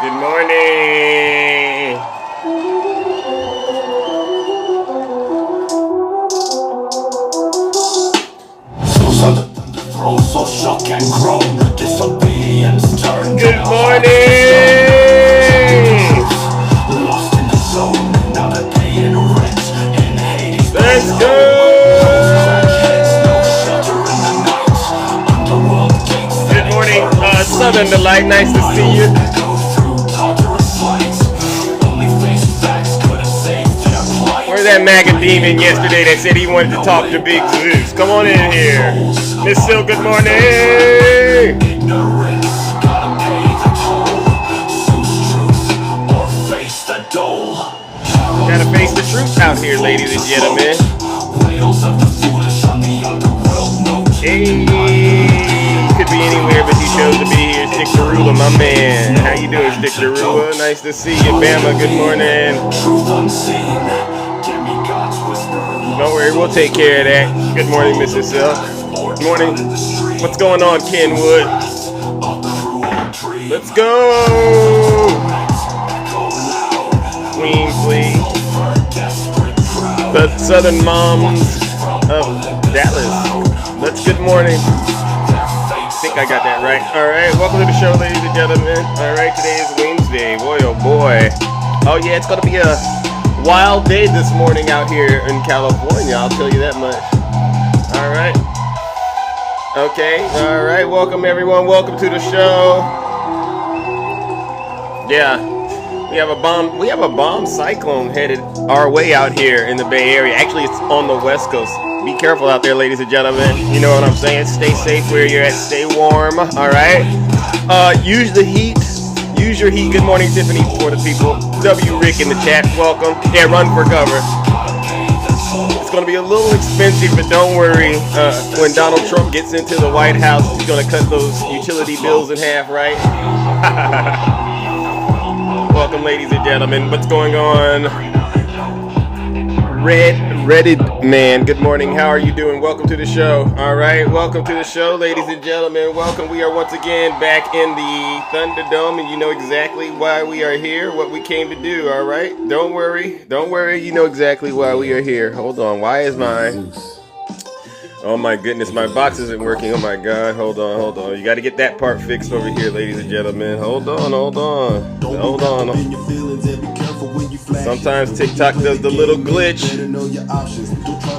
Good morning. So shock and groan, disobedience turned. Good morning. Lost in the zone, another day in rent, in Hades. Let's go. Good morning, Southern Delight. Nice to see you. Where's that MAGA demon yesterday that said he wanted to talk to Big Zeus? Come on in here. Miss Sil, good morning. Gotta face the truth out here, ladies and gentlemen. Hey, could be anywhere, but he chose to be here. Stick Darula, my man. How you doing, Stick Darula? Nice to see you, Bama. Good morning. Don't worry, we'll take care of that. Good morning, Mrs. Silk. Good morning. What's going on, Kenwood? Let's go! Queen Flea. The Southern Moms of Dallas. Let's good morning. I think I got that right. Alright, welcome to the show, ladies and gentlemen. Alright, today is Wednesday. Boy, oh boy. Oh yeah, it's going to be a wild day this morning out here in California, I'll tell you that much. Alright. Okay, alright, welcome everyone, welcome to the show. Yeah, we have a bomb cyclone headed our way out here in the Bay Area. Actually, it's on the West Coast. Be careful out there, ladies and gentlemen. You know what I'm saying? Stay safe where you're at, stay warm, alright? Use the heat. Use your heat. Good morning, Tiffany, for the people. W. Rick in the chat. Welcome. Yeah, run for cover. It's going to be a little expensive, but don't worry. When Donald Trump gets into the White House, he's going to cut those utility bills in half, right? Welcome, ladies and gentlemen. What's going on? Reddit man, good morning. How are you doing? Welcome to the show. All right, welcome to the show, ladies and gentlemen. Welcome. We are once again back in the Thunderdome, and you know exactly why we are here, what we came to do. All right, don't worry. You know exactly why we are here. Hold on. Why is mine? Oh my goodness, my box isn't working. Oh my God. Hold on. You got to get that part fixed over here, ladies and gentlemen. Hold on. Sometimes TikTok does the little glitch.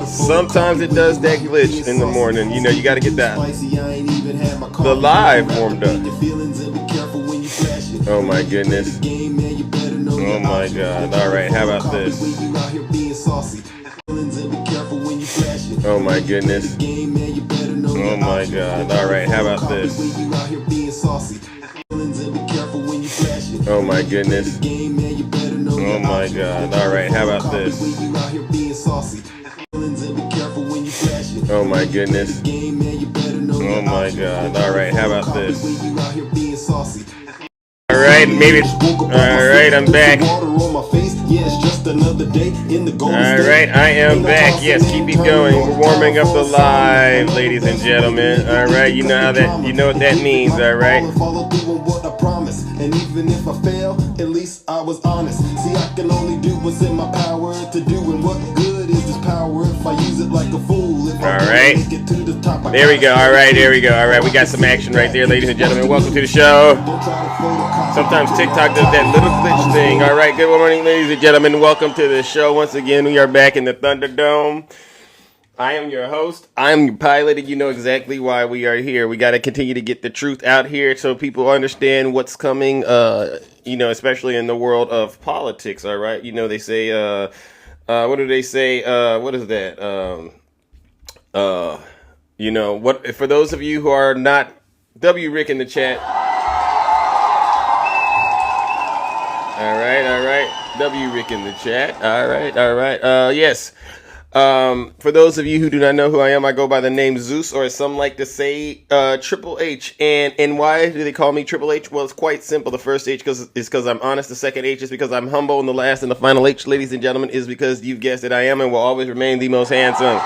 Sometimes it does that glitch in the morning. You know, you got to get that. The live warmed up. Oh my goodness. Oh my God. All right, how about this? Oh my goodness. Oh my God. All right, how about this? Oh my goodness. Oh my God. All right, how about this? Oh my goodness. Oh my God. All right, how about this? All right, maybe. All right, I'm back. All right, I am back. Yes, keep it going. We're warming up the live, ladies and gentlemen. All right, you know what that means. All right. And even if I fail, at least I was honest. See, I can only do what's in my power to do, and what good is this power if I use it like a fool? All right. There we go. All right, there we go. All right, we got some action right there, ladies and gentlemen. Welcome to the show. Sometimes TikTok does that little glitch thing. All right, good morning, ladies and gentlemen. Welcome to the show. Once again, we are back in the Thunderdome. I am your host. I'm your pilot, and you know exactly why we are here. We got to continue to get the truth out here so people understand what's coming, you know, especially in the world of politics, all right? You know, they say, what do they say? What is that? You know, what for those of you who are not, W. Rick in the chat. All right. W. Rick in the chat. All right. Yes. For those of you who do not know who I am, I go by the name Zeus, or as some like to say, Triple H. And why do they call me Triple H? Well, it's quite simple. The first H is because I'm honest. The second H is because I'm humble. And the last and the final H, ladies and gentlemen, is because you've guessed it, I am and will always remain the most handsome.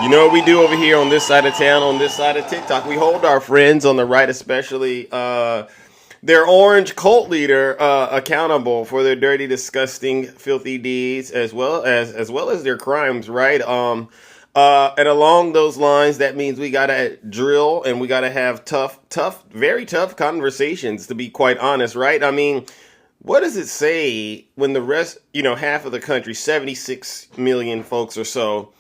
You know what we do over here on this side of town, on this side of TikTok? We hold our friends on the right, especially their orange cult leader, accountable for their dirty, disgusting, filthy deeds, as well as their crimes, right? And along those lines, that means we gotta drill and we gotta have very tough conversations. To be quite honest, right? I mean, what does it say when the rest, half of the country, 76 million folks or so,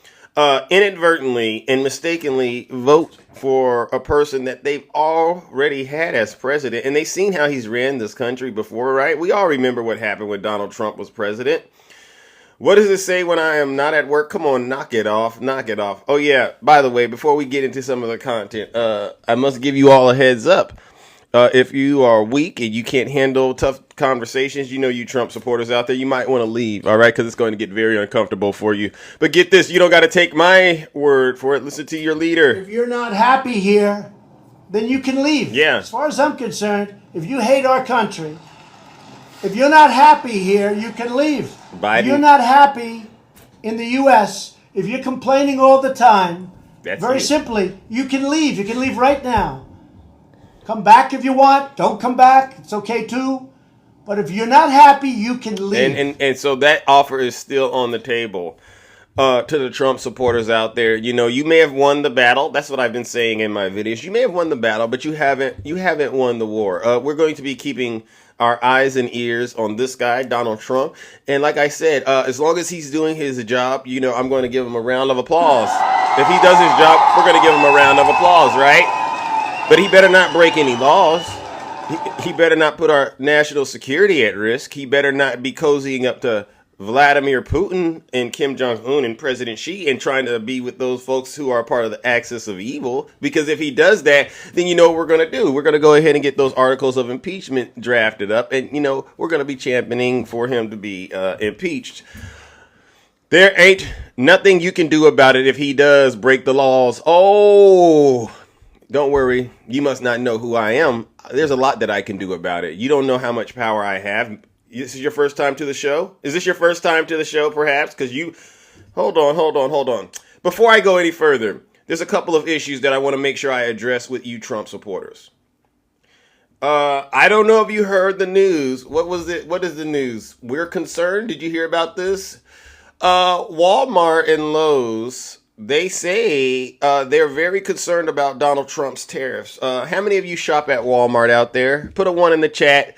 inadvertently and mistakenly vote for a person that they've already had as president, and they've seen how he's ran this country before, right? We all remember what happened when Donald Trump was president. What does it say when I am not at work? Come on, knock it off, knock it off. Oh yeah, by the way, before we get into some of the content, I must give you all a heads up. If you are weak and you can't handle tough conversations, you Trump supporters out there, you might want to leave, all right? Because it's going to get very uncomfortable for you. But get this, you don't got to take my word for it. Listen to your leader. If you're not happy here, then you can leave. Yeah. As far as I'm concerned, if you hate our country, if you're not happy here, you can leave. Biden. If you're not happy in the U.S., if you're complaining all the time, very simply, you can leave. You can leave right now. Come back if you want. Don't come back. It's okay too. But if you're not happy, you can leave. And so that offer is still on the table to the Trump supporters out there. You may have won the battle. That's what I've been saying in my videos. You may have won the battle, but you haven't won the war. We're going to be keeping our eyes and ears on this guy, Donald Trump. And like I said, as long as he's doing his job, I'm going to give him a round of applause. If he does his job, we're going to give him a round of applause, right? But he better not break any laws. He better not put our national security at risk. He better not be cozying up to Vladimir Putin and Kim Jong-un and President Xi and trying to be with those folks who are part of the axis of evil. Because if he does that, then you know what we're going to do. We're going to go ahead and get those articles of impeachment drafted up. And, we're going to be championing for him to be impeached. There ain't nothing you can do about it if he does break the laws. Oh, don't worry. You must not know who I am. There's a lot that I can do about it. You don't know how much power I have. This is your first time to the show? Is this your first time to the show, perhaps? Because hold on. Before I go any further, there's a couple of issues that I want to make sure I address with you Trump supporters. I don't know if you heard the news. What was it? What is the news? We're concerned. Did you hear about this? Walmart and Lowe's, they say they're very concerned about Donald Trump's tariffs. How many of you shop at Walmart out there? Put a 1 in the chat.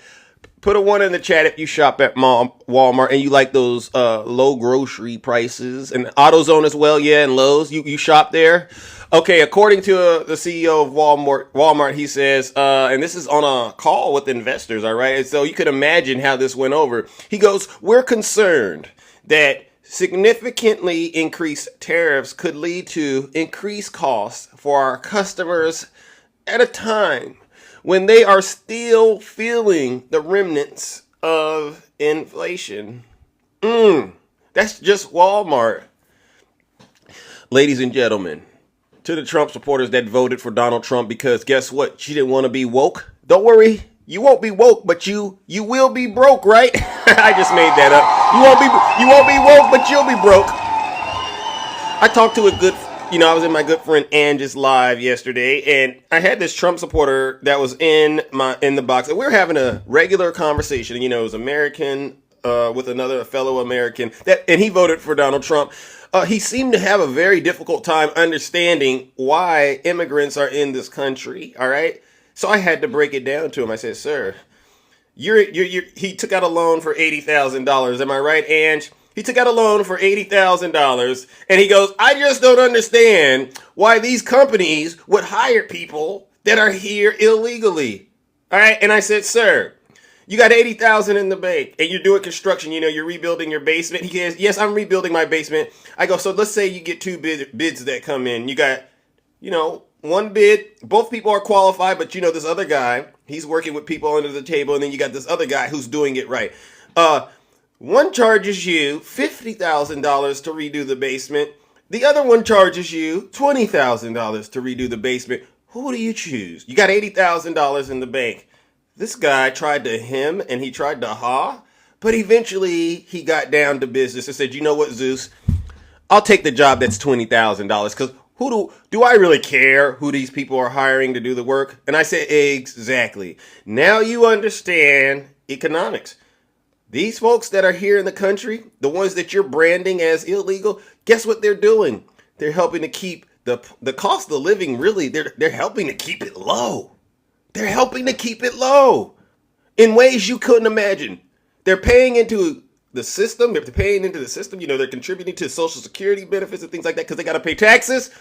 Put a 1 in the chat if you shop at Walmart and you like those low grocery prices. And AutoZone as well, yeah, and Lowe's. You shop there? Okay, according to the CEO of Walmart, he says, and this is on a call with investors, all right? And so you can imagine how this went over. He goes, we're concerned that significantly increased tariffs could lead to increased costs for our customers at a time when they are still feeling the remnants of inflation. That's just Walmart. Ladies and gentlemen, to the Trump supporters that voted for Donald Trump because guess what? She didn't want to be woke. Don't worry. You won't be woke, but you will be broke, right? I just made that up. You won't be woke, but you'll be broke. I talked to I was in my good friend Angie's live yesterday, and I had this Trump supporter that was in the box, and we were having a regular conversation. It was American with a fellow American and he voted for Donald Trump. He seemed to have a very difficult time understanding why immigrants are in this country. All right. So I had to break it down to him. I said, sir, he took out a loan for $80,000. Am I right, Ange? He took out a loan for $80,000. And he goes, I just don't understand why these companies would hire people that are here illegally. All right. And I said, sir, you got $80,000 in the bank and you're doing construction. You're rebuilding your basement. He says, yes, I'm rebuilding my basement. I go, so let's say you get 2 bids that come in. You got, one bid, both people are qualified, but this other guy, he's working with people under the table, and then you got this other guy who's doing it right. One charges you $50,000 to redo the basement. The other one charges you $20,000 to redo the basement. Who do you choose? You got $80,000 in the bank. This guy tried to hem and he tried to haw, but eventually he got down to business and said, you know what, Zeus? I'll take the job that's $20,000 because who do I really care who these people are hiring to do the work? And I say exactly. Now you understand economics. These folks that are here in the country, the ones that you're branding as illegal, guess what they're doing? They're helping to keep the cost of living, really, they're helping to keep it low. They're helping to keep it low in ways you couldn't imagine. They're paying into the system. They're paying into the system. You know, they're contributing to Social Security benefits and things like that because they got to pay taxes.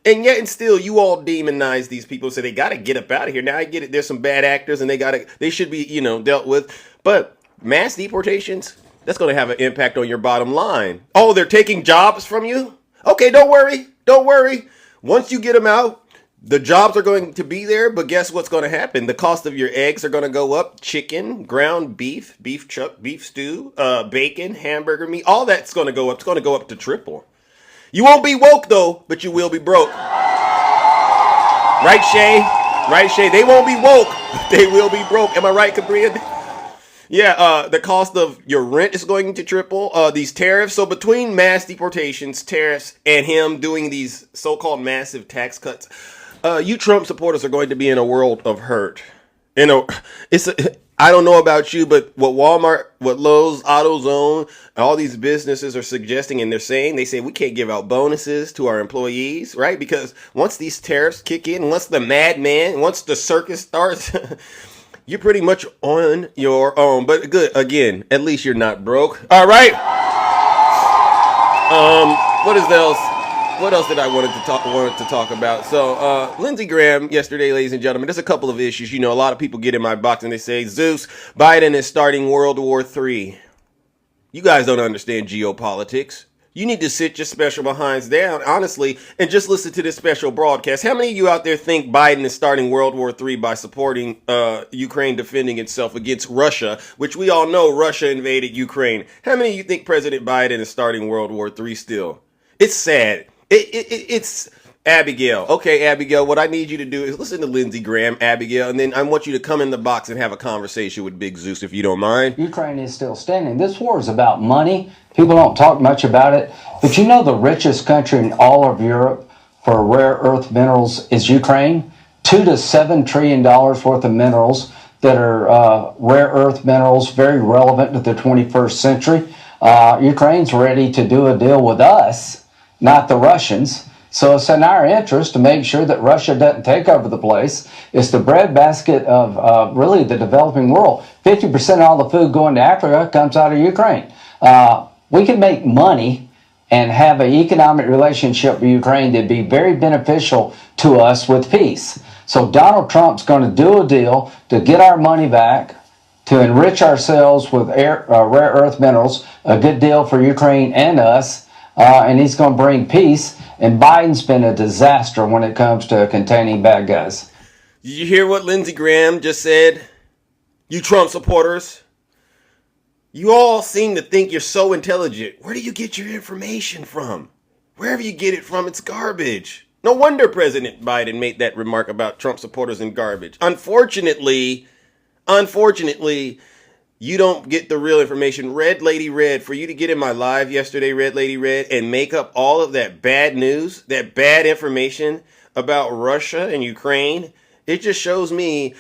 And yet and still, you all demonize these people. So they got to get up out of here. Now I get it. There's some bad actors and they should be, dealt with. But mass deportations, that's going to have an impact on your bottom line. Oh, they're taking jobs from you? Okay, don't worry. Don't worry. Once you get them out, the jobs are going to be there, but guess what's going to happen? The cost of your eggs are going to go up. Chicken, ground beef, beef chuck, beef stew, bacon, hamburger meat, all that's going to go up. It's going to go up to triple. You won't be woke, though, but you will be broke. Right, Shay? Right, Shay? They won't be woke. They will be broke. Am I right, Cabrian? Yeah, the cost of your rent is going to triple. These tariffs. So between mass deportations, tariffs, and him doing these so-called massive tax cuts, you Trump supporters are going to be in a world of hurt. I don't know about you, but what Walmart, what Lowe's, AutoZone, all these businesses are suggesting, and they say we can't give out bonuses to our employees, right? Because once these tariffs kick in, once the circus starts, you're pretty much on your own. But good, again, at least you're not broke. All right. What else did I wanted to talk about? So, Lindsey Graham yesterday, ladies and gentlemen, there's a couple of issues. A lot of people get in my box and they say, Zeus, Biden is starting World War III. You guys don't understand geopolitics. You need to sit your special behinds down, honestly, and just listen to this special broadcast. How many of you out there think Biden is starting World War III by supporting Ukraine defending itself against Russia, which we all know Russia invaded Ukraine? How many of you think President Biden is starting World War III still? It's sad. It's Abigail. Okay, Abigail, what I need you to do is listen to Lindsey Graham, Abigail, and then I want you to come in the box and have a conversation with Big Zeus, if you don't mind. Ukraine is still standing. This war is about money. People don't talk much about it. But the richest country in all of Europe for rare earth minerals is Ukraine. $2 to $7 trillion worth of minerals that are rare earth minerals, very relevant to the 21st century. Ukraine's ready to do a deal with us, not the Russians. So it's in our interest to make sure that Russia doesn't take over the place. It's the breadbasket of really the developing world. 50% of all the food going to Africa comes out of Ukraine. We can make money and have an economic relationship with Ukraine that'd be very beneficial to us with peace. So Donald Trump's going to do a deal to get our money back, to enrich ourselves with rare earth minerals, a good deal for Ukraine and us, and he's going to bring peace. And Biden's been a disaster when it comes to containing bad guys. Did you hear what Lindsey Graham just said? You Trump supporters, you all seem to think you're so intelligent. Where do you get your information from? Wherever you get it from, it's garbage. No wonder President Biden made that remark about Trump supporters and garbage. Unfortunately, you don't get the real information. Red Lady Red, for you to get in my live yesterday, Red Lady Red, and make up all of that bad news, that bad information about Russia and Ukraine, it just shows me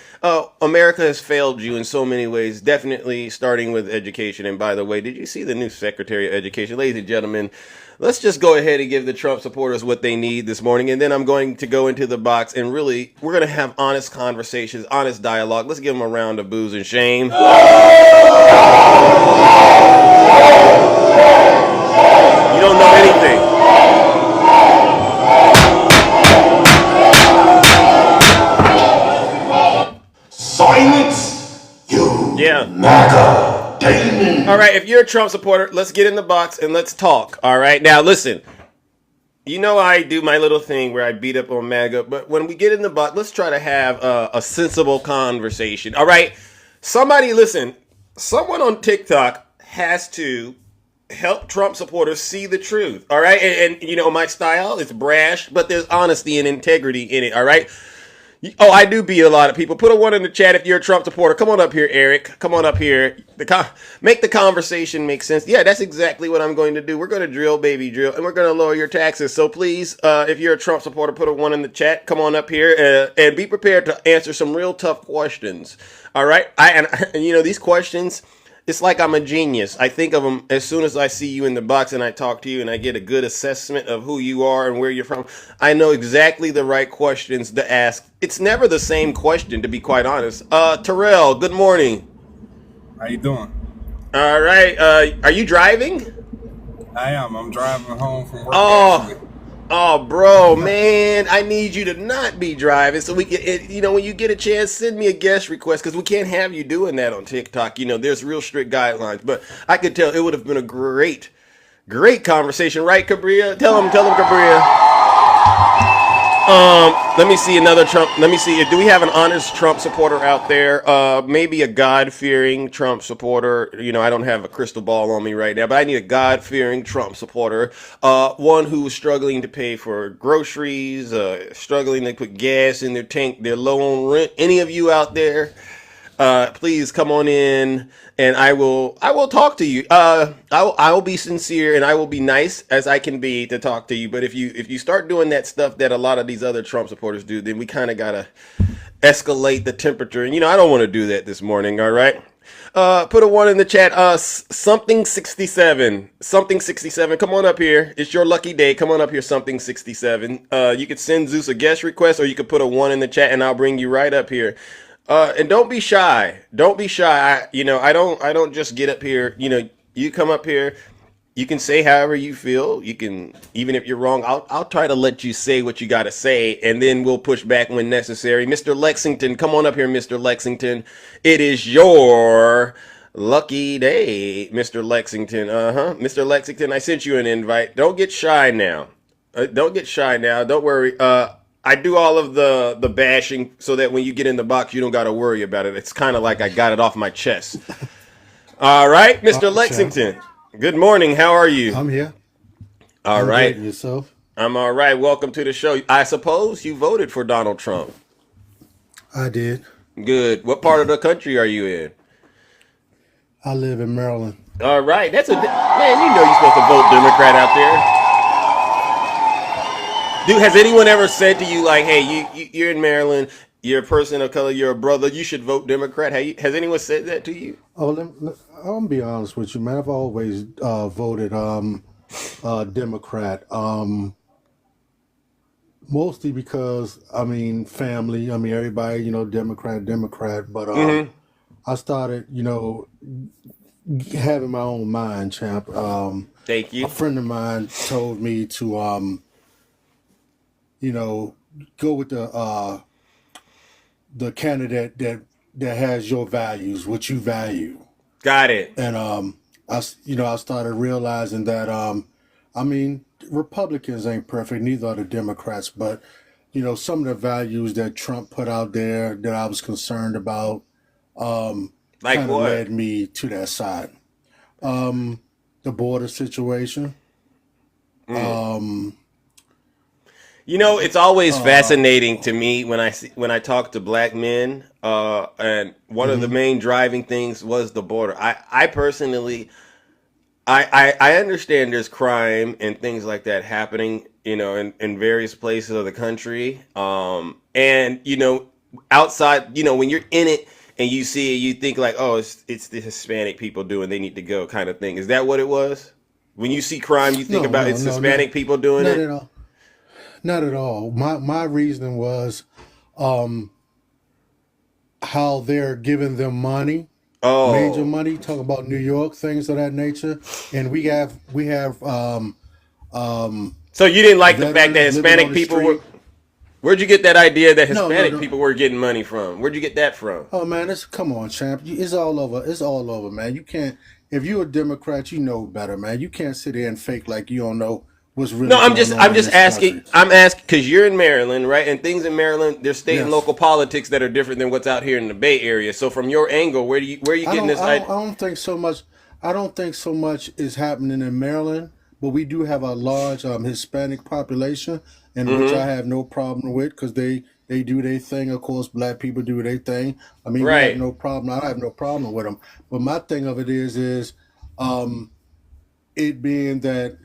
America has failed you in so many ways, definitely starting with education. And by the way, did you see the new Secretary of Education? Ladies and gentlemen, let's just go ahead and give the Trump supporters what they need this morning. And then I'm going to go into the box and really, we're going to have honest conversations, honest dialogue. Let's give them a round of booze and shame. You don't know anything. Silence, you Yeah. MAGA demon. All right, if you're a Trump supporter, let's get in the box and let's talk. All right, now listen. I do my little thing where I beat up on MAGA, but when we get in the box, let's try to have a sensible conversation. All right, somebody listen. Someone on TikTok has to help Trump supporters see the truth. All right, and my style is brash, but there's honesty and integrity in it. All right. Oh, I do beat a lot of people. Put a one in the chat if you're a Trump supporter. Come on up here, Eric. Come on up here. Make the conversation make sense. Yeah, that's exactly what I'm going to do. We're going to drill, baby, drill, and we're going to lower your taxes. So please, if you're a Trump supporter, put a one in the chat. Come on up here and be prepared to answer some real tough questions. All right, and you know these questions. It's like I'm a genius. I think of them as soon as I see you in the box and I talk to you and I get a good assessment of who you are and where you're from. I know exactly the right questions to ask. It's never the same question, to be quite honest. Terrell, good morning. How you doing? All right. Are you driving? I am. I'm driving home from work. Oh, oh, bro, man, I need you to not be driving so we can, you know, when you get a chance, send me a guest request because we can't have you doing that on TikTok. You know, there's real strict guidelines, but I could tell it would have been a great conversation, right, Cabria? Tell him, Cabria. Let me see another Trump. Let me see. Do we have an honest Trump supporter out there? Maybe a God-fearing Trump supporter. You know, I don't have a crystal ball on me right now, but I need a God-fearing Trump supporter. One who's struggling to pay for groceries, struggling to put gas in their tank. They're low on rent. Any of you out there? Please come on in and I will talk to you. I will be sincere and I will be nice as I can be to talk to you. But if you start doing that stuff that a lot of these other Trump supporters do, then we kind of gotta escalate the temperature. And you know, I don't want to do that this morning. All right. Put a one in the chat. Something 67. Something 67. Come on up here. It's your lucky day. Come on up here, something 67. You could send Zeus a guest request or you could put a one in the chat and I'll bring you right up here. And don't be shy. Don't be shy. I don't just get up here. You know, you come up here. You can say however you feel. You can, even if you're wrong, I'll try to let you say what you got to say, and then we'll push back when necessary. Mr. Lexington, come on up here, Mr. Lexington. It is your lucky day, Mr. Lexington. Mr. Lexington, I sent you an invite. Don't get shy now. Don't get shy now. Don't worry. I do all of the bashing so that when you get in the box, you don't got to worry about it. It's kind of like I got it off my chest. All right, Mr. Lexington. Good morning. How are you? I'm here. All right. Good. Yourself? I'm all right. Welcome to the show. I suppose you voted for Donald Trump. I did. Good. What part of the country are you in? I live in Maryland. All right. Man, you know you're supposed to vote Democrat out there. Dude, has anyone ever said to you, like, hey, you're in Maryland, you're a person of color, you're a brother, you should vote Democrat? Has anyone said that to you? Oh, I'm gonna be honest with you, man. I've always voted Democrat, mostly because family. Everybody, Democrat. But I started, having my own mind, champ. Thank you. A friend of mine told me to go with the candidate that has your values, what you value. Got it. And I started realizing that Republicans ain't perfect, neither are the Democrats, but some of the values that Trump put out there that I was concerned about like kind of what? led me to that side. The border situation. It's always fascinating to me when I talk to black men, and one of the main driving things was the border. I personally, I understand there's crime and things like that happening, in various places of the country, and outside, when you're in it and you see it, you think like, oh, it's the Hispanic people doing, they need to go, kind of thing. Is that what it was? When you see crime, you think about it's Hispanic people doing Not it? at all. Not at all. My reasoning was how they're giving them money, major money. Talk about New York, things of that nature, and we have So you didn't like the fact that veterans living Hispanic on the people street. were. Where'd you get that idea that No, Hispanic people were getting money from? Where'd you get that from? Oh man, come on, champ. It's all over. It's all over, man. You can't. If you're a Democrat, you know better, man. You can't sit there and fake like you don't know what's really No, I'm going on I'm in just this asking. country. I'm asking because you're in Maryland, right? And things in Maryland, there's state and Yes. local politics that are different than what's out here in the Bay Area. So from your angle, where are you getting this I idea? don't think so much. I don't think so much is happening in Maryland, but we do have a large Hispanic population, and which I have no problem with because they They do their thing. Of course, black people do their thing. I mean, we have Right. no problem. I have no problem with them. But my thing of it is um, it being that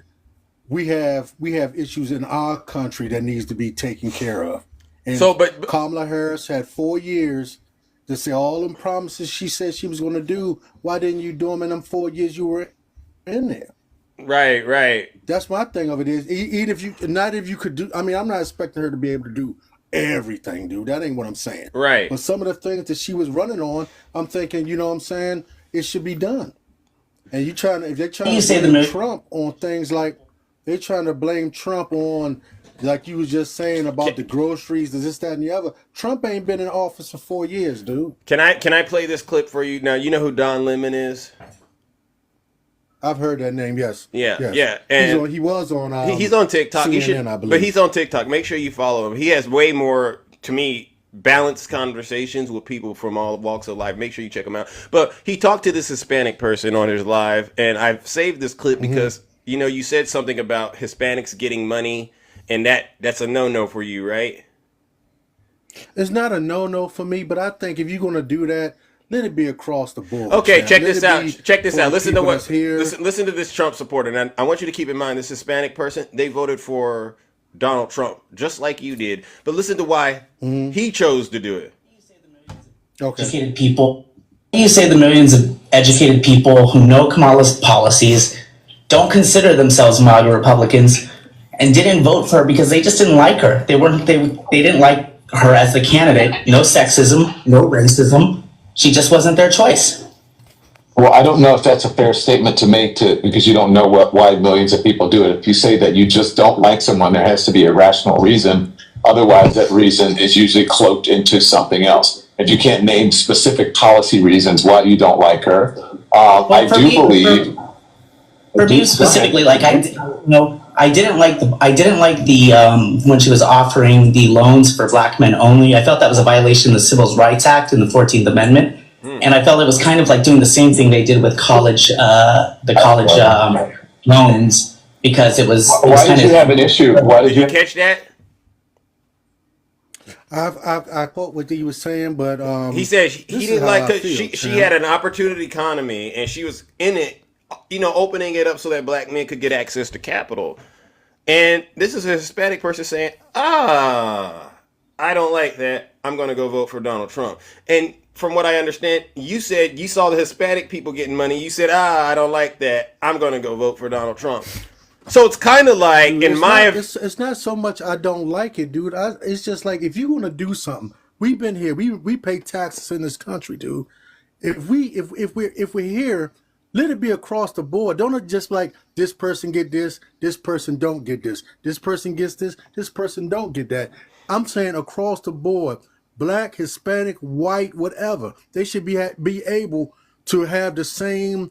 we have issues in our country that needs to be taken care of. So, And but Kamala Harris had 4 years to say all them promises she said she was going to do. Why didn't you do them in them 4 years you were in there? right, right, That's my thing of it is even if you not if you could do. I mean, I'm not expecting her to be able to do everything, dude. That ain't what I'm saying. right. But some of the things that she was running on, I'm thinking, you know what I'm saying, it should be done. And you trying to if they're trying You to say the blame mo- Trump on things like they're trying to blame Trump on like you was just saying about the groceries, this, that, and the other. Trump ain't been in office for 4 years, dude. Can I play this clip for you? Now you know who Don Lemon is. I've heard that name. Yes, Yeah, yes. yeah, and He was on he's on TikTok. You CNN, should, I but believe. he's on TikTok. Make sure you follow him. He has way more, to me, balanced conversations with people from all walks of life. Make sure you check him out. But he talked to this Hispanic person on his live, and I've saved this clip because you said something about Hispanics getting money, and that's a no for you, right? It's not a no for me, but I think if you're gonna do that, let it be across the board. Okay, champ. check Let this it out. be Check this for out. the Listen to people what. that's here. Listen to this Trump supporter, and I want you to keep in mind this Hispanic person. They voted for Donald Trump just like you did, but listen to why he chose to do it. Okay. educated people. You say the millions of educated people who know Kamala's policies, don't consider themselves MAGA Republicans, and didn't vote for her because they just didn't like her. They didn't like her as the candidate. No sexism, no racism. She just wasn't their choice. Well, I don't know if that's a fair statement to make because you don't know why millions of people do it. If you say that you just don't like someone, there has to be a rational reason. Otherwise, that reason is usually cloaked into something else. If you can't name specific policy reasons why you don't like her, I for do me- believe. For me specifically, like I didn't like the when she was offering the loans for black men only. I felt that was a violation of the Civil Rights Act and the 14th Amendment, and I felt it was kind of like doing the same thing they did with college loans because it was Why kind did you of have an issue? Why Did did you you? catch that? I caught what he was saying, but He said he this is didn't how like I cause feel, she champ. had an opportunity economy and she was in it, opening it up so that black men could get access to capital. And this is a Hispanic person saying, I don't like that. I'm going to go vote for Donald Trump. And from what I understand, you said you saw the Hispanic people getting money. You said, I don't like that. I'm going to go vote for Donald Trump. So it's kind of like, Dude, in my, it's not so much I don't like it, dude. It's just like if you want to do something, we've been here. We pay taxes in this country, dude. If we're here, let it be across the board. Don't just like this person get this person don't get this person gets this person don't get that. I'm saying across the board, black, Hispanic, white, whatever. They should be able to have the same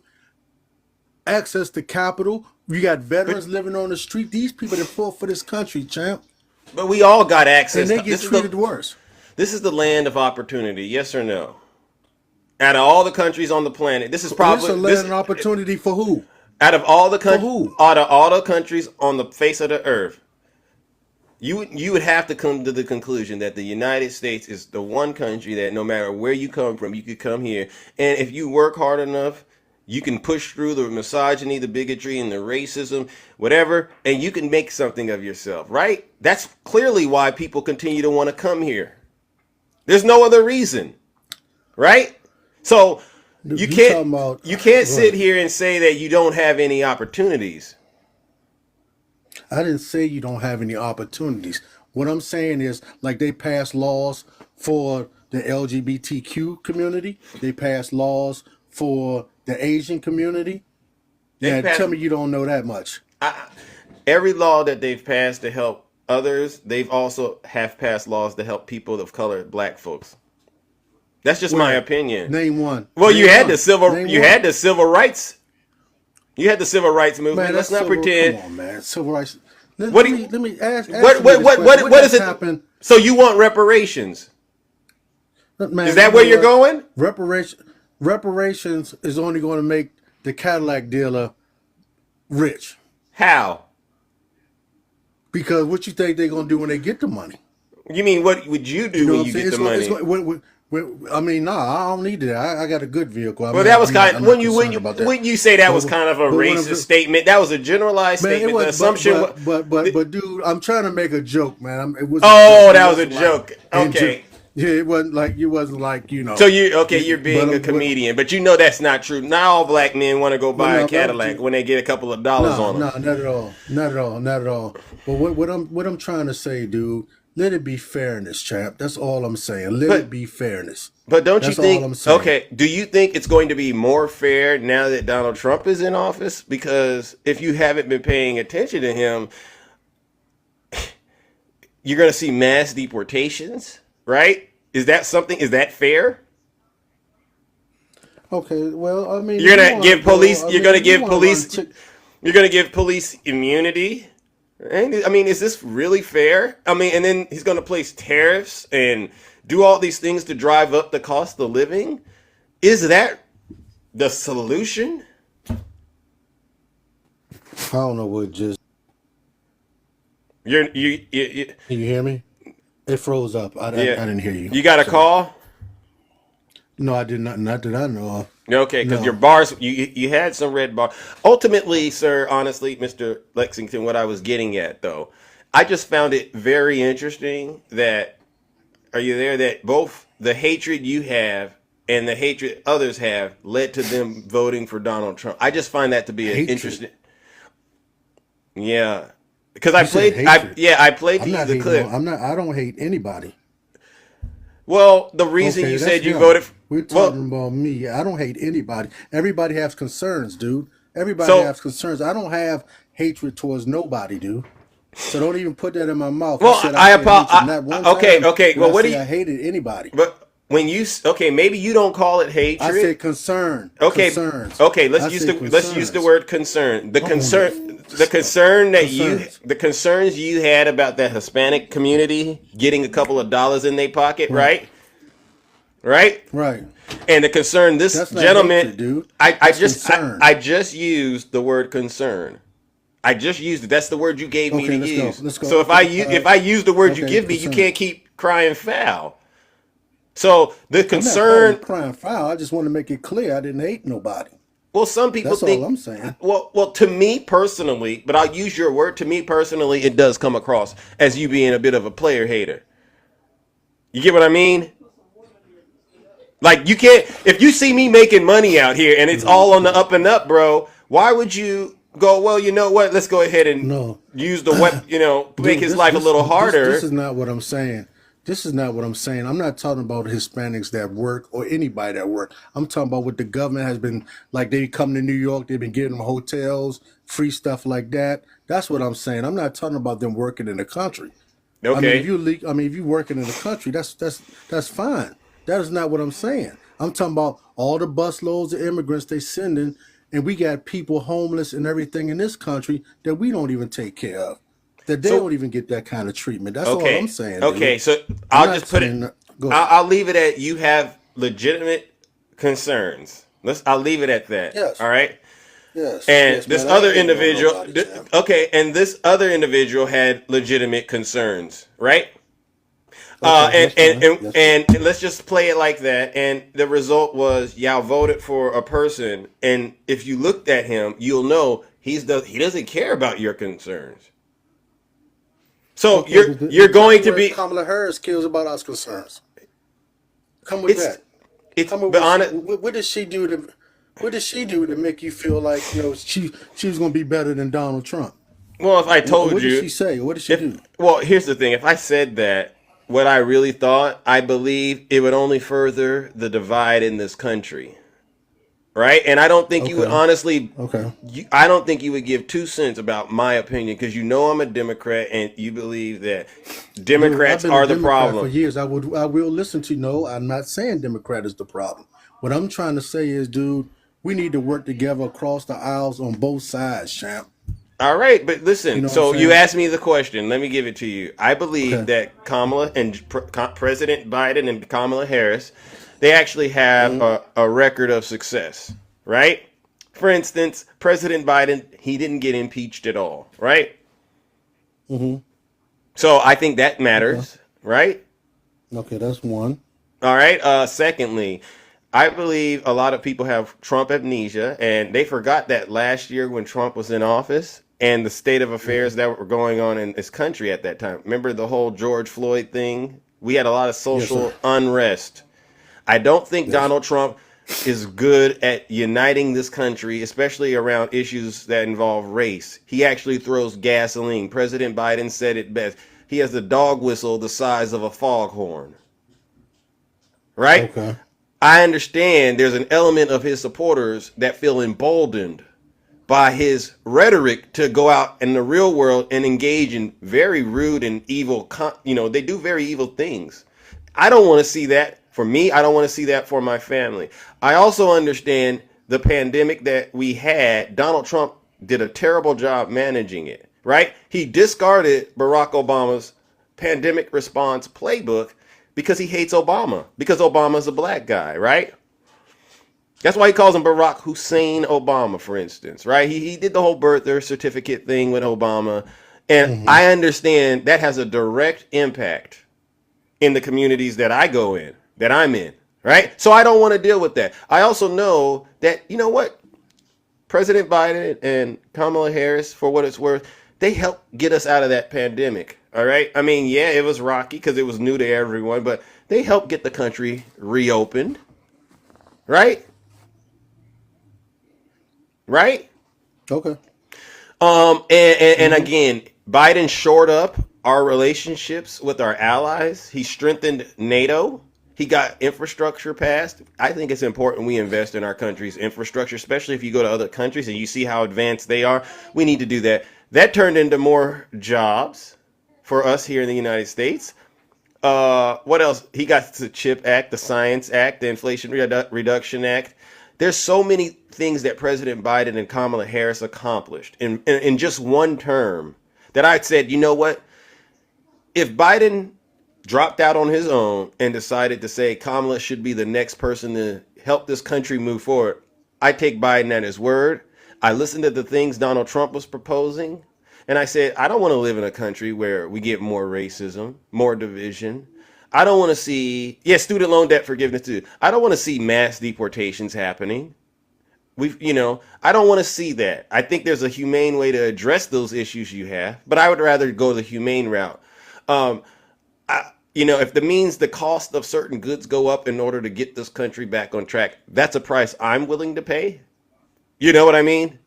access to capital. You got veterans living on the street. These people that fought for this country, champ, but we all got access. and they get treated worse. This is the land of opportunity. Yes or no? Out of all the countries on the planet, this is It's probably a land and opportunity for who? out of all the who? out of all the countries on the face of the earth. You would have to come to the conclusion that the United States is the one country that no matter where you come from, you could come here, and if you work hard enough, you can push through the misogyny, the bigotry, and the racism, whatever, and you can make something of yourself, right? That's clearly why people continue to want to come here. There's no other reason, right? So you can't sit here and say that you don't have any opportunities. I didn't say you don't have any opportunities. What I'm saying is, like, they pass laws for the LGBTQ community. They pass laws for the Asian community. Yeah, tell me you don't know that much. Every law that they've passed to help others, they've also have passed laws to help people of color, black folks. That's just my opinion. Name one. Well, you had the civil rights. You had the civil rights movement. Man, Let's that's not civil, pretend. Come on, man. Civil rights. Let me ask What is it? Happened? So you want reparations? Man, Is that where you're going? Reparations is only going to make the Cadillac dealer rich. How? Because what you think they're going to do when they get the money? You mean what would you do You know when what you I'm saying? get the money? I mean, I don't need that. I got a good vehicle. Well, that was kind. I'm When not you concerned about that. when you say that was But, kind of a but what I'm racist just, statement, that was a generalized man, it statement. The was, assumption. but, dude, I'm trying to make a joke, man. It was. Oh, It that was a wasn't joke. Okay. Yeah, it wasn't like you wasn't like So you're being but, a comedian, but you know that's not true. Not all black men want to go buy no, a Cadillac when they get a couple of dollars on them. no, not at all, not at all, not at all. But what I'm trying to say, dude, let it be fairness, champ. That's all I'm saying. Let it be fairness. But don't That's you all I'm think? saying. Okay, do you think it's going to be more fair now that Donald Trump is in office? Because if you haven't been paying attention to him, you're going to see mass deportations, right? Is that something? Is that fair? Okay, well, I mean, You're if you gonna wanna give go- police. I You're mean, gonna if you give wanna police. run You're gonna give police immunity. I mean, is this really fair? I mean, and then he's gonna place tariffs and do all these things to drive up the cost of living. Is that the solution? I don't know what just. You Can you hear me? It froze up. I didn't hear you. You got a call? No, I did not. Not that I know of. Okay, because No. your bars, you had some red bar. Ultimately, sir, honestly, Mr. Lexington, what I was getting at though, I just found it very interesting that, are you there? That both the hatred you have and the hatred others have led to them voting for Donald Trump. I just find that to be an Hatred? interesting. Yeah, because You said hatred. I played to I'm you not the hating. clip. I don't hate anybody. Well, the reason Okay, you that's said you them. voted. We're Well, talking about me. I don't hate anybody. Everybody has concerns, dude. Everybody So- has concerns. I don't have hatred towards nobody, dude. So don't even put that in my mouth. Well, said I said apo- hatred. I- Not one okay, time okay, did well, I what do say you- I hated anybody. but when you maybe you don't call it hatred. I said concern. Okay. Concerns. Okay. I said Let's use the concerns. word concern. The concern that the concerns you had about that Hispanic community getting a couple of dollars in their pocket, right? Right. Right. And the concern this That's not gentleman, hatred, dude. I That's just concern. I just used the word concern. I just used it. That's the word you gave me Okay, to let's go. use. Let's go. So if I use the word you Okay, give me, you concern. can't keep crying foul. So the I'm not concern. crying foul. I just want to make it clear I didn't hate nobody. Well, some people That's think. all I'm saying. Well, to me personally, but I'll use your word. To me personally, it does come across as you being a bit of a player hater. You get what I mean? Like you can't. If you see me making money out here and it's all on the up and up, bro, why would you go? Well, you know what? Let's go ahead and No. use the weapon. Make Dude, his life a little harder. This is not what I'm saying. This is not what I'm saying. I'm not talking about Hispanics that work or anybody that work. I'm talking about what the government has been like. They come to New York, they've been giving them hotels, free stuff like that. That's what I'm saying. I'm not talking about them working in the country. Okay. I mean, if you working in the country, that's fine. That is not what I'm saying. I'm talking about all the busloads of immigrants they sending, and we got people homeless and everything in this country that we don't even take care of. That they don't even get that kind of treatment. That's all I'm saying. Okay, dude. so I'm I'll not just put saying it. go ahead. I'll leave it at you have legitimate concerns. I'll leave it at that. Yes. All right. Yes. And yes, this man, I other ain't hating on individual, nobody, champ. okay, and this other individual had legitimate concerns, right? Okay, And that's fine. and let's just play it like that. And the result was y'all voted for a person, and if you looked at him, you'll know he doesn't care about your concerns. So Okay, you're going to where be Kamala Harris cares about our concerns. Come with it's that. it's Come with but honest. what did she do to? What did she do to make you feel like she was going to be better than Donald Trump? Well, if I told What you, did she say? What did she do? well, here's the thing. If I said that, what I really thought, I believe it would only further the divide in this country. Right? And I don't think you would Okay. honestly, Okay. I don't think you would give 2 cents about my opinion because you know I'm a Democrat and you believe that Democrats Dude, I've are been a the Democrat problem. for years. I will listen to you. No, I'm not saying Democrat is the problem. What I'm trying to say is, dude, we need to work together across the aisles on both sides, champ. All right, but listen. You know what So I'm you saying? asked me the question. Let me give it to you. I believe Okay. that Kamala and President Biden and Kamala Harris, they actually have a record of success, right? For instance, President Biden, he didn't get impeached at all, right? Mm-hmm. So I think that matters. right? Okay, that's one. All right. Secondly, I believe a lot of people have Trump amnesia, and they forgot that last year when Trump was in office and the state of affairs that were going on in this country at that time. Remember the whole George Floyd thing? We had a lot of Yes, social sir. unrest. I don't think Yes. Donald Trump is good at uniting this country, especially around issues that involve race. He actually throws gasoline. President Biden said it best. He has a dog whistle the size of a foghorn, right? Okay. I understand there's an element of his supporters that feel emboldened by his rhetoric to go out in the real world and engage in very rude and evil, they do very evil things. I don't want to see that for me. I don't want to see that for my family. I also understand the pandemic that we had. Donald Trump did a terrible job managing it, right? He discarded Barack Obama's pandemic response playbook because he hates Obama, because Obama's a black guy, right? That's why he calls him Barack Hussein Obama, for instance, right? He did the whole birther certificate thing with Obama. And I understand that has a direct impact in the communities that I go in, that I'm in, right? So I don't want to deal with that. I also know that, you know what? President Biden and Kamala Harris, for what it's worth, they helped get us out of that pandemic. All right. I mean, yeah, it was rocky because it was new to everyone, but they helped get the country reopened. Right? Right? Okay. And again, Biden shored up our relationships with our allies. He strengthened NATO. He got infrastructure passed. I think it's important we invest in our country's infrastructure, especially if you go to other countries and you see how advanced they are. We need to do that. That turned into more jobs for us here in the United States. What else? He got the CHIP Act, the Science Act, the Inflation Reduction Act. There's so many things that President Biden and Kamala Harris accomplished in just one term that I said, you know what? If Biden dropped out on his own and decided to say Kamala should be the next person to help this country move forward, I take Biden at his word. I listened to the things Donald Trump was proposing, and I said, I don't want to live in a country where we get more racism, more division. I don't want to see, student loan debt forgiveness too. I don't want to see mass deportations happening. I don't want to see that. I think there's a humane way to address those issues you have, but I would rather go the humane route. If the means the cost of certain goods go up in order to get this country back on track, that's a price I'm willing to pay. You know what I mean?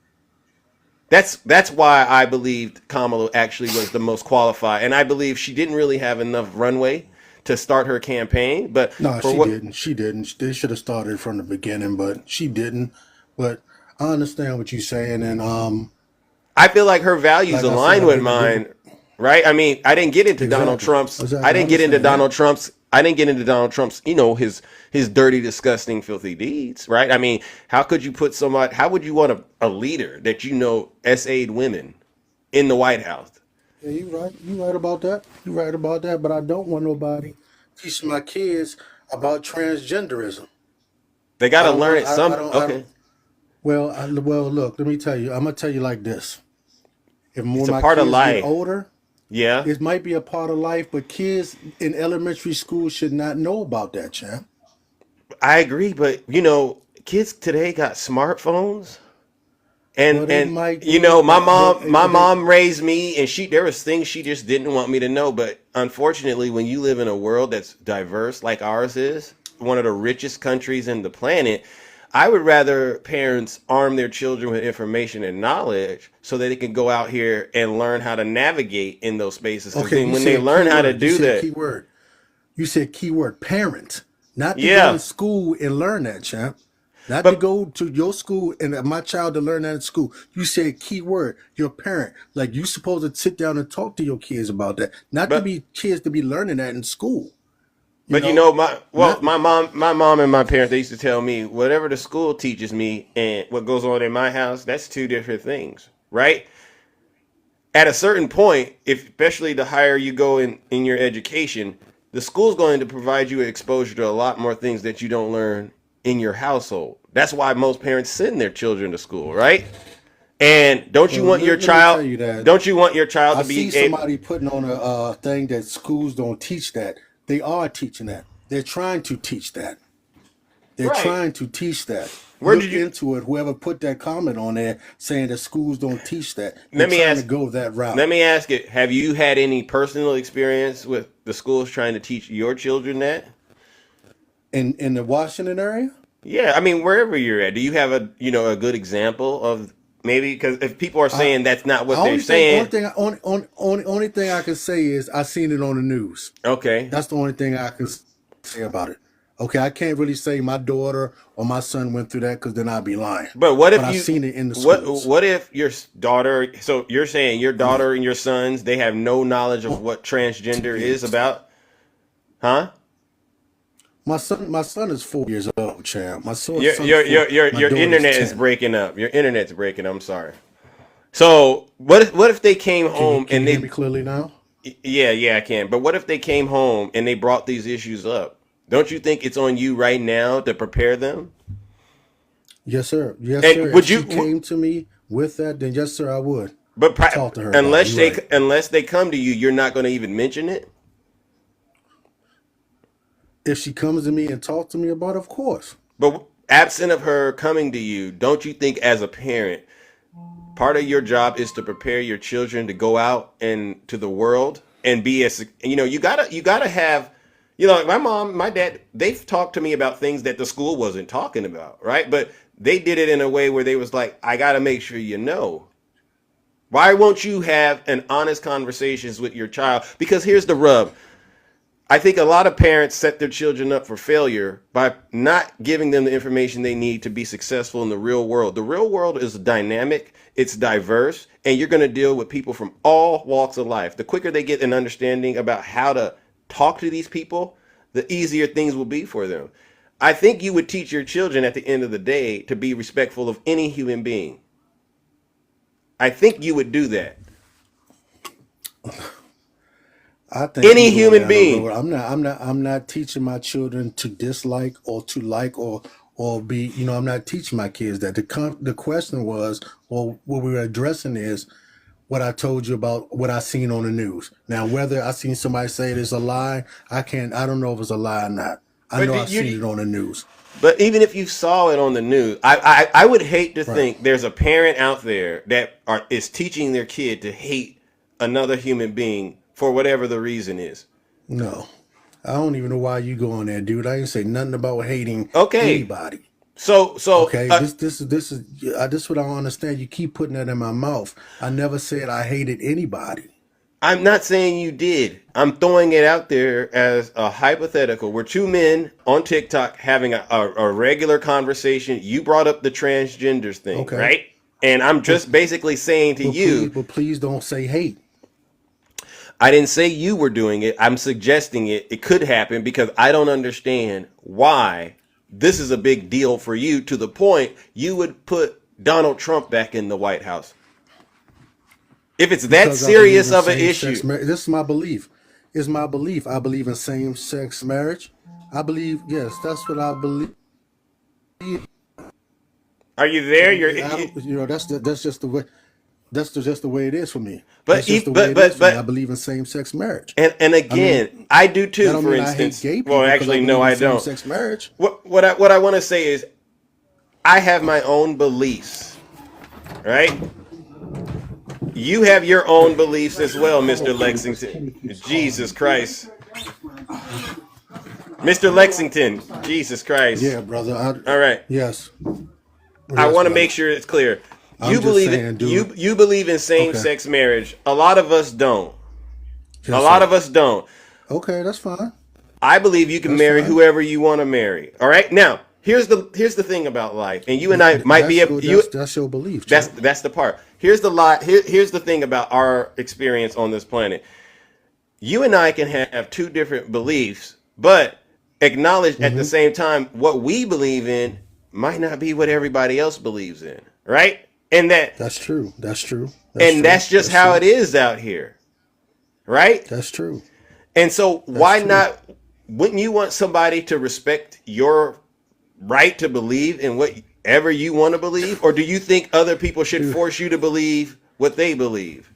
That's why I believed Kamala actually was the most qualified, and I believe she didn't really have enough runway to start her campaign. But No, she didn't. They should have started from the beginning, but she didn't. But I understand what you're saying, and I feel like her values like I align said, with mine, right? I mean, I didn't get into Donald Exactly. Trump's. Exactly. I didn't get into understand that. Donald Trump's. I didn't get into Donald Trump's. His dirty, disgusting, filthy deeds, right? I mean, how could you put somebody? How would you want a leader that SA'd women in the White House? Yeah, you right. You right about that. You right about that. But I don't want nobody teaching my kids about transgenderism. They got I to don't learn want. it. I Some don't. okay. Well, look. Let me tell you. I'm gonna tell you like this. If more It's of a my part of kids life. get older, Yeah. it might be a part of life. But kids in elementary school should not know about that, champ. I agree, but kids today got smartphones, Well, and they might my but mom raised me, and there was things she just didn't want me to know. But unfortunately, when you live in a world that's diverse like ours is, one of the richest countries in the planet, I would rather parents arm their children with information and knowledge so that they can go out here and learn how to navigate in those spaces. Because okay, then you when they said learn how to keyword. You do said that, keyword. You said keyword parent, not to go yeah. to school and learn that, champ. Not to But go to your school and my child to learn that at school. You said keyword, your parent. Like you supposed to sit down and talk to your kids about that. Not to but be kids to be learning that in school. You But know, not my mom and my parents, they used to tell me whatever the school teaches me and what goes on in my house, that's two different things, right? At a certain point, especially the higher you go in your education, the school's going to provide you exposure to a lot more things that you don't learn in your household. That's why most parents send their children to school, right? And don't you Well, want your let me tell child? you that Don't you want your child I to see be able? somebody putting on a thing that schools don't teach that. They are teaching that. They're trying to teach that. They're Right. trying to teach that. Where did Look you? into it. Whoever put that comment on there saying that schools don't teach that, they're Let me trying to ask. go that route. Let me ask it. Have you had any personal experience with the schools trying to teach your children that? In the Washington area, Yeah, I mean, wherever you're at, do you have a good example of maybe? Because if people are I saying that's not what they're only thing only saying, thing only thing I can say is I seen it on the news. okay. That's the only thing I can say about it. Okay, I can't really say my daughter or my son went through that because then I'd be lying. But what But if I've you? seen it in the What schools. What if your daughter? So you're saying your daughter and your sons they have no knowledge of what transgender is about, huh? My son is 4 years old, champ. Your Son's your four. your your My your daughter's internet is 10. breaking up. Your internet's breaking. I'm sorry. So what if they came home Can and you hear me they clearly now? yeah I can. But what if they came home and they brought these issues up? Don't you think it's on you right now to prepare them? Yes, sir. Yes, sir. And If would she you? came to me with that, then yes, sir, I would But talk to her about it. You're right. unless they come to you, you're not going to even mention it. If she comes to me and talk to me about it, of course. But absent of her coming to you, don't you think as a parent, part of your job is to prepare your children to go out and to the world and be as you gotta have like my mom, my dad, they've talked to me about things that the school wasn't talking about, right? But they did it in a way where they was like, I gotta make sure you know. Why won't you have an honest conversations with your child? Because here's the rub. I think a lot of parents set their children up for failure by not giving them the information they need to be successful in the real world. The real world is dynamic, it's diverse, and you're going to deal with people from all walks of life. The quicker they get an understanding about how to talk to these people, the easier things will be for them. I think you would teach your children at the end of the day to be respectful of any human being. I think you would do that. I think Any you're going human down the being. road. I'm not teaching my children to dislike or to like or be. I'm not teaching my kids that. The question was, or what we were addressing is what I told you about what I seen on the news. Now, whether I seen somebody say it is a lie, I don't know if it's a lie or not. I But know I seen it on the news. But even if you saw it on the news, I would hate to Right. think there's a parent out there that is teaching their kid to hate another human being for whatever the reason is. No. I don't even know why you go on there, dude. I ain't say nothing about hating Okay, anybody. so Okay, this what I don't understand. You keep putting that in my mouth. I never said I hated anybody. I'm not saying you did. I'm throwing it out there as a hypothetical. We're two men on TikTok having a regular conversation. You brought up the transgenders thing, Okay, right? And I'm but just basically saying to you, but please don't say hate. I didn't say you were doing it. I'm suggesting it could happen because I don't understand why this is a big deal for you to the point you would put Donald Trump back in the White House. If it's that Because I believe serious in of an same-sex issue. marriage. This is my belief. It's my belief. I believe in same-sex marriage. I believe, yes, that's what I believe. Are you there? That's just the way. Just the way it is for me. But That's just e- the way but it is but for me. I but believe in same-sex marriage. and I mean, again, I do that too. don't For mean I hate instance, gay well, people because I actually, no, believe in I don't. same-sex marriage. What I want to say is, I have my own beliefs, right? You have your own beliefs as well, Mr. Lexington. Jesus Christ, Mr. Lexington. Jesus Christ. Yeah, brother. All right. Yes, I yes, want to brother. make sure it's clear. I'm You just believe saying, it. dude. You believe in Okay. same-sex marriage. A lot of us don't. A Yes, lot sir. of us don't. Okay, that's fine. I believe you can That's marry fine. whoever you want to marry. All right. Now, here's the thing about life, and you and I might be That's able. your You that's your belief, that's champ. that's the part. Here's the lie. Here's the thing about our experience on this planet. You and I can have two different beliefs, but acknowledge at the Hmm. same time what we believe in might not be what everybody else believes in, right? And that That's true. That's true. That's and true. that's just That's how true. it is out here, right? That's true. And so That's why true. not? Wouldn't you want somebody to respect your right to believe in what whatever you want to believe, or do you think other people should force you to believe what they believe?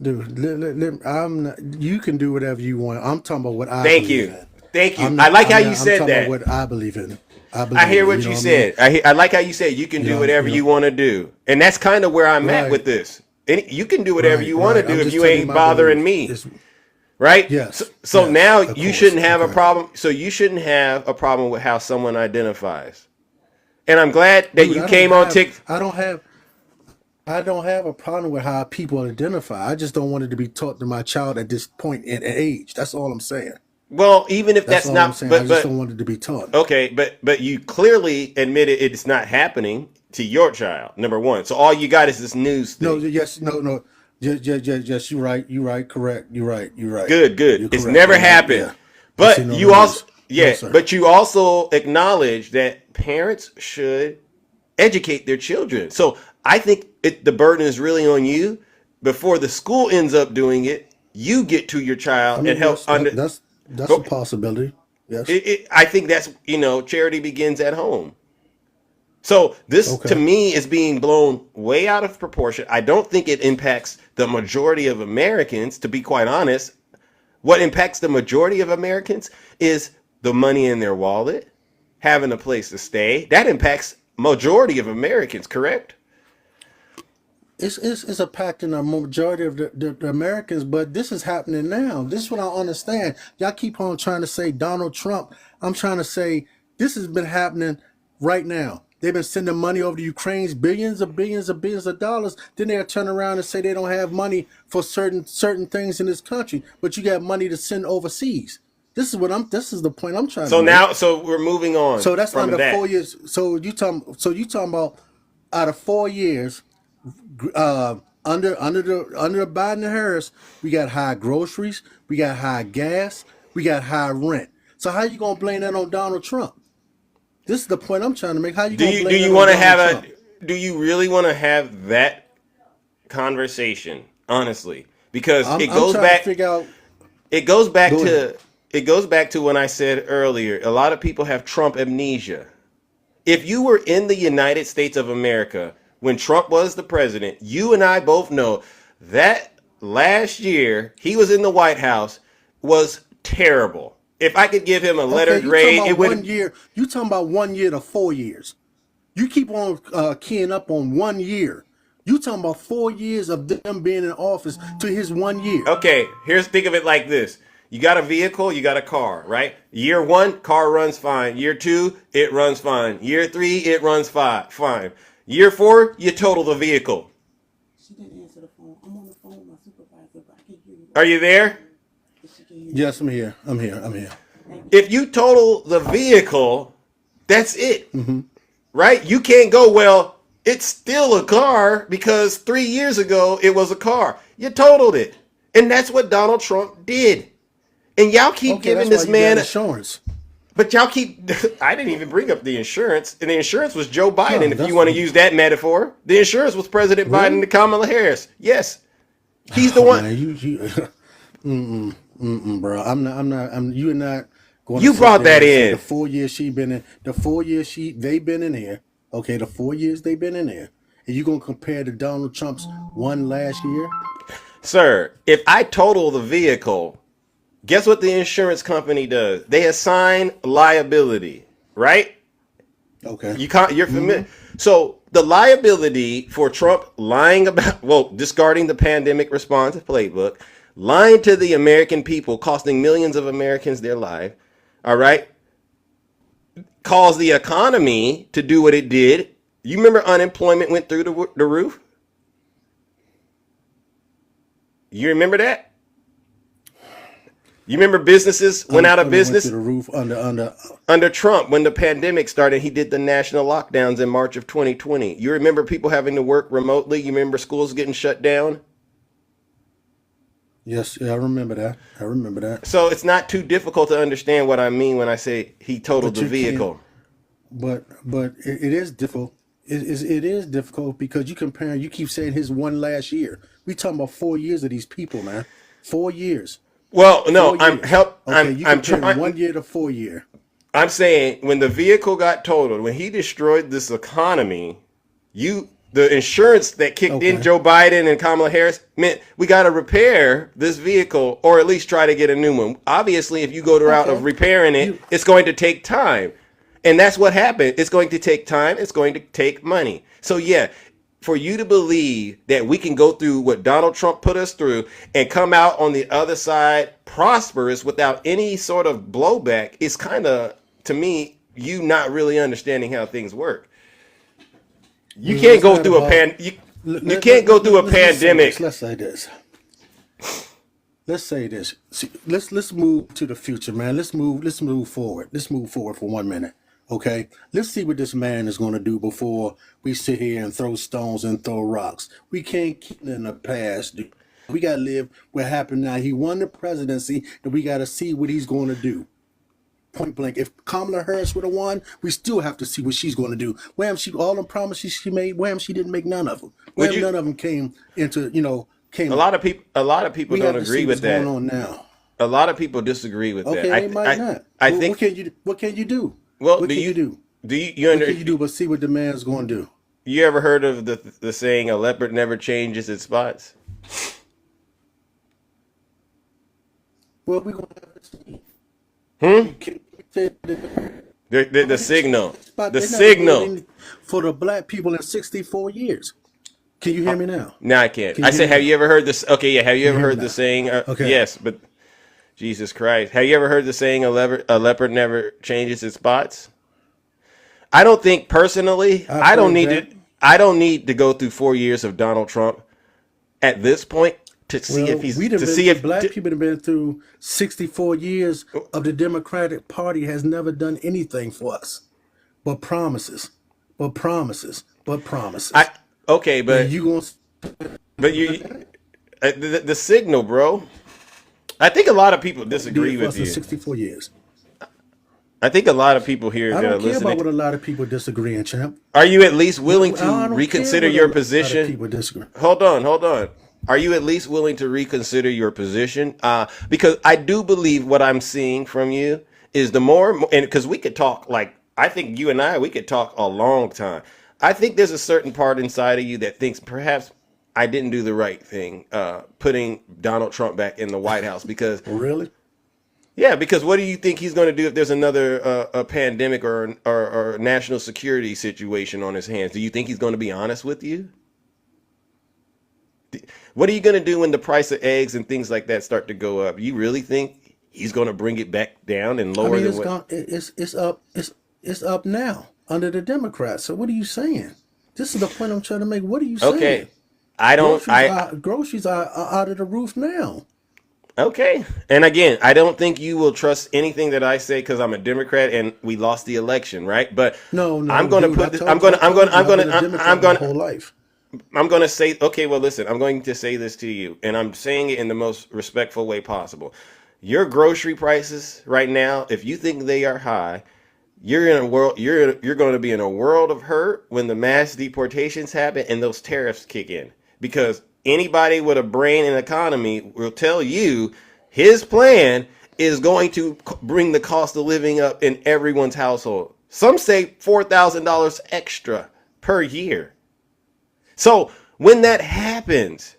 Dude, I'm not, you can do whatever you want. I'm talking about what I Thank believe you. in. Thank you. I'm I not. like how I'm you not. I'm said talking about that. what I believe in. I hear what You know you what I mean? said. I like how you said you can do whatever you want to do. And that's kind of where I'm at Right. with this. And you can do whatever Right. you want to Right. do I'm if just you telling you ain't my bothering belief. me. It's, Right? yes. So Yes. now Of you course. shouldn't have a Okay. problem. So you shouldn't have a problem with how someone identifies. And I'm glad that Dude, you came on TikTok. I don't have a problem with how people identify. I just don't want it to be taught to my child at this point in age. That's all I'm saying. Well, even if That's that's all I'm not, saying. I just but don't want it to be taught. okay, but you clearly admitted it's not happening to your child. Number one. So all you got is this news No, thing. yes, no. Yes, you're right. You're right. Correct. You're right. You're right. Good. You're It's correct. never You're right. happened. Yeah. But Seen on you the also, news. No, sir. but you also acknowledge that parents should educate their children. So I think the burden is really on you. Before the school ends up doing it, you get to your I child mean, and help that's a possibility. Yes. I think that's, charity begins at home. So this to Okay. me is being blown way out of proportion. I don't think it impacts the majority of Americans, to be quite honest. What impacts the majority of Americans is the money in their wallet, having a place to stay. That impacts majority of Americans, correct? It's impacting the majority of the Americans, but this is happening now. This is what I understand. Y'all keep on trying to say Donald Trump. I'm trying to say this has been happening right now. They've been sending money over to Ukraine's billions of dollars. Then they'll turn around and say they don't have money for certain things in this country, but you got money to send overseas. This is the point I'm trying So to make. now, so we're moving on So that's from under that. 4 years. So you talking about out of 4 years, under the Biden and Harris, we got high groceries, we got high gas, we got high rent. So how you gonna blame that on Donald Trump? This is the point I'm trying to make. How you Do gonna you blame that want to on have Donald Trump? do you really want to have that conversation, honestly? Because I'm it goes trying to back figure out. it goes back Go to ahead. it goes back to when I said earlier, a lot of people have Trump amnesia. If you were in the United States of America when Trump was the president, you and I both know that last year he was in the White House was terrible. If I could give him a letter Okay, you talking grade, about it 1 would. year. You talking about 1 year to 4 years. You keep on keying up on 1 year. You talking about 4 years of them being in office to his 1 year. Okay, think of it like this. You got a vehicle, you got a car, right? Year one, car runs fine. Year two, it runs fine. Year three, it runs fine. Year four, you total the vehicle. She didn't answer the phone. I'm on the phone with my supervisor, but I can't hear you. Are you there? Yes, I'm here. I'm here. If you total the vehicle, that's it. Mm-hmm. Right? You can't go, well, it's still a car because 3 years ago it was a car. You totaled it. And that's what Donald Trump did. And y'all keep Okay, giving that's this why you got man insurance. but y'all keep I didn't even bring up the insurance. And the insurance was Joe Biden, No, if that's you want to use that metaphor. The insurance was President Biden Really? to Kamala Harris. Yes. He's the Oh, one. man, bro. You're not going. You sit brought there that and say in. The 4 years she been in. The 4 years they've been in here. Okay, the 4 years they've been in there. And you gonna compare to Donald Trump's one last year? Sir, if I total the vehicle, guess what the insurance company does? They assign liability, right? Okay. You're familiar. So the liability for Trump lying about, discarding the pandemic response playbook, lying to the American people, costing millions of Americans their life, all right, caused the economy to do what it did. You remember unemployment went through the roof? You remember that? You remember businesses went out of business? Went to the roof Under Trump, when the pandemic started, he did the national lockdowns in March of 2020. You remember people having to work remotely? You remember schools getting shut down? Yes, yeah, I remember that. So it's not too difficult to understand what I mean when I say he totaled But the you can't- vehicle. But it is difficult. It is difficult because you keep saying his one last year. We talking about 4 years of these people, man. 4 years. Well, no, 4 I'm years. help. Okay, you I'm comparing trying. 1 year to 4 year. I'm saying when the vehicle got totaled, when he destroyed this economy, the insurance that kicked in Joe Biden and Kamala Harris meant we got to repair this vehicle or at least try to get a new one. Obviously, if you go the route of repairing it, it's going to take time. And that's what happened. It's going to take time. It's going to take money. So yeah, for you to believe that we can go through what Donald Trump put us through and come out on the other side prosperous without any sort of blowback is kind of, to me, you not really understanding how things work. You can't go through you can't go through a pandemic. Let's say this. Let's say this. See, let's move to the future, man. Let's move forward. Let's move forward for 1 minute. Okay? Let's see what this man is going to do before we sit here and throw stones and throw rocks. We can't keep it in the past, dude. We got to live what happened now. He won the presidency, and we got to see what he's going to do. Point blank. If Kamala Harris would have won, we still have to see what she's going to do. Wham, all the promises she made, wham, she didn't make none of them. Wham, none of them came into, came. A lot of people don't agree with that. What's going on now? A lot of people disagree with that. Okay, they might not. I Well, think. what can you do? Well, What can you do? Do you What can you do but see what the man's going to do? You ever heard of the saying "a leopard never changes its spots"? Well, we're going to have to see. The signal. They're The not signal. voting for the black people in 64 years. Can you hear me now? No, I can't. Can you I hear said, me have you ever heard this? Okay, yeah. Have you ever hear me heard the now? saying? Okay. Yes, but Jesus Christ, have you ever heard the saying a leopard never changes its spots? I don't think personally. I don't need to go through 4 years of Donald Trump at this point to see if he's black people have been through 64 years of the Democratic Party has never done anything for us but promises, but promises, but promises. Okay, but And you gonna the signal, bro. I think a lot of people disagree with you. 64 years. I think a lot of people here I that are don't care about listening. what a lot of people disagree in, champ. Are you at least willing I to don't reconsider care your what a lot of position? people disagree. Hold on. Are you at least willing to reconsider your position? Because I do believe what I'm seeing from you is and because we could talk I think you and we could talk a long time. I think there's a certain part inside of you that thinks perhaps I didn't do the right thing, putting Donald Trump back in the White House because Really? yeah, because what do you think he's going to do if there's another a pandemic or national security situation on his hands? Do you think he's going to be honest with you? What are you going to do when the price of eggs and things like that start to go up? You really think he's going to bring it back down and lower It's up now under the Democrats. So what are you saying? This is the point I'm trying to make. What are you saying? Okay, Groceries are out of the roof now. Okay. And again, I don't think you will trust anything that I say because I'm a Democrat and we lost the election, right? But No, I'm going to dude, put I this. told I'm you- going to. I I'm told going. you I'm going I've been a to. Democrat I'm my going. whole life. I'm going to say. Okay. Well, listen. I'm going to say this to you, and I'm saying it in the most respectful way possible. Your grocery prices right now, if you think they are high, you're in a world. You're going to be in a world of hurt when the mass deportations happen and those tariffs kick in, because anybody with a brain and economy will tell you his plan is going to bring the cost of living up in everyone's household. Some say $4,000 extra per year. So when that happens,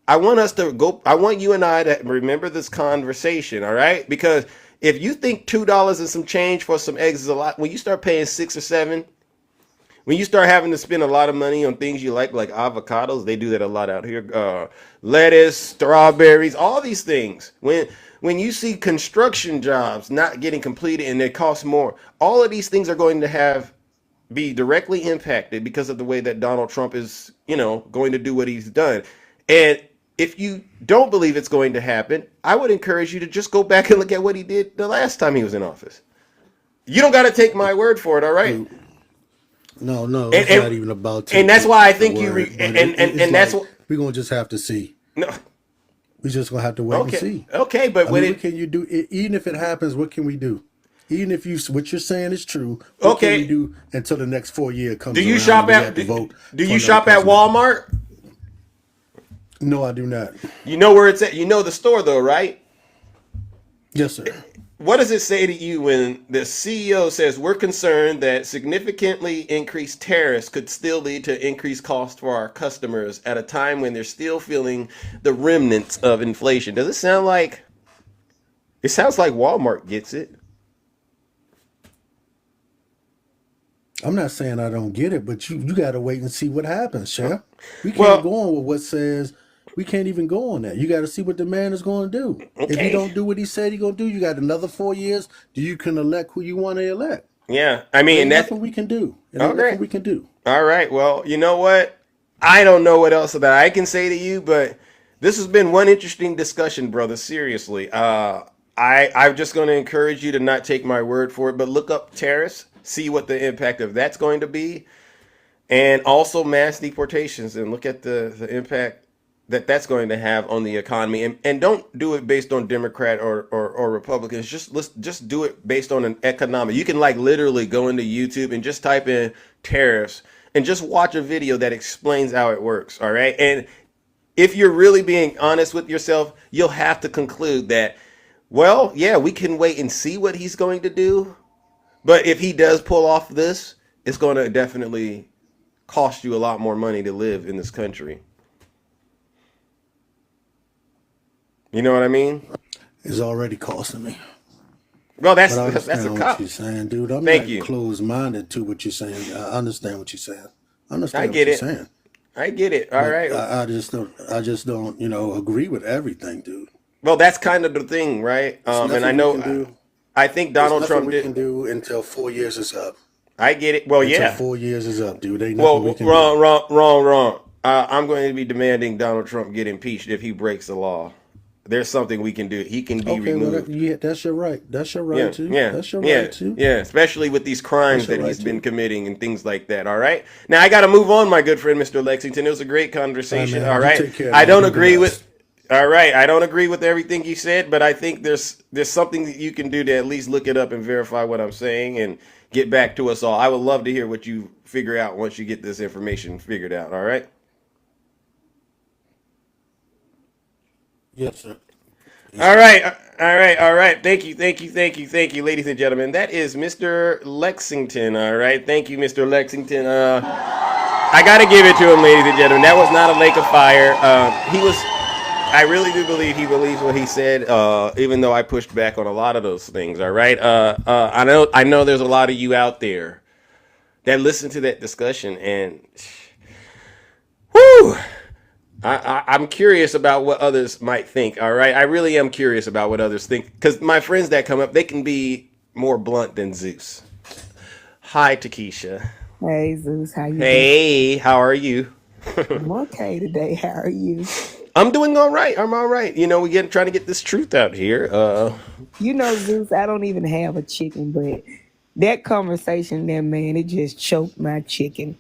I want you and I to remember this conversation, all right? Because if you think $2 and some change for some eggs is a lot, when you start paying 6 or 7, when you start having to spend a lot of money on things you like avocados, they do that a lot out here. Lettuce, strawberries, all these things. When you see construction jobs not getting completed and they cost more, all of these things are going to be directly impacted because of the way that Donald Trump is, going to do what he's done. And if you don't believe it's going to happen, I would encourage you to just go back and look at what he did the last time he was in office. You don't got to take my word for it, all right? No, it's not even about. And that's why I think that's what we're gonna just have to see. No, we're just gonna have to wait and see. Okay, but what can you do? Even if it happens, what can we do? Even if what you're saying is true, what can we do until the next 4 year comes? Do you around shop and we at? have to vote Do for you another shop at president? Walmart? No, I do not. You know where it's at. You know the store though, right? Yes, sir. what does it say to you when the CEO says we're concerned that significantly increased tariffs could still lead to increased costs for our customers at a time when they're still feeling the remnants of inflation? Does it sound like it sounds like Walmart gets it? I'm not saying I don't get it, but you got to wait and see what happens, Chef. We can't Well, go on with what says. We can't even go on that. You got to see what the man is going to do. If he okay. don't do what he said he going to do, you got another 4 years. You can elect who you want to elect. Yeah. I It mean, ain't that's nothing we can do. It ain't okay. nothing we can do. All right. Well, you know what? I don't know what else that I can say to you, but this has been one interesting discussion, brother. Seriously. I'm just going to encourage you to not take my word for it, but look up tariffs, see what the impact of that's going to be, and also mass deportations, and look at the impact that that's going to have on the economy. And don't do it based on Democrat or Republicans. Just do it based on an economic. You can like literally go into YouTube and just type in tariffs and just watch a video that explains how it works. All right. And if you're really being honest with yourself, you'll have to conclude that, well, yeah, we can wait and see what he's going to do. But if he does pull off this, it's going to definitely cost you a lot more money to live in this country. You know what I mean? It's already costing me. Well, that's But I that's a understand what cop. you're saying, dude. I'm Thank not you. closed-minded to what you're saying. I understand what you're saying. I I understand what get you're it. saying. I get it. All But right. I just don't, agree with everything, dude. Well, that's kind of the thing, right? There's And I nothing we know, can do. I think There's Donald nothing Trump we can did. do until 4 years is up. I get it. Well, Until yeah. 4 years is up, dude. Ain't nothing we Well, can do. wrong. I'm going to be demanding Donald Trump get impeached if he breaks the law. There's something we can do. He can be Okay, well, removed. that's your right. That's your Yeah, right too. yeah, That's your yeah, right too. yeah. Especially with these crimes That's your that he's right been too. committing and things like that. All right. Now I got to move on, my good friend, Mr. Lexington. It was a great All right, conversation. man. All You right. take care, I man. don't Be agree blessed. with. All right. I don't agree with everything you said, but I think there's something that you can do to at least look it up and verify what I'm saying and get back to us all. I would love to hear what you figure out once you get this information figured out. All right. Yes, sir. All right, all right. Thank you, ladies and gentlemen. That is Mr. Lexington. All right, thank you, Mr. Lexington. I gotta give it to him, ladies and gentlemen. That was not a lake of fire. He was. I really do believe he believes what he said, even though I pushed back on a lot of those things. All right. I know. There's a lot of you out there that listen to that discussion, and whoo. I'm curious about what others might think. All right, I really am curious about what others think because my friends that come up, they can be more blunt than Zeus. Hi, Takesha. Hey Zeus, how you doing? Hey, how are you? I'm okay today. How are you? I'm doing all right. I'm all right. You know, trying to get this truth out here. You know, Zeus, I don't even have a chicken, but that conversation there, man, it just choked my chicken.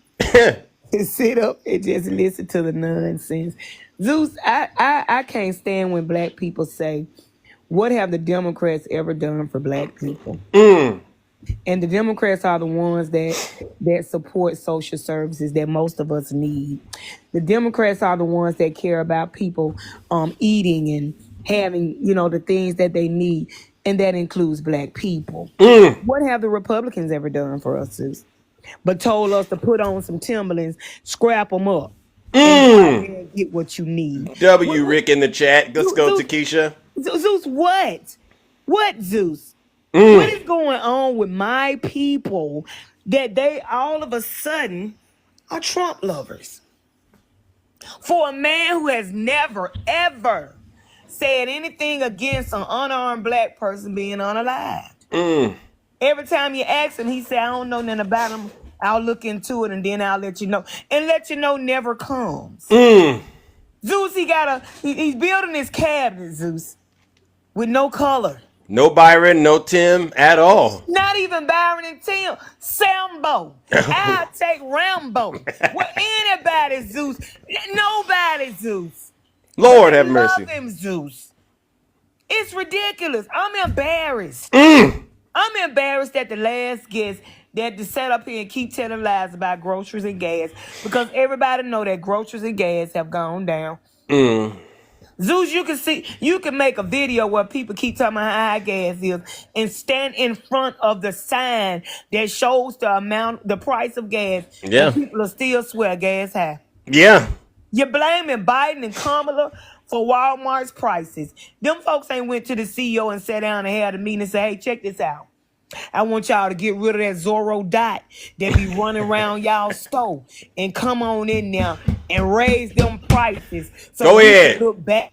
Sit up and just listen to the nonsense. Zeus, I can't stand when black people say, what have the Democrats ever done for black people? And the Democrats are the ones that support social services that most of us need. The Democrats are the ones that care about people eating and having, the things that they need. And that includes black people. What have the Republicans ever done for us, Zeus? But told us to put on some Timberlands, scrap them up, and go out there and get what you need. Rick in the chat. Let's go, Takesha. Zeus, what? What, Zeus? What is going on with my people that they all of a sudden are Trump lovers? For a man who has never, ever said anything against an unarmed black person being unalived. Every time you ask him, he said, I don't know nothing about him. I'll look into it and then I'll let you know. And let you know never comes. Zeus, he's building his cabinet, Zeus, with no color. No Byron, no Tim at all. Not even Byron and Tim. Sambo. I'll take Rambo. Well, anybody, Zeus. Nobody, Zeus. Lord have mercy. Love him, Zeus. It's ridiculous. I'm embarrassed. I'm embarrassed that the last guest that to set up here and keep telling lies about groceries and gas because everybody know that groceries and gas have gone down. Zeus, you can make a video where people keep talking about how high gas is and stand in front of the sign that shows the price of gas, Yeah. and people will still swear gas high. Yeah. You're blaming Biden and Kamala for Walmart's prices. Them folks ain't went to the CEO and sat down and had a meeting and say, hey, check this out. I want y'all to get rid of that Zorro Dot that be running around y'all store and come on in there and raise them prices. So Go we ahead. can look back.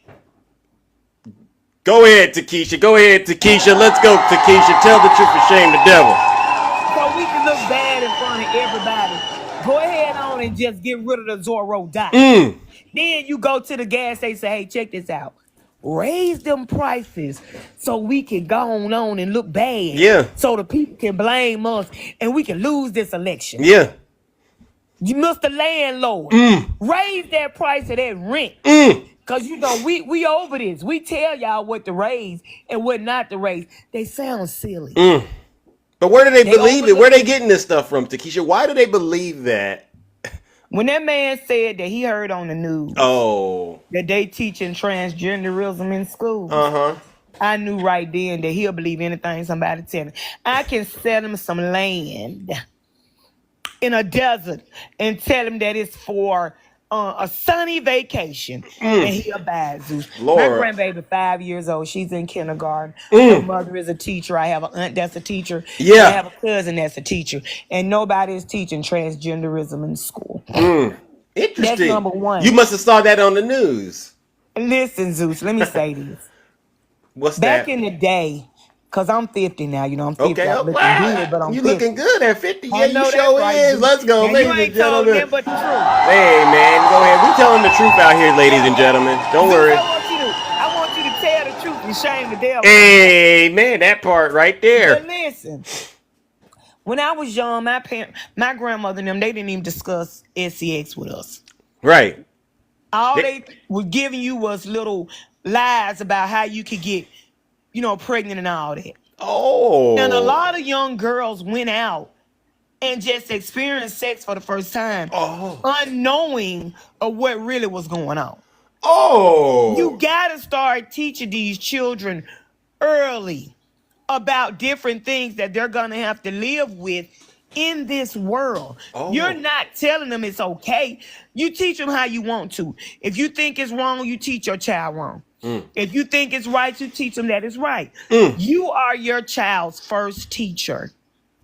Go ahead, Takesha. Go ahead, Takesha. Let's go, Takesha. Tell the truth and shame the devil. So we can look bad in front of everybody. Go ahead on and just get rid of the Zorro Dot. Mm. Then you go to the gas station and say, hey, check this out. Raise them prices so we can go on and look bad. Yeah. So the people can blame us and we can lose this election. Yeah. You Mr. Landlord. Raise that price of that rent. Cause you know we over this. We tell y'all what to raise and what not to raise. They sound silly. But where do they believe it? Where overlook they getting this stuff from, Takesha? Why do they believe that? When that man said that he heard on the news that they teaching transgenderism in schools, I knew right then that he'll believe anything somebody tell him. I can sell him some land in a desert and tell him that it's for a sunny vacation, and he'll buy it, Zeus. Lord. My grandbaby 5 years old. She's in kindergarten. Her mother is a teacher. I have an aunt that's a teacher. Yeah. I have a cousin that's a teacher, and nobody is teaching transgenderism in school. Interesting. That's number one. You must have saw that on the news. Listen, Zeus, let me say this. What's Back that? in the day, because I'm 50 now, you know, I'm 50. Okay. I'm looking good, but I'm you 50. looking good at 50. I Yeah, you know that's sure right, is. Zeus. Let's go, And ladies you and ain't told gentlemen. nothing but the truth. Hey, man, go ahead. We telling the truth out here, ladies and gentlemen. Don't Zeus, worry. I want you to tell the truth and shame the devil. Hey, man, that part right But there. listen, when I was young, my grandmother and them, they didn't even discuss SCX with us. Right. All they were giving you was little lies about how you could get, pregnant and all that. Oh. And a lot of young girls went out and just experienced sex for the first time, unknowing of what really was going on. Oh. You gotta start teaching these children early about different things that they're gonna have to live with in this world. You're not telling them it's okay. You teach them how you want to. If you think it's wrong, you teach your child wrong. If you think it's right, you teach them that it's right. You are your child's first teacher.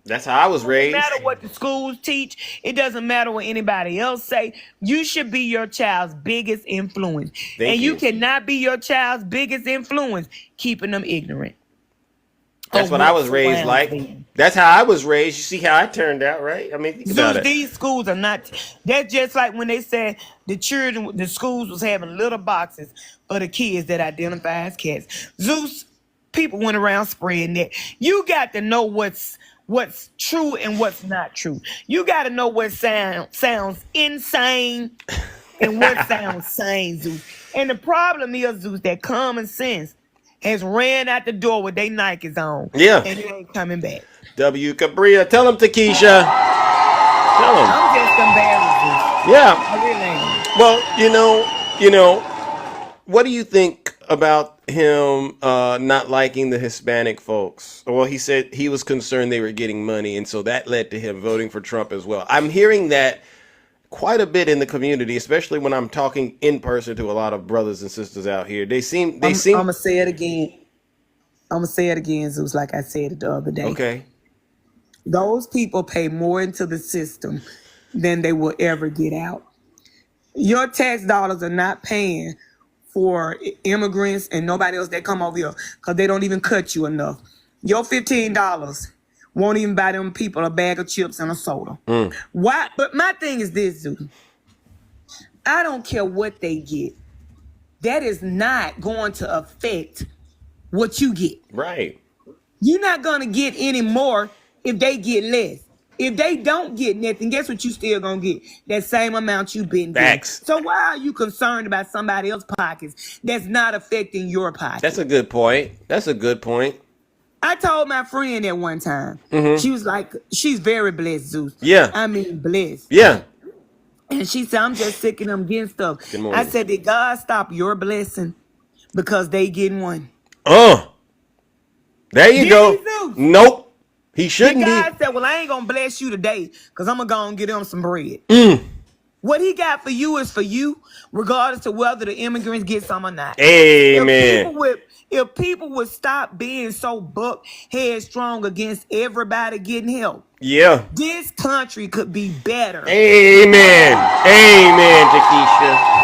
That's how I was raised. It doesn't matter what the schools teach. It doesn't matter what anybody else say. You should be your child's biggest influence. Thank you you. cannot be your child's biggest influence keeping them ignorant. That's what I was raised like. That's how I was raised. You see how I turned out, right? I mean, think about it. These schools are not. That's just like when they said the schools was having little boxes for the kids that identify as cats. Zeus, people went around spreading that. You got to know what's true and what's not true. You got to know what sounds insane and what sounds sane, Zeus. And the problem is, Zeus, that common sense has ran out the door with their Nikes on. Yeah. And it ain't coming back. W. Cabria. Tell him, Takesha. Tell him. I'm just embarrassed. Yeah. I really ain't. Well, what do you think about him not liking the Hispanic folks? Well, he said he was concerned they were getting money, and so that led to him voting for Trump as well. I'm hearing that quite a bit in the community, especially when I'm talking in person to a lot of brothers and sisters out here. I'm gonna say it again. I'm gonna say it again, Zeus, like I said it the other day. Okay. Those people pay more into the system than they will ever get out. Your tax dollars are not paying for immigrants and nobody else that come over here because they don't even cut you enough. Your $15 won't even buy them people a bag of chips and a soda. Why? But my thing is this, Zeus. I don't care what they get. That is not going to affect what you get. Right. You're not going to get any more if they get less. If they don't get nothing, guess what you still going to get? That same amount you've been getting. Facts. So why are you concerned about somebody else's pockets that's not affecting your pocket? That's a good point. I told my friend at one time, she was like, she's very blessed, Zeus. Yeah. I mean, blessed. Yeah. And she said, I'm just sick of them getting stuff. Good morning. I said, did God stop your blessing? because they getting one. There you Did go. he, Zeus? Nope. He The shouldn't guy be. said, well, I ain't gonna bless you today because I'm gonna go and get him some bread. What he got for you is for you, regardless of whether the immigrants get some or not. Amen. If people would stop being so buck headstrong against everybody getting help, Yeah. this country could be better. Amen. Amen, Takesha.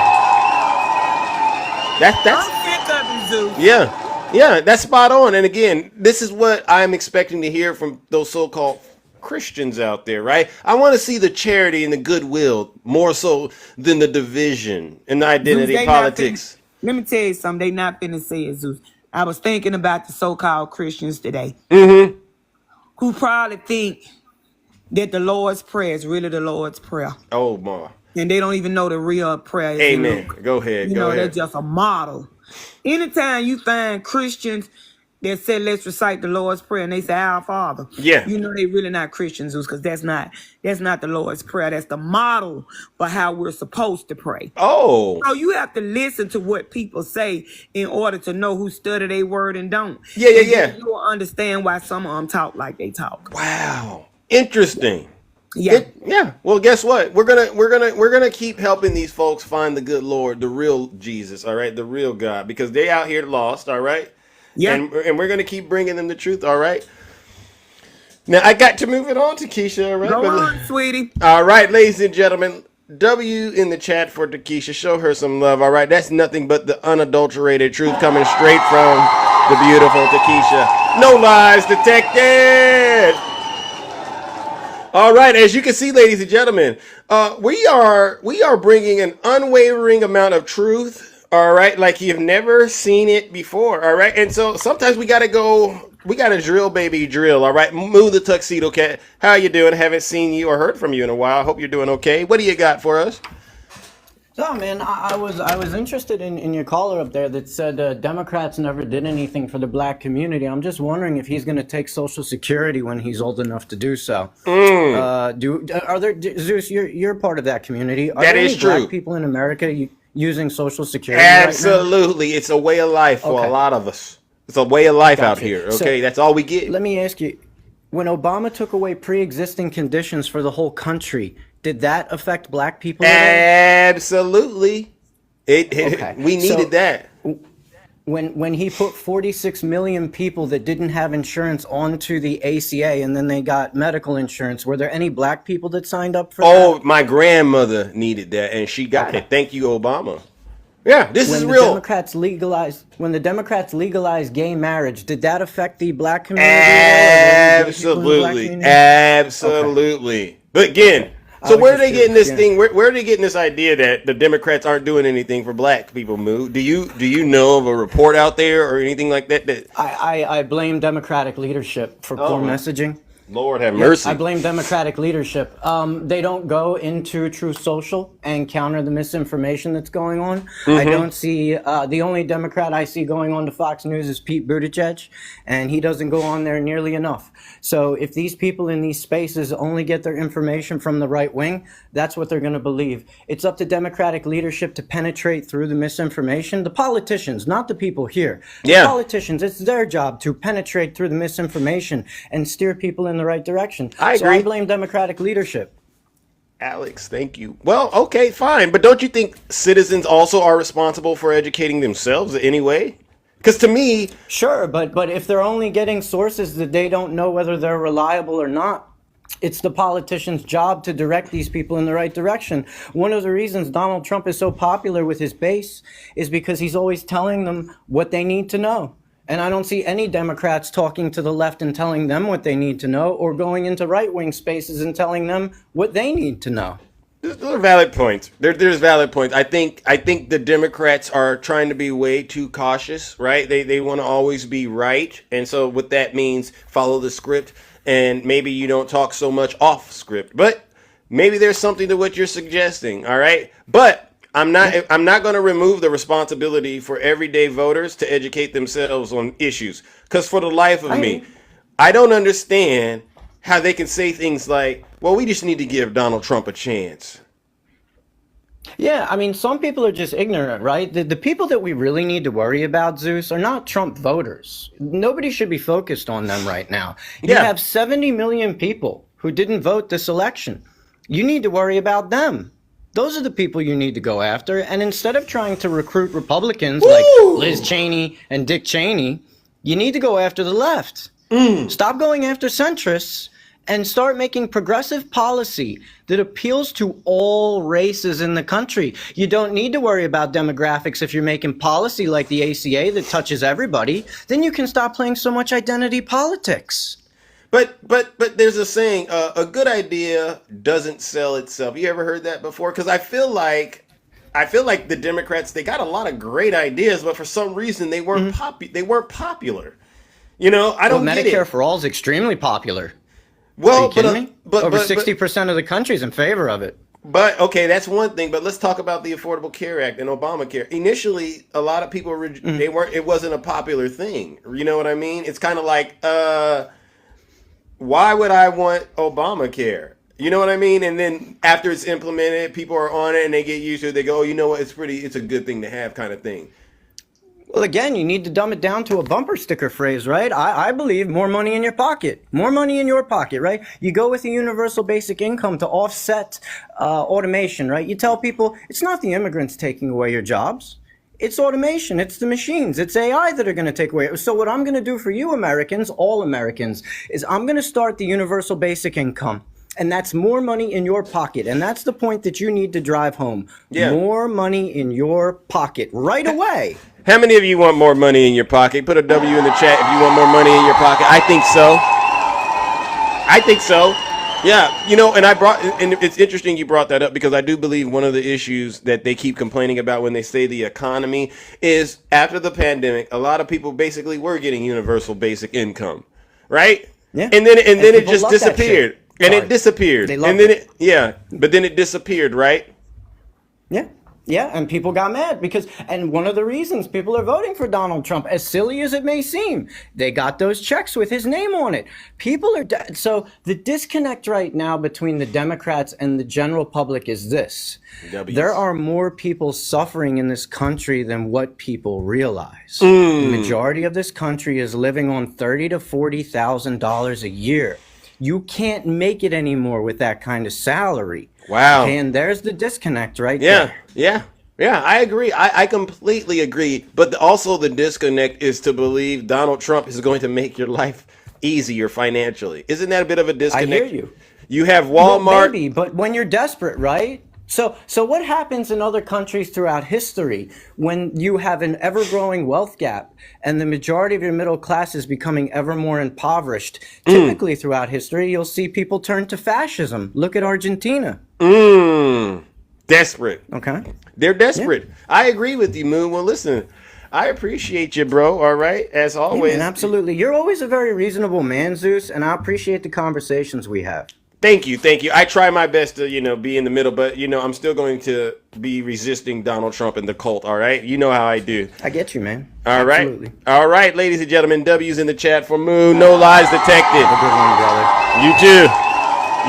That's I'm sick of it, Zeus. yeah, that's spot on. And again, this is what I'm expecting to hear from those so-called Christians out there, right? I want to see the charity and the goodwill more so than the division and the Zeus, identity they not politics. finna, let me tell you something. They not finna say it, Zeus. I was thinking about the so-called Christians today, who probably think that the Lord's Prayer is really the Lord's Prayer. Oh my. And they don't even know the real prayer is in Amen. Luke. Go ahead. You Go know, ahead. that's just a model. Anytime you find Christians that said, let's recite the Lord's Prayer, and they say, Our Father. Yeah. You know they really not Christians, because that's not the Lord's Prayer. That's the model for how we're supposed to pray. Oh. So you have to listen to what people say in order to know who study their word and don't. Yeah. And then you will understand why some of them talk like they talk. Wow. Interesting. Yeah. Yeah. Well, guess what? We're gonna keep helping these folks find the good Lord, the real Jesus. All right, the real God, because they out here lost. All right. Yeah. And we're gonna keep bringing them the truth. All right. Now I got to move it on to Keisha. All right. Go on, sweetie. All right, ladies and gentlemen. W in the chat for Takesha. Show her some love. All right. That's nothing but the unadulterated truth coming straight from the beautiful Takesha. No lies detected. All right, as you can see, ladies and gentlemen, we are bringing an unwavering amount of truth. All right, like you've never seen it before. All right, and so sometimes we gotta drill, baby, drill. All right, move the tuxedo cat. How you doing? Haven't seen you or heard from you in a while. Hope you're doing okay. What do you got for us? So, man, I was interested in your caller up there that said Democrats never did anything for the black community. I'm just wondering if he's going to take Social Security when he's old enough to do so. Are there, Zeus? You're part of that community. Are That there is any true. black people in America using Social Security? Absolutely, it's a way of life for Okay. a lot of us. It's a way of life out Gotcha. here. So, Okay, that's all we get. Let me ask you, when Obama took away pre-existing conditions for the whole country, did that affect black people at all? Absolutely. Okay. We needed So- that. When he put 46 million people that didn't have insurance onto the ACA and then they got medical insurance, were there any black people that signed up for Oh, that? my grandmother needed that, and she got Okay. it. Thank you, Obama. Yeah, this is When the real. Democrats legalized gay marriage, did that affect the black community at all? Or the gay people in the black Absolutely, community? absolutely. But again, I so was where are just they getting curious, this yeah. thing? Where are they getting this idea that the Democrats aren't doing anything for black people? Moo, do you know of a report out there or anything like that? That I blame Democratic leadership for poor my- messaging. Lord have Yes, mercy. I blame Democratic leadership. They don't go into Truth Social and counter the misinformation that's going on. I don't see the only Democrat I see going on to Fox News is Pete Buttigieg, and he doesn't go on there nearly enough. So if these people in these spaces only get their information from the right wing, that's what they're going to believe. It's up to Democratic leadership to penetrate through the misinformation. The politicians, not the people here. The Yeah. politicians, it's their job to penetrate through the misinformation and steer people in the right direction. I So I agree. blame Democratic leadership. Alex, thank you. Well, okay, fine, but don't you think citizens also are responsible for educating themselves anyway? Because to me, Sure, but if they're only getting sources that they don't know whether they're reliable or not, it's the politician's job to direct these people in the right direction. One of the reasons Donald Trump is so popular with his base is because he's always telling them what they need to know. And I don't see any Democrats talking to the left and telling them what they need to know, or going into right-wing spaces and telling them what they need to know. those are valid points. There's valid points. I think the Democrats are trying to be way too cautious, right? They want to always be right, and so what that means, follow the script, and maybe you don't talk so much off script. But maybe there's something to what you're suggesting. All right, but I'm not going to remove the responsibility for everyday voters to educate themselves on issues. Because for the life of me, I don't understand how they can say things like, well, we just need to give Donald Trump a chance. Yeah, I mean, some people are just ignorant, right? The people that we really need to worry about, Zeus, are not Trump voters. Nobody should be focused on them right now. You Yeah. have 70 million people who didn't vote this election. You need to worry about them. Those are the people you need to go after. And instead of trying to recruit Republicans like Liz Cheney and Dick Cheney, you need to go after the left. Stop going after centrists and start making progressive policy that appeals to all races in the country. You don't need to worry about demographics if you're making policy like the ACA that touches everybody. Then you can stop playing so much identity politics. But there's a saying, a good idea doesn't sell itself. You ever heard that before? Because I feel like the Democrats, they got a lot of great ideas, but for some reason they weren't they weren't popular. You know, I Well, don't get Medicare it. for All is extremely popular. Are Well, you kidding me? Over but 60% of the country's in favor of it. But okay, that's one thing. But let's talk about the Affordable Care Act and Obamacare. Initially, a lot of people they weren't. It wasn't a popular thing. You know what I mean? It's kind of like, why would I want Obamacare? You know what I mean? And then after it's implemented, people are on it and they get used to it. They go, oh, you know what? It's a good thing to have, kind of thing. Well, again, you need to dumb it down to a bumper sticker phrase, right? I believe more money in your pocket. More money in your pocket, right? You go with a universal basic income to offset automation, right? You tell people it's not the immigrants taking away your jobs. It's automation. It's the machines. It's AI that are going to take away. So what I'm going to do for you Americans, all Americans, is I'm going to start the universal basic income. And that's more money in your pocket. And that's the point that you need to drive home. Yeah. More money in your pocket right away. How many of you want more money in your pocket? Put a W in the chat if you want more money in your pocket. I think so. I think so. Yeah, you know, and it's interesting you brought that up because I do believe one of the issues that they keep complaining about when they say the economy is after the pandemic, a lot of people basically were getting universal basic income, right? Yeah. And then it people just love that disappeared. shit. And Sorry. it disappeared. They love And then it. but then it disappeared, right? Yeah. Yeah, and people got mad and one of the reasons people are voting for Donald Trump, as silly as it may seem, they got those checks with his name on it. People are, so the disconnect right now between the Democrats and the general public is this. There are more people suffering in this country than what people realize. The majority of this country is living on $30,000 to $40,000 a year. You can't make it anymore with that kind of salary. Wow. Okay, and there's the disconnect right there. Yeah, I agree. I completely agree. But also the disconnect is to believe Donald Trump is going to make your life easier financially. Isn't that a bit of a disconnect? I hear you. You have Well, Walmart. maybe, but when you're desperate, right? So what happens in other countries throughout history when you have an ever-growing wealth gap and the majority of your middle class is becoming ever more impoverished? Typically throughout history, you'll see people turn to fascism. Look at Argentina. Desperate. Okay. They're desperate. I agree with you, Moon. Well, listen, I appreciate you, bro. All right, as always. And absolutely. You're always a very reasonable man, Zeus, and I appreciate the conversations we have. Thank you. I try my best to, be in the middle, but I'm still going to be resisting Donald Trump and the cult. All right, you know how I do. I get you, man. All right, Absolutely. all right, ladies and gentlemen. W's in the chat for Moon. No lies detected. Have a good one, brother. You too.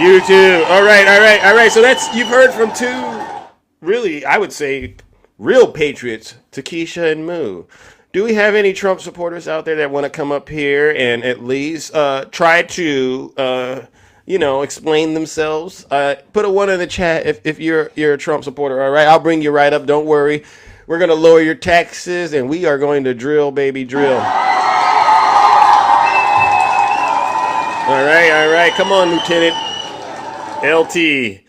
You too. All right. So you've heard from two, really, I would say, real patriots, Takesha and Moo. Do we have any Trump supporters out there that want to come up here and at least try to, explain themselves? Put a 1 in the chat if you're a Trump supporter. All right, I'll bring you right up. Don't worry. We're gonna lower your taxes and we are going to drill, baby, drill. All right. Come on, Lieutenant. LT.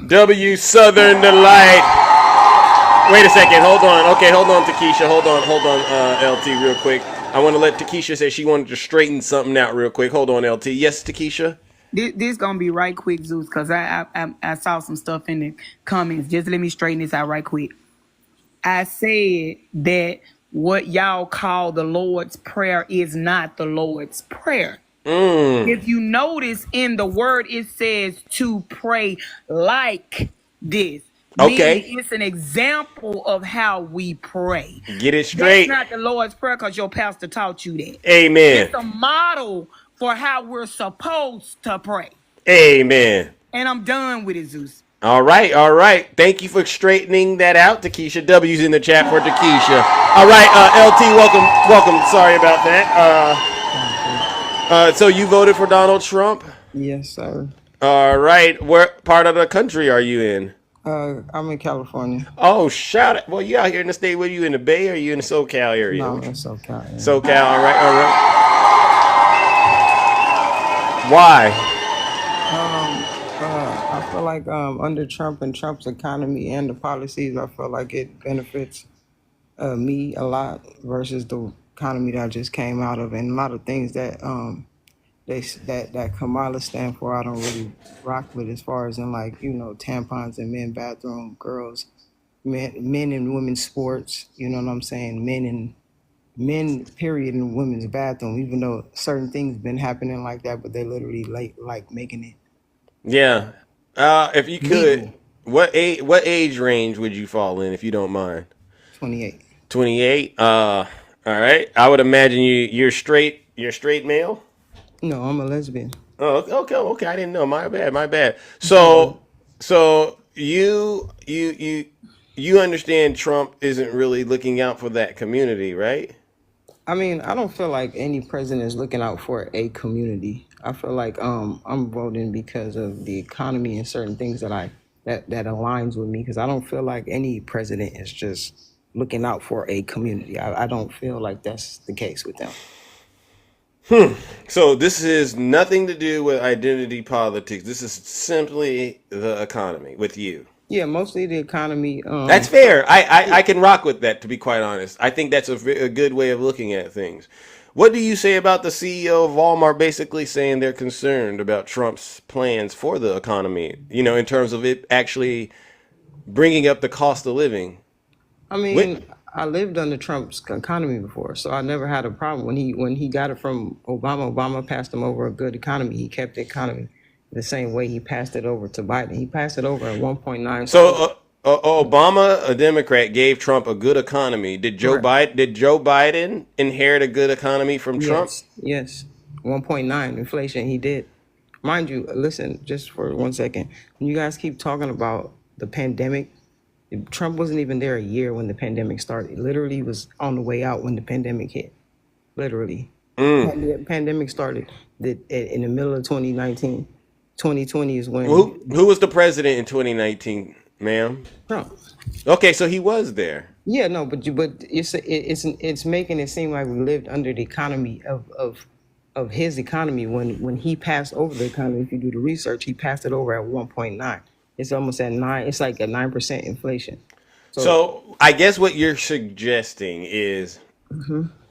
W Southern Delight. Wait a second. Hold on. Okay, hold on, Takesha. Hold on, LT, real quick. I want to let Takesha say she wanted to straighten something out real quick. Hold on, LT. Yes, Takesha? This gonna be right quick, Zeus, because I saw some stuff in the comments. Just let me straighten this out right quick. I said that what y'all call the Lord's Prayer is not the Lord's Prayer. If you notice in the word, it says to pray like this. Okay. Meaning it's an example of how we pray. Get it straight. That's not the Lord's Prayer because your pastor taught you that. Amen. It's a model for how we're supposed to pray. Amen. And I'm done with it, Zeus. All right, all right. Thank you for straightening that out. Takesha W's in the chat for Takesha. All right, LT, welcome. Sorry about that. So you voted for Donald Trump? Yes, sir. All right. Where part of the country are you in? I'm in California. Oh, shout it. Well, you out here in the state. Were you in the Bay or are you in the SoCal area? No, in SoCal. Yeah. SoCal, all right, all right. Why? I feel like under Trump and Trump's economy and the policies, I feel like it benefits me a lot versus the economy that I just came out of, and a lot of things that that Kamala stand for, I don't really rock with, as far as in, like, tampons in men bathroom, girls, men and women's sports. You know what I'm saying? Men period in women's bathroom. Even though certain things been happening like that, but they literally like making it. Yeah. If you could, what age range would you fall in, if you don't mind? 28. 28. All right. I would imagine you're straight. You're straight male. No, I'm a lesbian. Oh, okay. I didn't know. My bad. So you understand Trump isn't really looking out for that community, right? I mean, I don't feel like any president is looking out for a community. I feel like I'm voting because of the economy and certain things that aligns with me, because I don't feel like any president is just looking out for a community. I don't feel like that's the case with them. So this is nothing to do with identity politics. This is simply the economy with you. Yeah, mostly the economy. That's fair. I can rock with that, to be quite honest. I think that's a good way of looking at things. What do you say about the CEO of Walmart basically saying they're concerned about Trump's plans for the economy, in terms of it actually bringing up the cost of living? I mean, I lived under Trump's economy before, so I never had a problem. When he got it from Obama, Obama passed him over a good economy. He kept the economy the same way he passed it over to Biden. He passed it over at 1.9. So Obama, a Democrat, gave Trump a good economy. Did Joe Biden inherit a good economy from Trump? Yes. 1.9 inflation. He did. Mind you, listen, just for 1 second. When you guys keep talking about the pandemic, Trump wasn't even there a year when the pandemic started. Literally, he was on the way out when the pandemic hit. Literally. The pandemic started in the middle of 2019. 2020 is when. Who was the president in 2019, ma'am? Trump. Okay, so he was there. Yeah, no, but it's making it seem like we lived under the economy of his economy when he passed over the economy. If you do the research, he passed it over at 1.9. It's almost at 9. It's like a 9% inflation. So I guess what you're suggesting is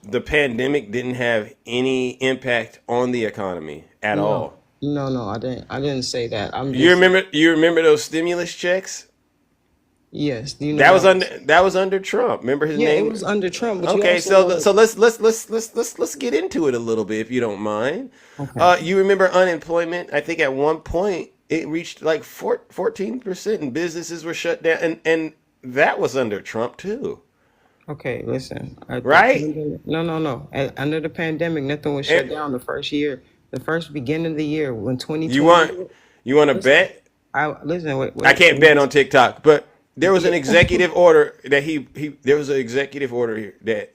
the pandemic didn't have any impact on the economy at all. No, I didn't say that. You remember those stimulus checks? Yes. That was under Trump. Remember his name? Yeah, it was under Trump. But okay, so let's get into it a little bit, if you don't mind. Okay. You remember unemployment? I think at one point it reached like 14%, and businesses were shut down, and that was under Trump too. Okay, listen. Right? No. Under the pandemic, nothing was shut down the first year. The first beginning of the year when 2020. You want to bet? Wait, I can't bet on TikTok, but there was an executive order that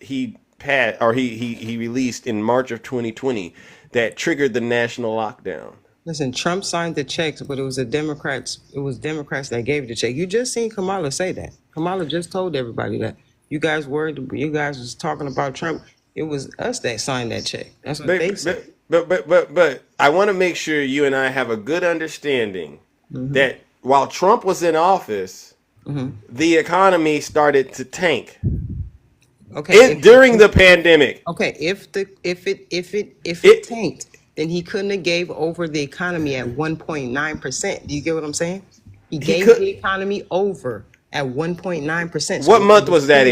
he passed, or he released in March of 2020 that triggered the national lockdown. Listen, Trump signed the checks, but it was Democrats that gave the check. You just seen Kamala say that. Kamala just told everybody that. You guys was talking about Trump. It was us that signed that check. That's what they said. But I want to make sure you and I have a good understanding that while Trump was in office, the economy started to tank. Okay. During the pandemic. Okay, if it tanked, then he couldn't have gave over the economy at 1.9%. Do you get what I'm saying? He gave the economy over at 1.9%. What month was that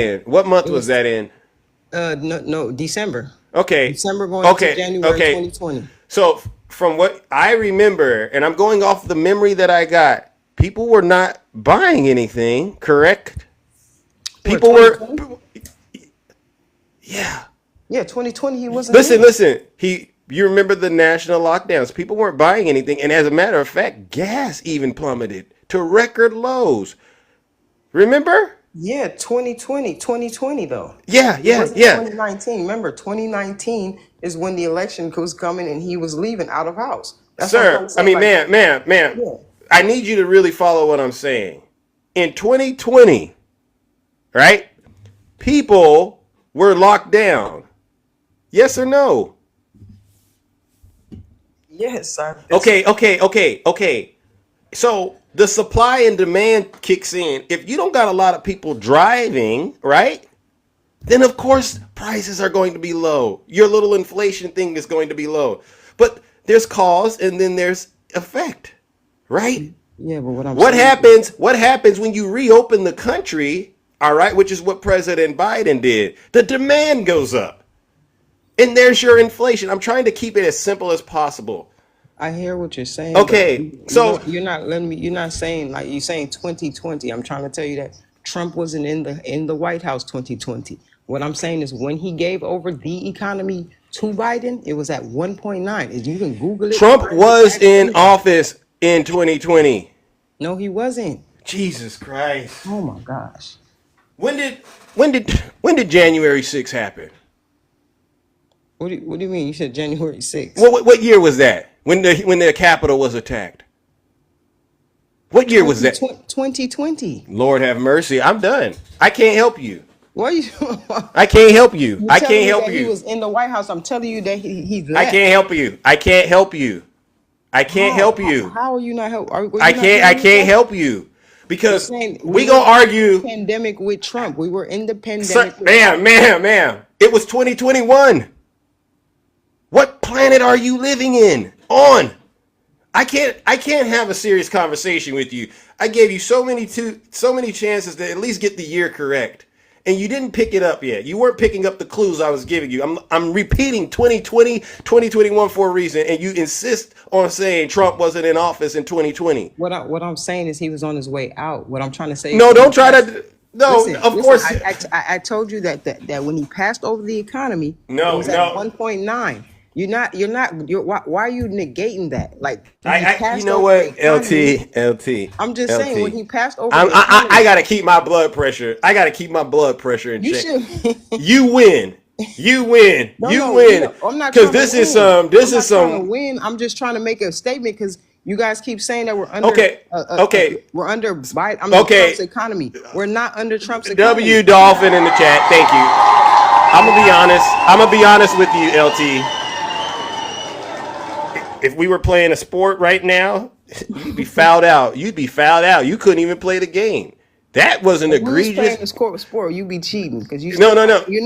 in? No, December. Okay. December going into January 2020. So from what I remember, and I'm going off the memory that I got, people were not buying anything, correct? People were. Yeah. Yeah, 2020 he wasn't. Listen. You remember the national lockdowns. People weren't buying anything. And as a matter of fact, gas even plummeted to record lows. Remember? Yeah, 2020 though. Yeah, It yeah, wasn't yeah. 2019. Remember, 2019 is when the election was coming and he was leaving out of house. That's what I'm trying Sir, to I say. mean, Like, ma'am, yeah. I need you to really follow what I'm saying. In 2020, right? People were locked down. Yes or no? Yes, Okay. So the supply and demand kicks in. If you don't got a lot of people driving, right? Then of course prices are going to be low. Your little inflation thing is going to be low. But there's cause and then there's effect, right? Yeah, but what I'm saying What happens when you reopen the country, all right, which is what President Biden did? The demand goes up. And there's your inflation. I'm trying to keep it as simple as possible. I hear what you're saying. Okay, so you're not letting me. You're not saying like you're saying 2020. I'm trying to tell you that Trump wasn't in the White House 2020. What I'm saying is when he gave over the economy to Biden, it was at 1.9. You can Google it. Trump was in office in 2020. No, he wasn't. Jesus Christ. Oh my gosh. When did January 6th happen? What do you mean? You said January 6th. What year was that? When the Capitol was attacked? What year was that? 2020. Lord have mercy. I'm done. I can't help you. Why you? I can't help you. You're I telling can't me help that He you. was in the White House. I'm telling you that he I left. can't help you. I can't help you. I can't help you. How are you not help? I can't help you because we gonna argue. Pandemic with Trump. We were in the pandemic. Sir, with ma'am. It was 2021. What planet are you living on? I can't have a serious conversation with you. I gave you so many chances to at least get the year correct. And you didn't pick it up yet. You weren't picking up the clues I was giving you. I'm repeating 2020, 2021 for a reason, and you insist on saying Trump wasn't in office in 2020. What I'm saying is he was on his way out. What I'm trying to say. No, don't try to. No, of course. I told you that when he passed over the economy, it was at 1.9. Why are you negating that? Like, you know what, LT. I'm just saying when he passed over. I gotta keep my blood pressure. I gotta keep my blood pressure in check. You win. You win. I'm not because this is some. Trying to win. I'm just trying to make a statement because you guys keep saying that we're under. We're under Biden. Trump's economy. We're not under Trump's economy. W Dolphin in the chat. Thank you. I'm gonna be honest with you, LT. If we were playing a sport right now, you'd be fouled out. You couldn't even play the game. That was an egregious. Playing the sport, you be cheating because you. No. You're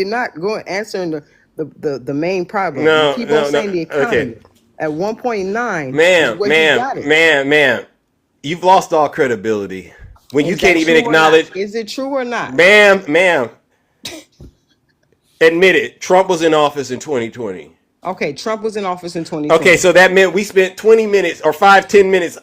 not going answering the main problem. No, you keep on saying the economy at 1.9. Ma'am, you've lost all credibility when you can't even acknowledge. Is it true or not? Ma'am, admit it. Trump was in office in 2020. Okay, Trump was in office in 2020. Okay, so that meant we spent 20 minutes or 5-10 minutes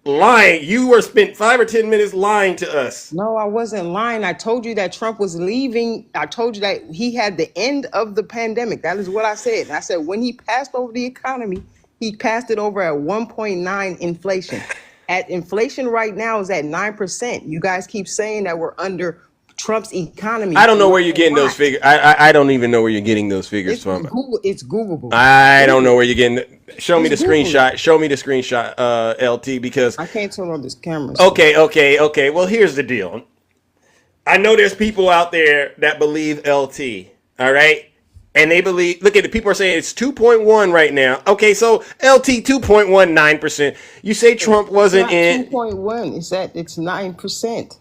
lying. You spent 5 or 10 minutes lying to us. No, I wasn't lying. I told you that Trump was leaving. I told you that he had the end of the pandemic. That is what I said. And I said when he passed over the economy, he passed it over at 1.9 inflation. At inflation right now is at 9%. You guys keep saying that we're under Trump's economy. I don't know where you're getting those figures. I don't even know where you're getting those figures from. It's Googleable. I don't know where you're getting. Show me the screenshot. Show me the screenshot, LT, because I can't turn on this camera. So. Okay. Well, here's the deal. I know there's people out there that believe LT. All right. And they believe, look at it, people are saying it's 2.1 right now. Okay, so LT 2.19%. You say Trump wasn't in 2.1. It's 9%.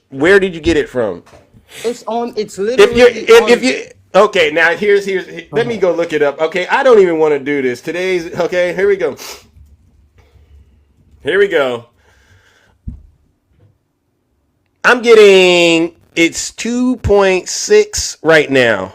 Where did you get it from? It's literally if you okay, now here's let me go look it up. Okay, I don't even want to do this. Okay, here we go. I'm getting it's 2.6 right now.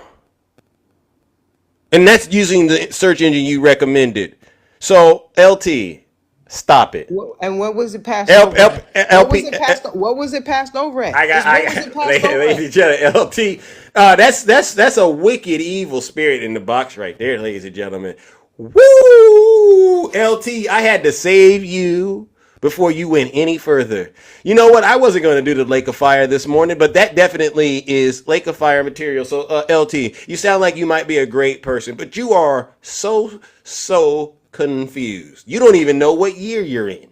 And that's using the search engine you recommended. So LT, Stop it. And what was it passed L, over L, at? LP. What was it passed over at? I got, What was it passed over ladies at? and gentlemen, LT. That's a wicked, evil spirit in the box right there, ladies and gentlemen. Woo, LT. I had to save you before you went any further. You know what? I wasn't going to do the Lake of Fire this morning, but that definitely is Lake of Fire material. So, LT, you sound like you might be a great person, but you are so confused. You don't even know what year you're in.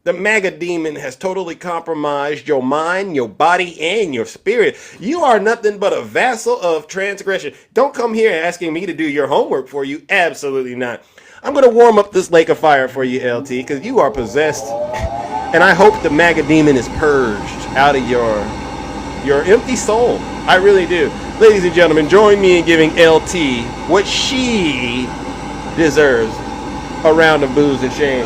The MAGA demon has totally compromised your mind, your body, and your spirit. You are nothing but a vassal of transgression. Don't come here asking me to do your homework for you. Absolutely not. I'm going to warm up this lake of fire for you, LT, because you are possessed. And I hope the MAGA demon is purged out of your empty soul. I really do. Ladies and gentlemen, join me in giving LT what she deserves. A round of booze and shame.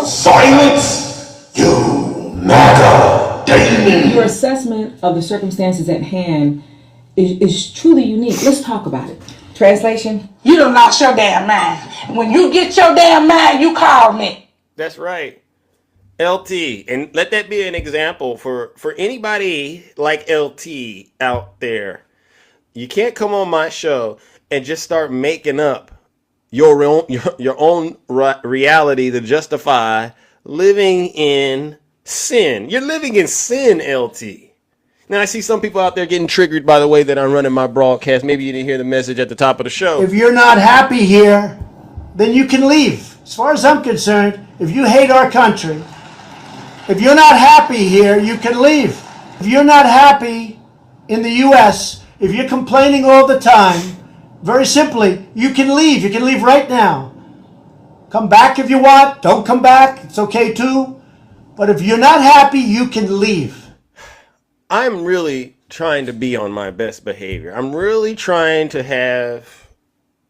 Silence, you MAGA demon. Your assessment of the circumstances at hand is truly unique. Let's talk about it. Translation? You done lost your damn mind. When you get your damn mind, you call me. That's right. LT, and let that be an example for anybody like LT out there. You can't come on my show and just start making up your own reality to justify living in sin. You're living in sin, LT. Now, I see some people out there getting triggered by the way that I'm running my broadcast. Maybe you didn't hear the message at the top of the show. If you're not happy here, then you can leave. As far as I'm concerned, if you hate our country, if you're not happy here, you can leave. If you're not happy in the U.S., if you're complaining all the time, very simply, you can leave. You can leave right now. Come back if you want. Don't come back. It's okay too. But if you're not happy, you can leave. I'm really trying to be on my best behavior. I'm really trying to have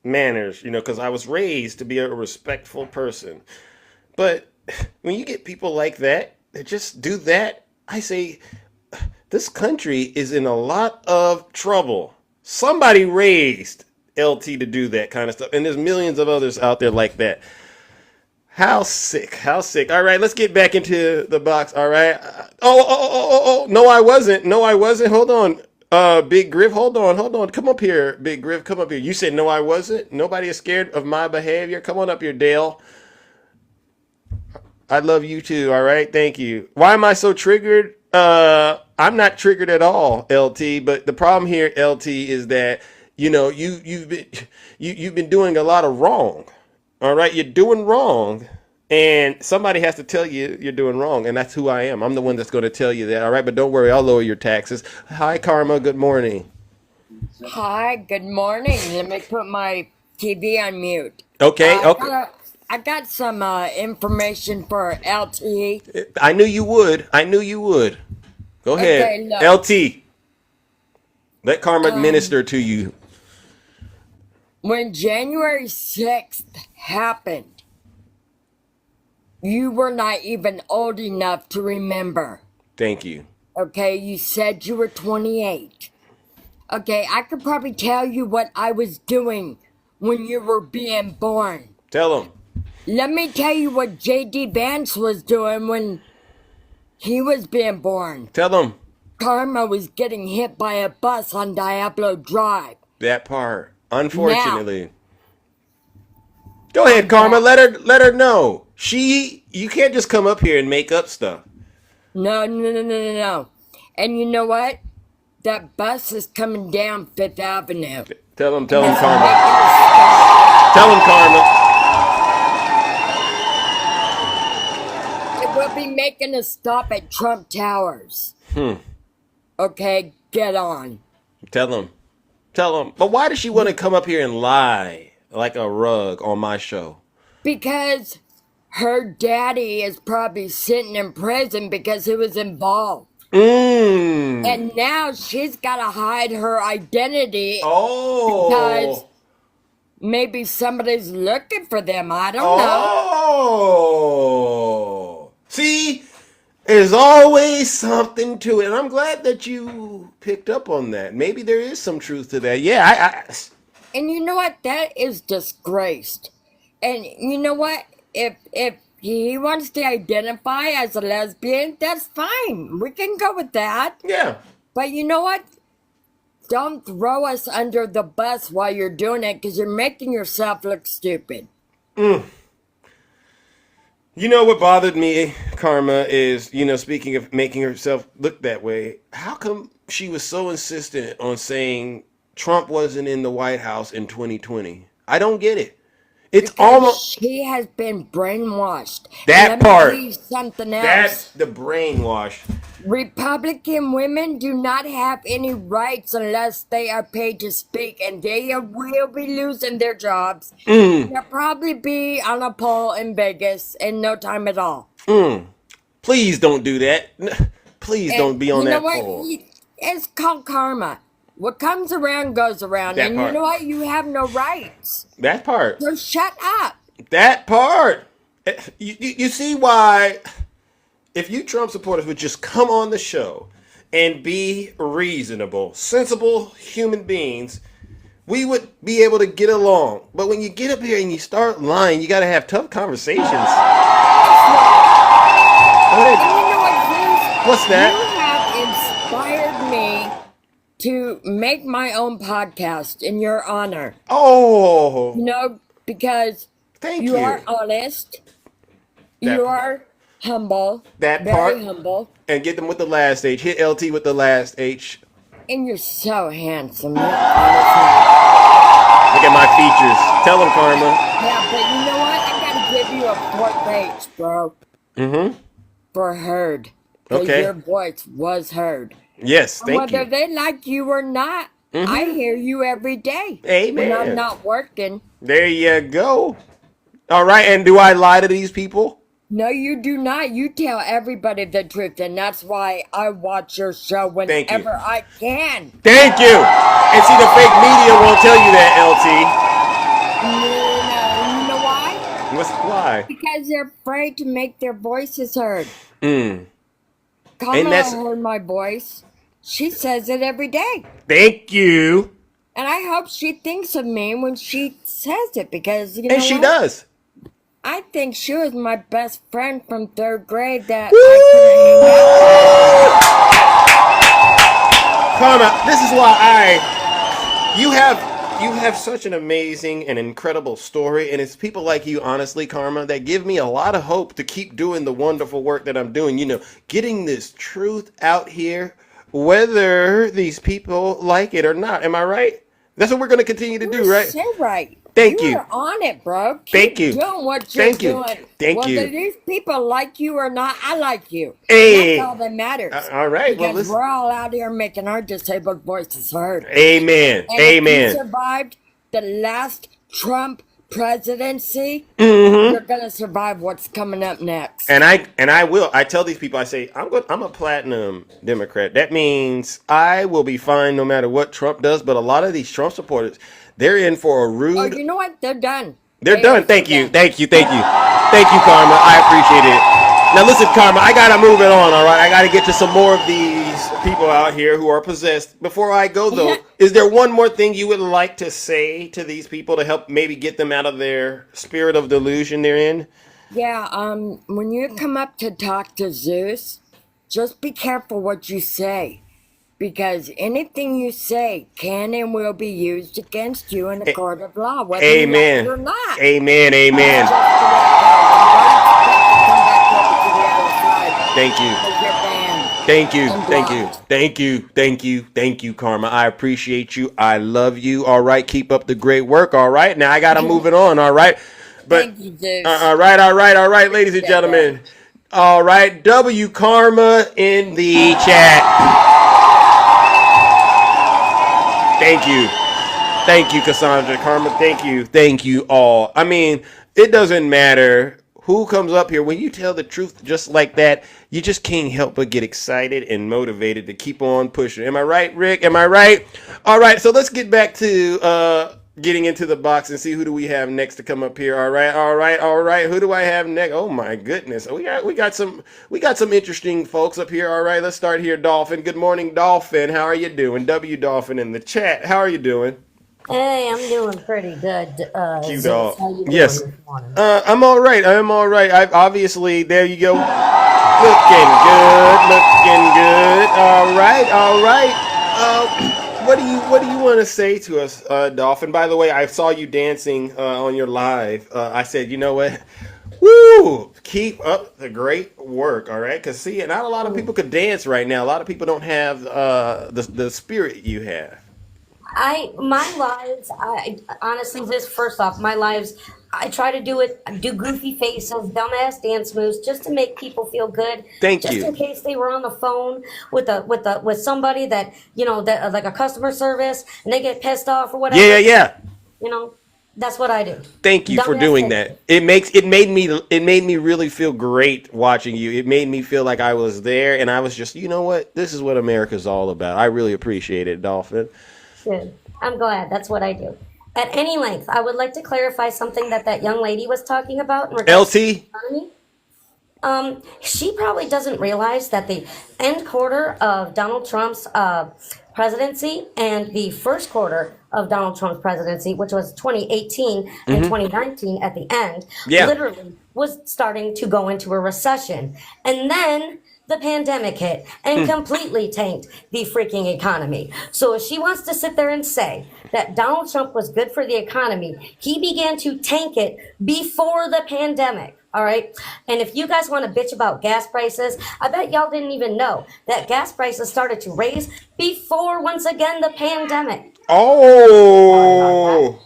manners, because I was raised to be a respectful person. But when you get people like that just do that, I say this country is in a lot of trouble. Somebody raised LT to do that kind of stuff, and there's millions of others out there like that. How sick, how sick. All right, let's get back into the box. All right. Oh, no, I wasn't. Hold on. Big Griff, hold on. Come up here, Big Griff, come up here. You said no, I wasn't. Nobody is scared of my behavior. Come on up here, Dale. I love you too. All right. Thank you. Why am I so triggered? I'm not triggered at all, LT. But the problem here, LT, is that you've been doing a lot of wrong. All right, you're doing wrong, and somebody has to tell you you're doing wrong, and that's who I am. I'm the one that's going to tell you that. All right, but don't worry, I'll lower your taxes. Hi, Karma. Good morning. Hi. Good morning. Let me put my TV on mute. Okay. Okay. I got some information for LT. I knew you would. Go ahead. Okay, LT. Let Karma minister to you. When January 6th happened, you were not even old enough to remember. Thank you. Okay, you said you were 28. Okay, I could probably tell you what I was doing when you were being born. Tell them. Let me tell you what J.D. Vance was doing when he was being born. Tell them. Karma was getting hit by a bus on Diablo Drive. That part. Unfortunately. Now, go ahead, Karma. Let her know. You can't just come up here and make up stuff. No. And you know what? That bus is coming down Fifth Avenue. Tell him, Karma. Tell him, Karma. It will be making a stop at Trump Towers. Okay, get on. Tell him. But why does she want to come up here and lie like a rug on my show? Because her daddy is probably sitting in prison because he was involved. And now she's got to hide her identity. Because maybe somebody's looking for them. I don't know. See? There's always something to it. And I'm glad that you picked up on that. Maybe there is some truth to that. Yeah, And you know what? That is disgraced. And you know what? If he wants to identify as a lesbian, that's fine. We can go with that. Yeah. But you know what? Don't throw us under the bus while you're doing it, because you're making yourself look stupid. You know what bothered me, Karma, is, speaking of making herself look that way, how come she was so insistent on saying Trump wasn't in the White House in 2020? I don't get it. It's Because almost she has been brainwashed. that And let me part. tell you something else. That's the brainwash. Republican women do not have any rights unless they are paid to speak, and they will be losing their jobs. They'll probably be on a pole in Vegas in no time at all. Please don't do that. Please And don't be on you know that what? pole. It's called karma. What comes around goes around, That and part. you know what? You have no rights. That part. So shut up. That part. You see why, if you Trump supporters would just come on the show and be reasonable, sensible human beings, we would be able to get along. But when you get up here and you start lying, you got to have tough conversations. Go ahead. And you know what, Zeus? What's that? You have inspired me to make my own podcast in your honor. Oh. Because Thank you you. are honest. That You part. are humble. That very part. humble. And get them with the last H. Hit LT with the last H. And you're so handsome. Look at my features. Tell them, Karma. Yeah, but you know what? I gotta give you a 4th H, bro. Mm-hmm. For heard. 'Cause Okay. your voice was heard. Yes, And thank whether you. they like you or not, I hear you every day. Amen. When I'm not working. There you go. All right, and do I lie to these people? No, you do not. You tell everybody the truth, and that's why I watch your show Thank you. whenever I can. Thank you. And see, the fake media won't tell you that, No, you know why? Why? Because they're afraid to make their voices heard. And Kamala that's heard my voice. She says it every day. thank you. And I hope she thinks of me when she says it, because you know And she what? does. I think she was my best friend from 3rd grade that I Karma, this is why you have such an amazing and incredible story, and it's people like you, honestly, Karma, that give me a lot of hope to keep doing the wonderful work that I'm doing, getting this truth out here, whether these people like it or not. Am I right? That's what we're going to continue to do, You're right? so right. Thank you. You're on it, bro. Thank Keep you. doing what you're Thank you. doing. Thank Whether you. these people like you or not, I like you. Hey. That's all that matters. All right. Well, Because listen. we're all out here making our disabled voices heard. Amen. And Amen. if you survived the last Trump presidency, Mhm. you're gonna survive what's coming up next. And I will. I tell these people, I say, I'm a platinum Democrat. That means I will be fine no matter what Trump does. But a lot of these Trump supporters, they're in for a Oh, rude. you know what? They're done. They're They done. are Thank so you. done. Thank you. Thank you. Thank you, Karma. I appreciate it. Now listen, Karma, I gotta move it on, all right? I gotta get to some more of these people out here who are possessed. Before I go though, is there one more thing you would like to say to these people to help maybe get them out of their spirit of delusion they're in? Yeah, when you come up to talk to Zeus, just be careful what you say. Because anything you say can and will be used against you in a court of law, whether you like Amen. it or not. Amen. Amen. That's just the way it goes. Don't expect to come back over to the other side. Thank you. Because you're banned. Thank you. And Thank you. blocked. Thank you. Thank you. Thank you, Karma. I appreciate you. I love you. All right. Keep up the great work. All right. Now I gotta move it on. All right. But Thank you, Zeus. all right, ladies and gentlemen. All right, W Karma in the chat. Thank you, Cassandra. Karma, thank you all. I mean, it doesn't matter who comes up here. When you tell the truth just like that, you just can't help but get excited and motivated to keep on pushing. Am I right, Rick? Am I right? All right, so let's get back to getting into the box and see who do we have next to come up here. All right. Who do I have next? Oh my goodness, we got some interesting folks up here. All right, let's start here. Dolphin, good morning, Dolphin. How are you doing? W Dolphin in the chat. How are you doing? Hey, I'm doing pretty good. Q Zeus, Dog. how you doing Yes. this morning? I'm all right. I obviously there you go. Looking good. All right. What do you want to say to us, Dolphin? By the way, I saw you dancing on your live. I said, you know what? Woo! Keep up the great work. All right, because see, not a lot of people could dance right now. A lot of people don't have the spirit you have. My lives, I honestly, this first off, my lives, I try to do goofy faces, dumbass dance moves, just to make people feel good. Thank Just you. in case they were on the phone with somebody that that like a customer service, and they get pissed off or whatever. Yeah. That's what I do. Thank you for Dumbass doing faces. that. It made me really feel great watching you. It made me feel like I was there, and I was just, you know what? This is what America's all about. I really appreciate it, Dolphin. Good. I'm glad. That's what I do. At any length, I would like to clarify something that young lady was talking about in regards to the LT. economy. She probably doesn't realize that the end quarter of Donald Trump's presidency and the first quarter of Donald Trump's presidency, which was 2018 and 2019 at the end, Yeah. literally was starting to go into a recession. And then the pandemic hit and completely tanked the freaking economy. So if she wants to sit there and say that Donald Trump was good for the economy, he began to tank it before the pandemic. All right. And if you guys want to bitch about gas prices, I bet y'all didn't even know that gas prices started to raise before, once again, the pandemic. Oh.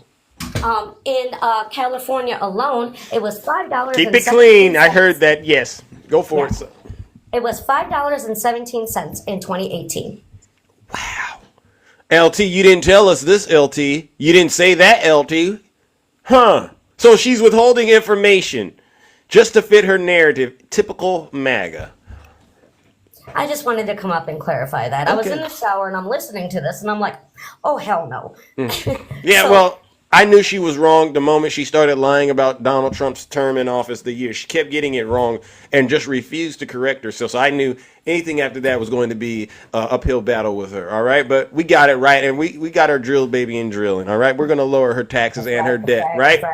In California alone, it was $5. Keep it clean. I heard that. Yes. Go for it. It was $5.17 in 2018. LT, you didn't tell us this, LT. You didn't say that, LT. Huh. So she's withholding information just to fit her narrative. Typical MAGA. I just wanted to come up and clarify that. I was in the shower and I'm listening to this and I'm like, oh, hell no. Yeah, So- well, I knew she was wrong the moment she started lying about Donald Trump's term in office the year. She kept getting it wrong and just refused to correct herself. So I knew anything after that was going to be an uphill battle with her. All right, but we got it right, and we got her drilled, baby, and drilling. All right, we're going to lower her taxes and her debt, right?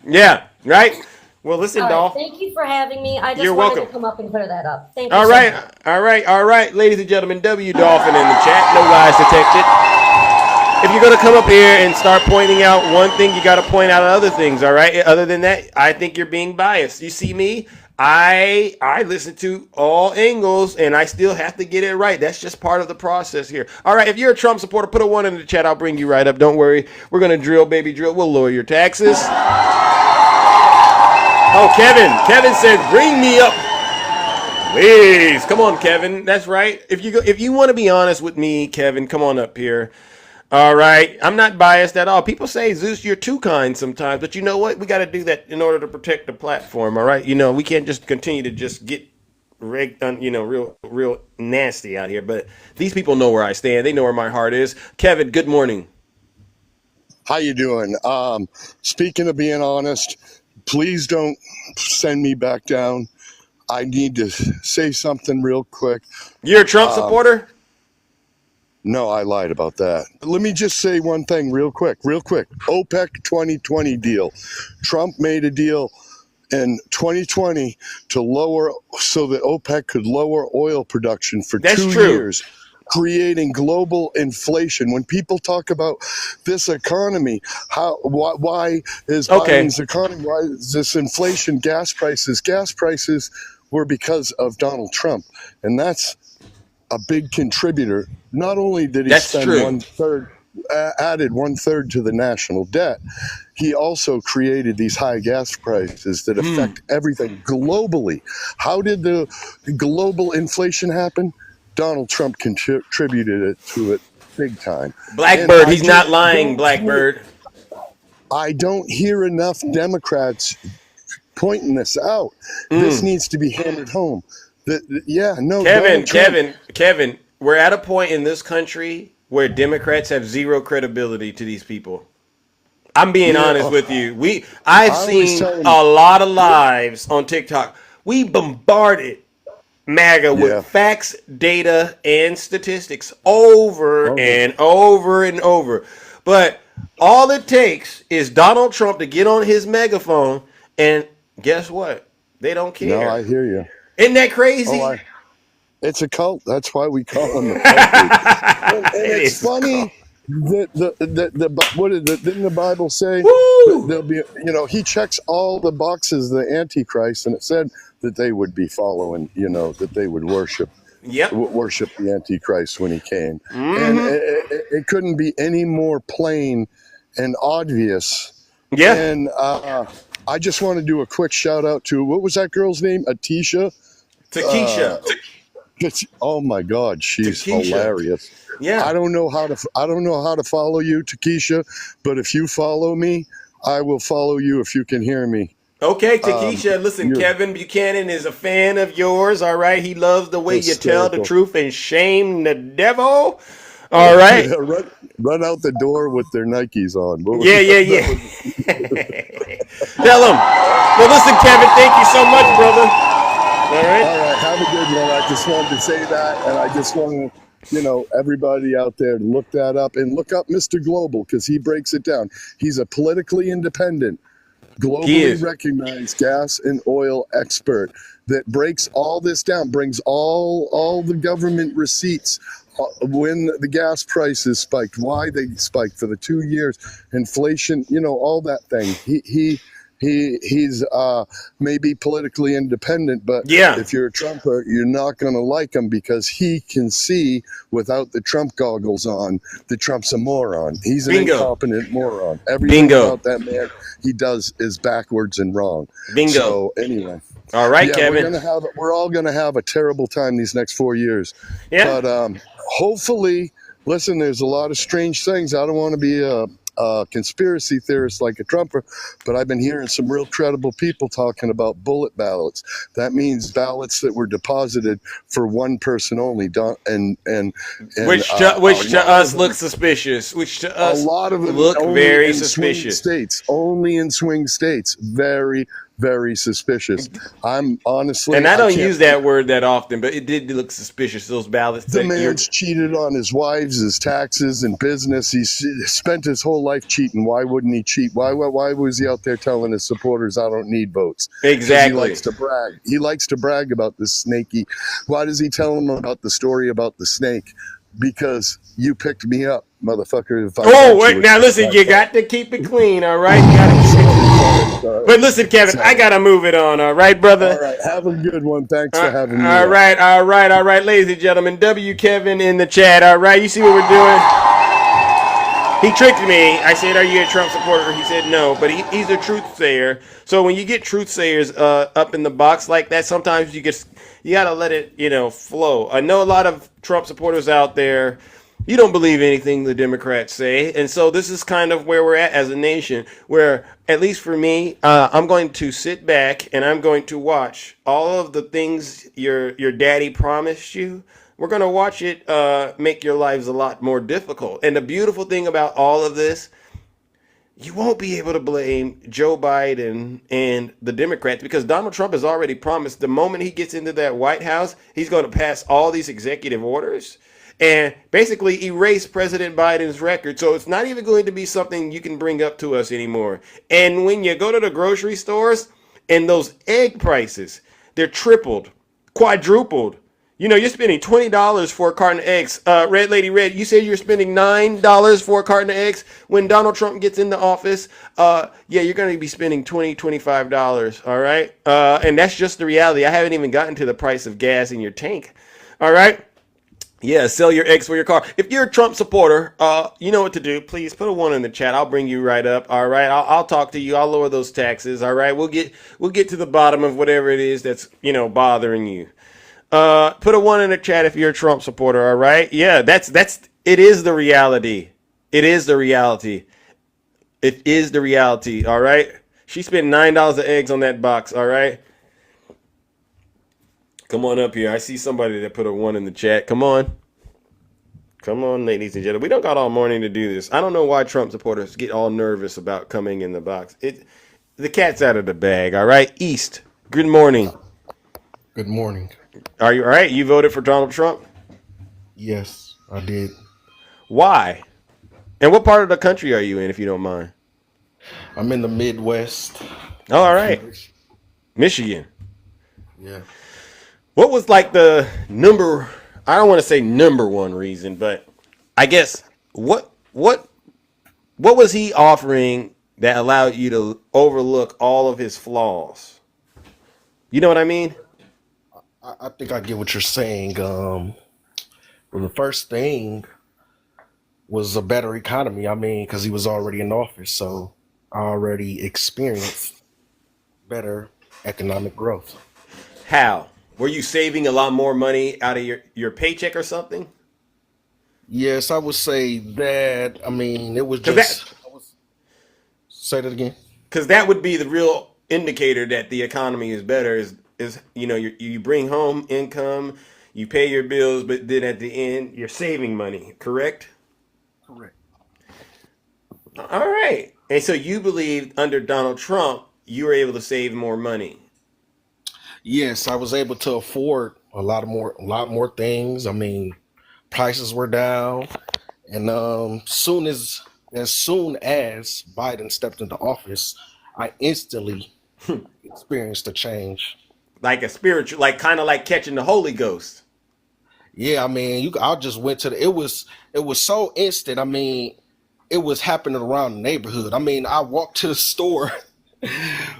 Yeah, right? Well, listen, All right, Dolph. thank you for having me. I just You're wanted welcome. to come up and clear that up. Thank you. All so right, much. all right, ladies and gentlemen, W Dolphin in the chat. No lies detected. If you're going to come up here and start pointing out one thing, you got to point out other things, all right? Other than that, I think you're being biased. You see me? I listen to all angles, and I still have to get it right. That's just part of the process here. All right, if you're a Trump supporter, put a 1 in the chat. I'll bring you right up. Don't worry. We're going to drill, baby, drill. We'll lower your taxes. Oh, Kevin said, bring me up. Please, come on, Kevin. That's right. If you want to be honest with me, Kevin, come on up here. All right. I'm not biased at all. People say, Zeus, you're too kind sometimes, but you know what? We got to do that in order to protect the platform. All right. We can't just continue to just get real nasty out here. But these people know where I stand. They know where my heart is. Kevin, good morning. How you doing? Speaking of being honest, please don't send me back down. I need to say something real quick. You're a Trump supporter? No, I lied about that. Let me just say one thing real quick. OPEC 2020 deal. Trump made a deal in 2020 to lower so that OPEC could lower oil production for That's 2 true. years, creating global inflation. When people talk about this economy, why is Biden's economy, why is this inflation, gas prices were because of Donald Trump. And that's a big contributor. Not only did he That's spend true. added 1/3 to the national debt, he also created these high gas prices that affect everything globally. How did the global inflation happen? Donald Trump contributed to it big time. Blackbird, he's not lying, Blackbird. I don't hear enough Democrats pointing this out. This needs to be hammered home. Kevin, we're at a point in this country where Democrats have zero credibility to these people. I'm being Yeah, honest with you. I've I always seen tell them, a lot of lives on TikTok. We bombarded MAGA with yeah. facts, data, and statistics over Okay. and over and over. But all it takes is Donald Trump to get on his megaphone, and guess what? They don't No, care. I hear you. Isn't that Oh, crazy? it's a cult. That's why we call them a cult, dude. And It it's is cool. funny that didn't the Bible say that Woo! there'll be, he checks all the boxes, the Antichrist, and it said that they would be following, that they would worship Yep. the Antichrist when he came. And Mm-hmm. it couldn't be any more plain and obvious. Yeah. And I just want to do a quick shout out to, what was that girl's name? Atisha? Takesha. Oh my God, she's Takesha. hilarious. Yeah. I don't know how to follow you, Takesha, but if you follow me, I will follow you if you can hear me. Okay, Takesha, listen, You're Kevin Buchanan is a fan of yours, all right? He loves the way you tell the hysterical. truth and shame the devil, all right? Yeah, run out the door with their Nikes on. What was Yeah. Tell him. Well, listen, Kevin, thank you so much, brother. All right? All right, have a good one. I just wanted to say that, and I just want everybody out there to look that up and look up Mr. Global, because he breaks it down. He's a politically independent, He globally is. recognized gas and oil expert that breaks all this down, brings all the government receipts, when the gas prices spiked, why they spiked for the 2 years, inflation, all that thing. He's maybe politically independent, but Yeah. if you're a Trumper, you're not going to like him, because he can see without the Trump goggles on that Trump's a moron. He's an Bingo. incompetent moron. Everything Bingo. about that man he does is backwards and wrong. Bingo. So anyway, All right, yeah, Kevin. we're all gonna have a terrible time these next 4 years. Yeah. But hopefully, listen, there's a lot of strange things. I don't want to be a conspiracy theorist like a Trumper, but I've been hearing some real credible people talking about bullet ballots. That means ballots that were deposited for one person only. Which to us looks suspicious. Which to a us lot of them look only very in swing suspicious. states. Only in swing states. Very, very suspicious. I'm honestly, And I don't can't use that word that often, but it did look suspicious, those ballots. The that you're- man's cheated on his wives, his taxes, and business. He's spent his whole life cheating. Why wouldn't he cheat? Why was he out there telling his supporters, "I don't need votes"? 'Cause Exactly. He likes to brag. He likes to brag about this snaky. Why does he tell them about the story about the snake? Because you picked me up, motherfucker. If I Oh, got wait, you, now it's listen, my you fault. got to keep it clean, all right? You gotta keep it clean. But listen, Kevin, I got to move it on, all right, brother? All right, have a good one. Thanks for having me. All right, ladies and gentlemen. W. Kevin in the chat, all right? You see what we're doing? He tricked me. I said, "Are you a Trump supporter?" He said, "No," but he's a truth sayer. So when you get truth sayers up in the box like that, sometimes you gotta let it, flow. I know a lot of Trump supporters out there. You don't believe anything the Democrats say, and so this is kind of where we're at as a nation. Where, at least for me, I'm going to sit back and I'm going to watch all of the things your daddy promised you. We're going to watch it make your lives a lot more difficult. And the beautiful thing about all of this, you won't be able to blame Joe Biden and the Democrats, because Donald Trump has already promised the moment he gets into that White House, he's going to pass all these executive orders and basically erase President Biden's record. So it's not even going to be something you can bring up to us anymore. And when you go to the grocery stores and those egg prices, they're tripled, quadrupled. You're spending $20 for a carton of eggs. Red Lady Red, you say you're spending $9 for a carton of eggs. When Donald Trump gets into office, you're going to be spending $20, $25, all right? And that's just the reality. I haven't even gotten to the price of gas in your tank, all right? Yeah, sell your eggs for your car. If you're a Trump supporter, you know what to do. Please put a 1 in the chat. I'll bring you right up. All right, I'll talk to you. I'll lower those taxes. All right, we'll get to the bottom of whatever it is that's bothering you. Put a 1 in the chat if you're a Trump supporter. All right, yeah, it is the reality. It is the reality. It is the reality. All right, she spent $9 of eggs on that box. All right. Come on up here. I see somebody that put a 1 in the chat. Come on. Come on, ladies and gentlemen. We don't got all morning to do this. I don't know why Trump supporters get all nervous about coming in the box. The cat's out of the bag, all right? East, good morning. Good morning. Are you all right? You voted for Donald Trump? Yes, I did. Why? And what part of the country are you in, if you don't mind? I'm in the Midwest. All right. Michigan. Yeah. What was like the number, I don't want to say number one reason, but I guess what was he offering that allowed you to overlook all of his flaws? You know what I mean? I think I get what you're saying. Well, the first thing was a better economy. I mean, because he was already in office, so I already experienced better economic growth. How? Were you saving a lot more money out of your paycheck or something? Yes, I would say that. I mean, it was just. Say that again. Because that would be the real indicator that the economy is better. Is you bring home income, you pay your bills, but then at the end you're saving money. Correct? Correct. All right. And so you believe under Donald Trump you were able to save more money. Yes, I was able to afford a lot more things. I mean, prices were down, and as soon as Biden stepped into office, I instantly experienced a change. Like a spiritual, like kind of like catching the Holy Ghost. Yeah, I mean, I just went to it was so instant. I mean, it was happening around the neighborhood. I mean, I walked to the store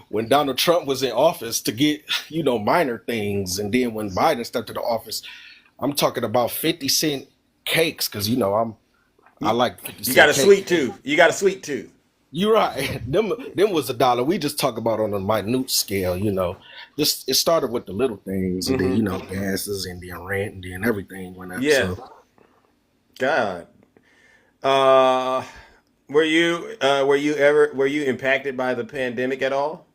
when Donald Trump was in office to get, minor things. And then when Biden stepped into office, I'm talking about 50-cent cakes because, I like 50 cent You got a cakes. sweet tooth. You got a sweet tooth. You're right. Them was $1. We just talk about on a minute scale, Just it started with the little things, and then gases, and then rent, and then everything went up. Yeah. So. God. Were you impacted by the pandemic at all?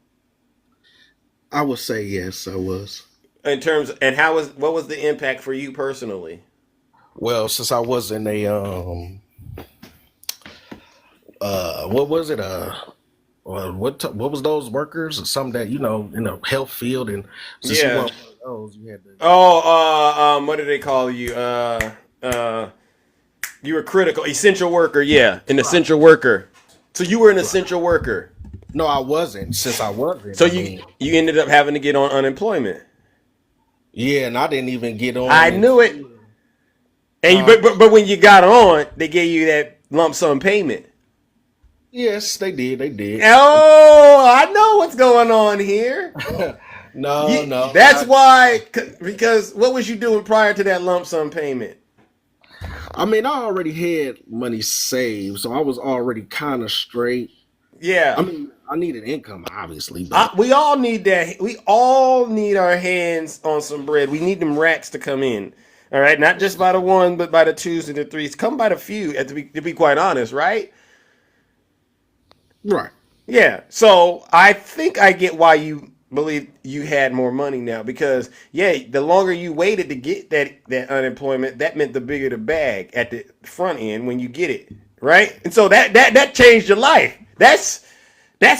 I would say yes, I was. In terms, and what was the impact for you personally? Well, since I was in a what was it? What was those workers or something that in the health field, and since you were one of those, you had to. What do they call you? You were critical, essential worker. Yeah, an essential worker. So you were an essential worker. No, I wasn't. Since I wasn't. So you ended up having to get on unemployment. Yeah, and I didn't even get on. I knew it. And but when you got on, they gave you that lump sum payment. Yes, they did. They did. Oh, I know what's going on here. No. That's why. Because what was you doing prior to that lump sum payment? I mean, I already had money saved, so I was already kind of straight. Yeah. I mean, I needed income, obviously. But we all need that. We all need our hands on some bread. We need them racks to come in. All right, not just by the one, but by the twos and the threes. Come by the few, to be quite honest, right? Right. Yeah. So I think I get why you believe you had more money now, because the longer you waited to get that unemployment, that meant the bigger the bag at the front end when you get it, right? And so that changed your life. That's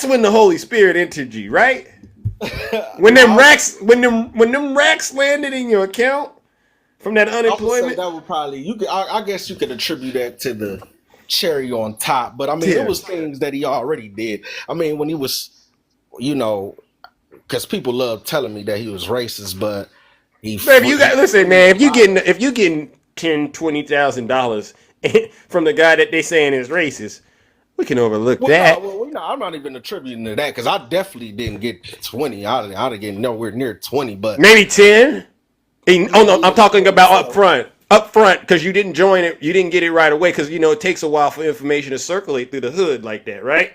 when the Holy Spirit entered you, right? When them racks landed in your account from that unemployment. that would probably I guess you could attribute that to the cherry on top, but I mean it was things that he already did. I mean when he was, because people love telling me that he was racist, but if you getting $10,000-$20,000 from the guy that they saying is racist, we can overlook that. I'm not even attributing to that because I definitely didn't get 20. I'd have get nowhere near 20, but maybe 10. Oh no, I'm talking about up front, because you didn't join it, you didn't get it right away, because it takes a while for information to circulate through the hood like that, right?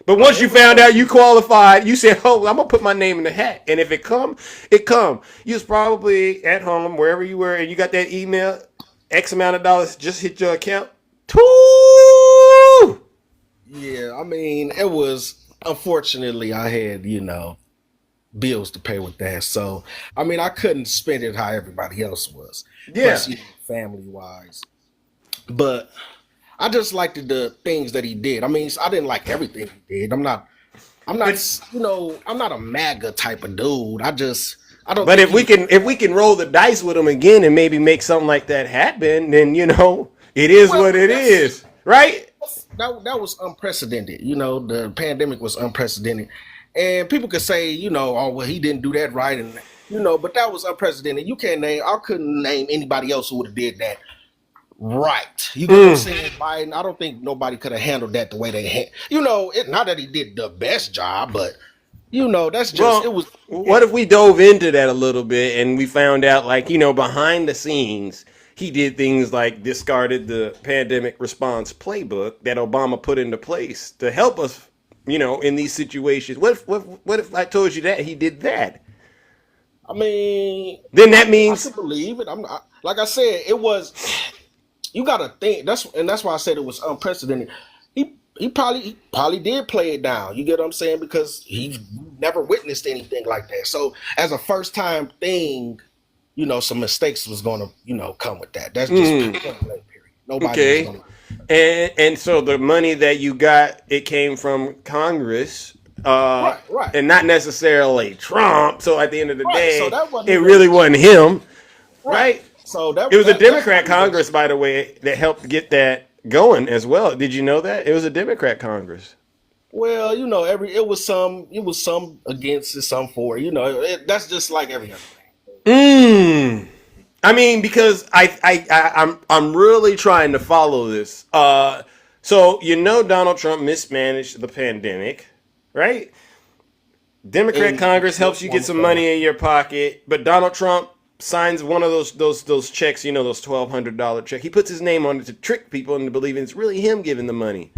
But once you found out you qualified, you said, "Oh, I'm gonna put my name in the hat, and if it come, it come." You was probably at home, wherever you were, and you got that email. X amount of dollars just hit your account. Yeah, I mean, it was, unfortunately, I had, bills to pay with that. So, I mean, I couldn't spend it how everybody else was. Yeah. Plus, family-wise. but I just liked the things that he did. I mean, I didn't like everything he did. I'm not, I'm not a MAGA type of dude. I don't. But think if we can roll the dice with him again and maybe make something like that happen, then it is what it is, right? that was unprecedented. The pandemic was unprecedented, and people could say, oh well, he didn't do that right, and but that was unprecedented. I couldn't name anybody else who would have did that right. You get what I'm saying? Biden, I don't think nobody could have handled that the way they had. Not that he did the best job, but that's just it was. What if we dove into that a little bit and we found out, behind the scenes, he did things like discarded the pandemic response playbook that Obama put into place to help us, in these situations. What if I told you that he did that? I mean, then that means I could believe it. I'm not, like I said, it was. You got to think that's why I said it was unprecedented. He probably did play it down. You get what I'm saying? Because he never witnessed anything like that. So as a first time thing, some mistakes was going to come with that. That's just point blank, period. Nobody was gonna... And so the money that you got, it came from Congress, right, and not necessarily Trump. So at the end of the day, so it really wasn't him, right? So it was a Democrat Congress, by the way, that helped get that going as well. Did you know that it was a Democrat Congress? Well, it was some against it, some for it. That's just like every other thing. I mean, because I'm really trying to follow this. So Donald Trump mismanaged the pandemic, right? Democrat Congress helps you get some money in your pocket, but Donald Trump signs one of those checks, those $1,200 check. He puts his name on it to trick people into believing it's really him giving the money.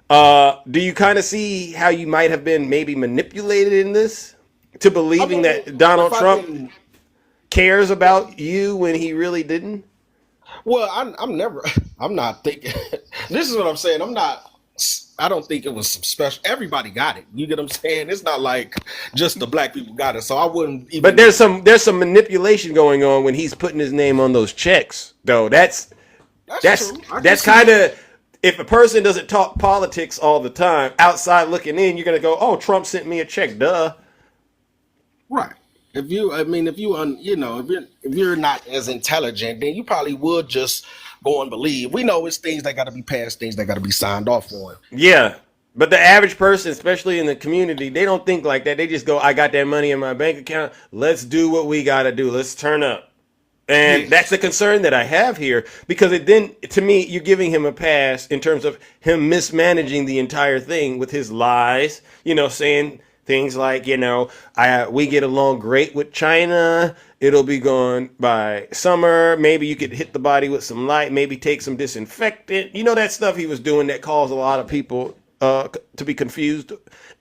Do you kind of see how you might have been maybe manipulated in this to believing that Donald Trump cares about you when he really didn't? Well, I'm not thinking. This is what I'm saying. I don't think it was some special. Everybody got it. You get what I'm saying? It's not like just the black people got it. So I wouldn't even. But there's some manipulation going on when he's putting his name on those checks, though. That's kind of, if a person doesn't talk politics all the time, outside looking in, you're gonna go, "Oh, Trump sent me a check, duh." Right. If you're not as intelligent, then you probably would just go and believe. We know it's things that got to be passed, things that got to be signed off on. Yeah, but the average person, especially in the community, they don't think like that. They just go, "I got that money in my bank account. Let's do what we got to do. Let's turn up." And that's the concern that I have here, because to me, you're giving him a pass in terms of him mismanaging the entire thing with his lies, saying things like, we get along great with China. It'll be gone by summer. Maybe you could hit the body with some light, maybe take some disinfectant. That stuff he was doing that caused a lot of people to be confused.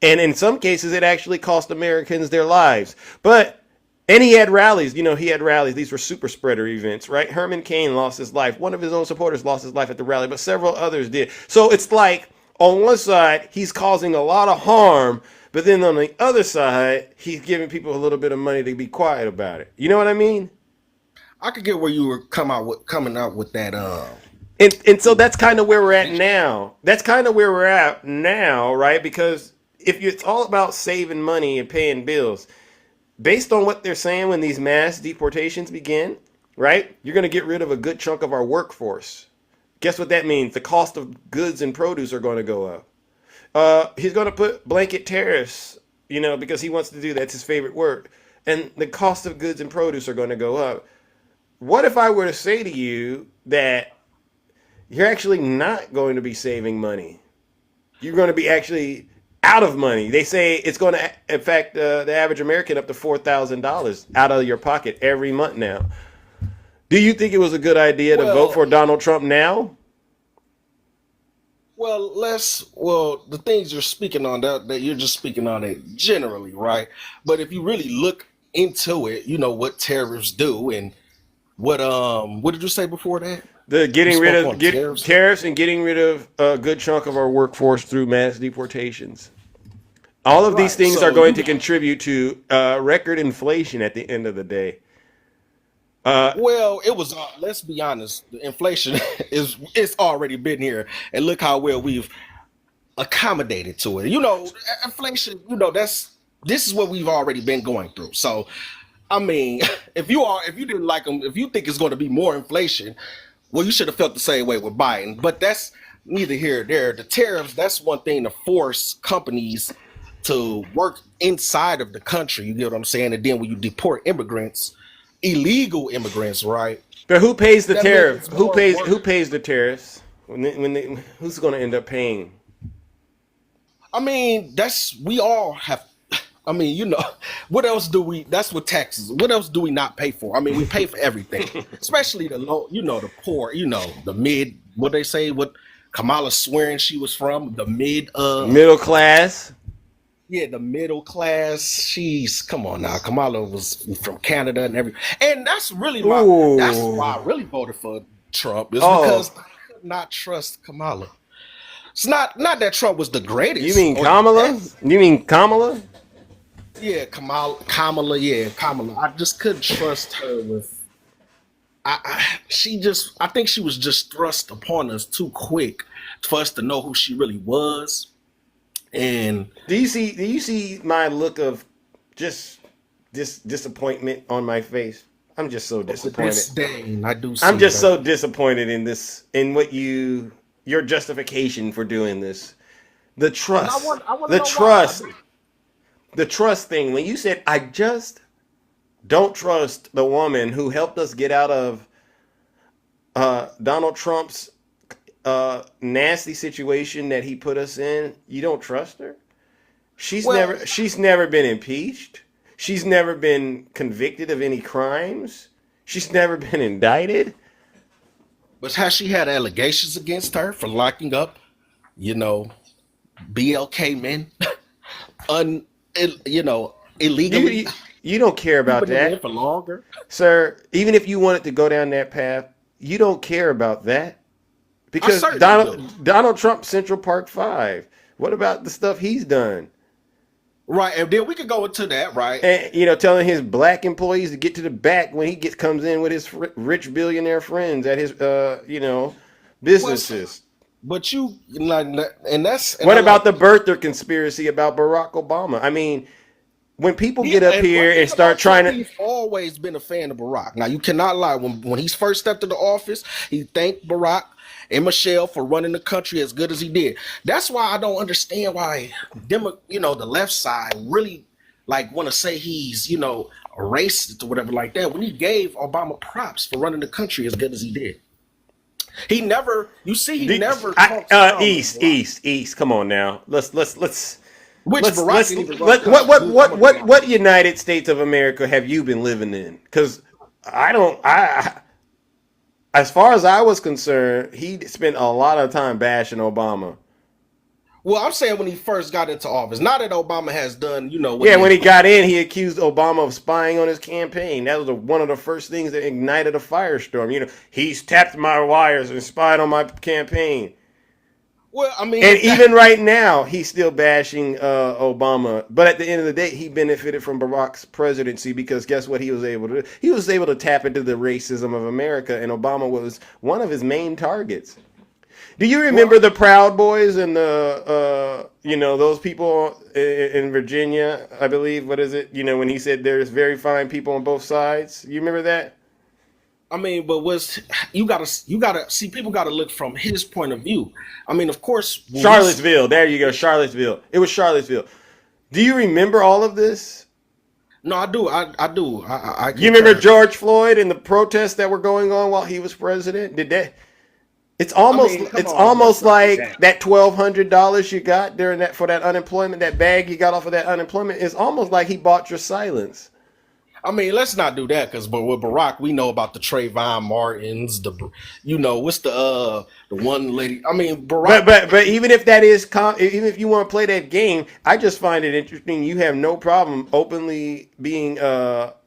And in some cases, it actually cost Americans their lives. And he had rallies. He had rallies. These were super spreader events, right? Herman Cain lost his life. One of his own supporters lost his life at the rally, but several others did. So it's like, on one side, he's causing a lot of harm, but then on the other side, he's giving people a little bit of money to be quiet about it. You know what I mean? I could get where you were coming out with that. And so that's kind of where we're at now. That's kind of where we're at now, right? Because if it's all about saving money and paying bills, based on what they're saying when these mass deportations begin, right? You're going to get rid of a good chunk of our workforce. Guess what that means? The cost of goods and produce are going to go up. He's going to put blanket tariffs, because he wants to do that. It's his favorite word. And the cost of goods and produce are going to go up. What if I were to say to you that you're actually not going to be saving money? You're going to be actually out of money. They say it's going to affect the average American up to $4,000 out of your pocket every month now. Do you think it was a good idea to vote for Donald Trump now? Well, the things you're speaking on, that you're just speaking on it generally, right? But if you really look into it, what tariffs do and what did you say before that? The getting rid of tariffs and getting rid of a good chunk of our workforce through mass deportations. All of these things are going to contribute to record inflation at the end of the day. Well, it was. Let's be honest. The inflation it's already been here, and look how well we've accommodated to it. Inflation. This is what we've already been going through. So, I mean, if you didn't like them, if you think it's going to be more inflation, well, you should have felt the same way with Biden. But that's neither here nor there. The tariffs. That's one thing to force companies to work inside of the country. You get what I'm saying? And then when you deport immigrants, illegal immigrants, right? But who pays the That tariff? means Who more pays? work. Who pays the tariffs? Who's going to end up paying? I mean, we all have. I mean, what else do we? That's what taxes. What else do we not pay for? I mean, we pay for everything, especially the low. The poor. The mid. What they say? What Kamala swearing she was from? The Middle class. Yeah, the middle class. Come on now. Kamala was from Canada and that's really that's why I really voted for Trump. Is because I could not trust Kamala. It's not that Trump was the greatest. You mean Kamala? Yeah, Kamala. Yeah, Kamala. I just couldn't trust her with. I think she was just thrust upon us too quick for us to know who she really was. And do you see my look of just disappointment on my face? I'm just so disappointed. Disdain, I do see I'm just that. so disappointed in what your justification for doing this. The trust. The trust thing. When you said I just don't trust the woman who helped us get out of Donald Trump's nasty situation that he put us in, you don't trust her? She's never been impeached. She's never been convicted of any crimes. She's never been indicted. But has she had allegations against her for locking up, BLK men, illegally? You don't care about that, for longer, sir. Even if you wanted to go down that path, you don't care about that. Because do. Donald Trump, Central Park 5. What about the stuff he's done? Right, and then we could go into that, right? And telling his black employees to get to the back when he comes in with his rich billionaire friends at his businesses. But what about the birther conspiracy about Barack Obama? I mean, when people get up here and start trying to... He's always been a fan of Barack. Now, you cannot lie. When he first stepped into office, he thanked Barack and Michelle for running the country as good as he did. That's why I don't understand why the left side really want to say he's a racist or whatever like that when he gave Obama props for running the country as good as he did. He never. You see, he never. East. Come on now. What United States of America have you been living in? Because as far as I was concerned, he spent a lot of time bashing Obama. Well, I'm saying when he first got into office, not that Obama has done, when he got in, he accused Obama of spying on his campaign. That was one of the first things that ignited a firestorm. He's tapped my wires and spied on my campaign. Well, I mean, and even right now, he's still bashing Obama. But at the end of the day, he benefited from Barack's presidency because guess what he was able to do? He was able to tap into the racism of America, and Obama was one of his main targets. Do you remember the Proud Boys and those people in Virginia, I believe? What is it? When he said there's very fine people on both sides. You remember that? I mean, but you gotta see, people gotta look from his point of view. I mean, of course, Charlottesville. There you go, Charlottesville. It was Charlottesville. Do you remember all of this? No, I do. I do. You remember George Floyd and the protests that were going on while he was president? It's almost like that $1,200 you got for that unemployment, that bag you got off of that unemployment. It's almost like he bought your silence. I mean, let's not do that because, but with Barack, we know about the Trayvon Martins, what's the one lady? I mean, Barack. But even if that is, even if you want to play that game, I just find it interesting. You have no problem openly being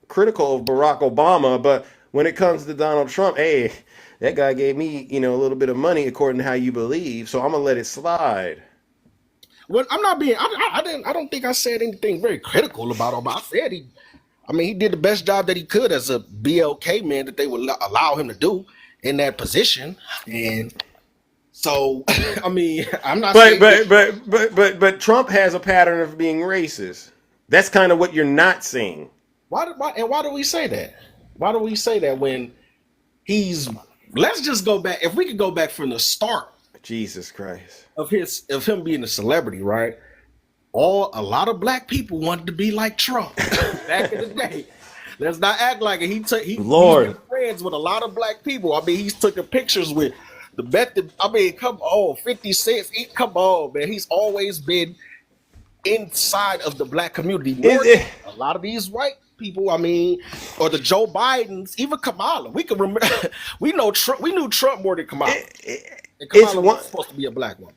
critical of Barack Obama, but when it comes to Donald Trump, hey, that guy gave me, a little bit of money according to how you believe, so I'm gonna let it slide. Well, I'm not being. I don't think I said anything very critical about Obama. I said I mean, he did the best job that he could as a BLK man that they would allow him to do in that position. And so, I mean, I'm not saying but Trump has a pattern of being racist. That's kind of what you're not saying. Why do we say that? Why do we say that when he's, let's just go back, if we could go back from the start, Jesus Christ, of him being a celebrity, right? A lot of black people wanted to be like Trump back in the day. Let's not act like it. He's been friends with a lot of black people. I mean, he's taking pictures with the method. I mean, come on, 50 Cent. Come on, man. He's always been inside of the black community more than a lot of these white people. I mean, or the Joe Bidens, even Kamala. We can remember. We know Trump. We knew Trump more than Kamala. And Kamala was supposed to be a black woman.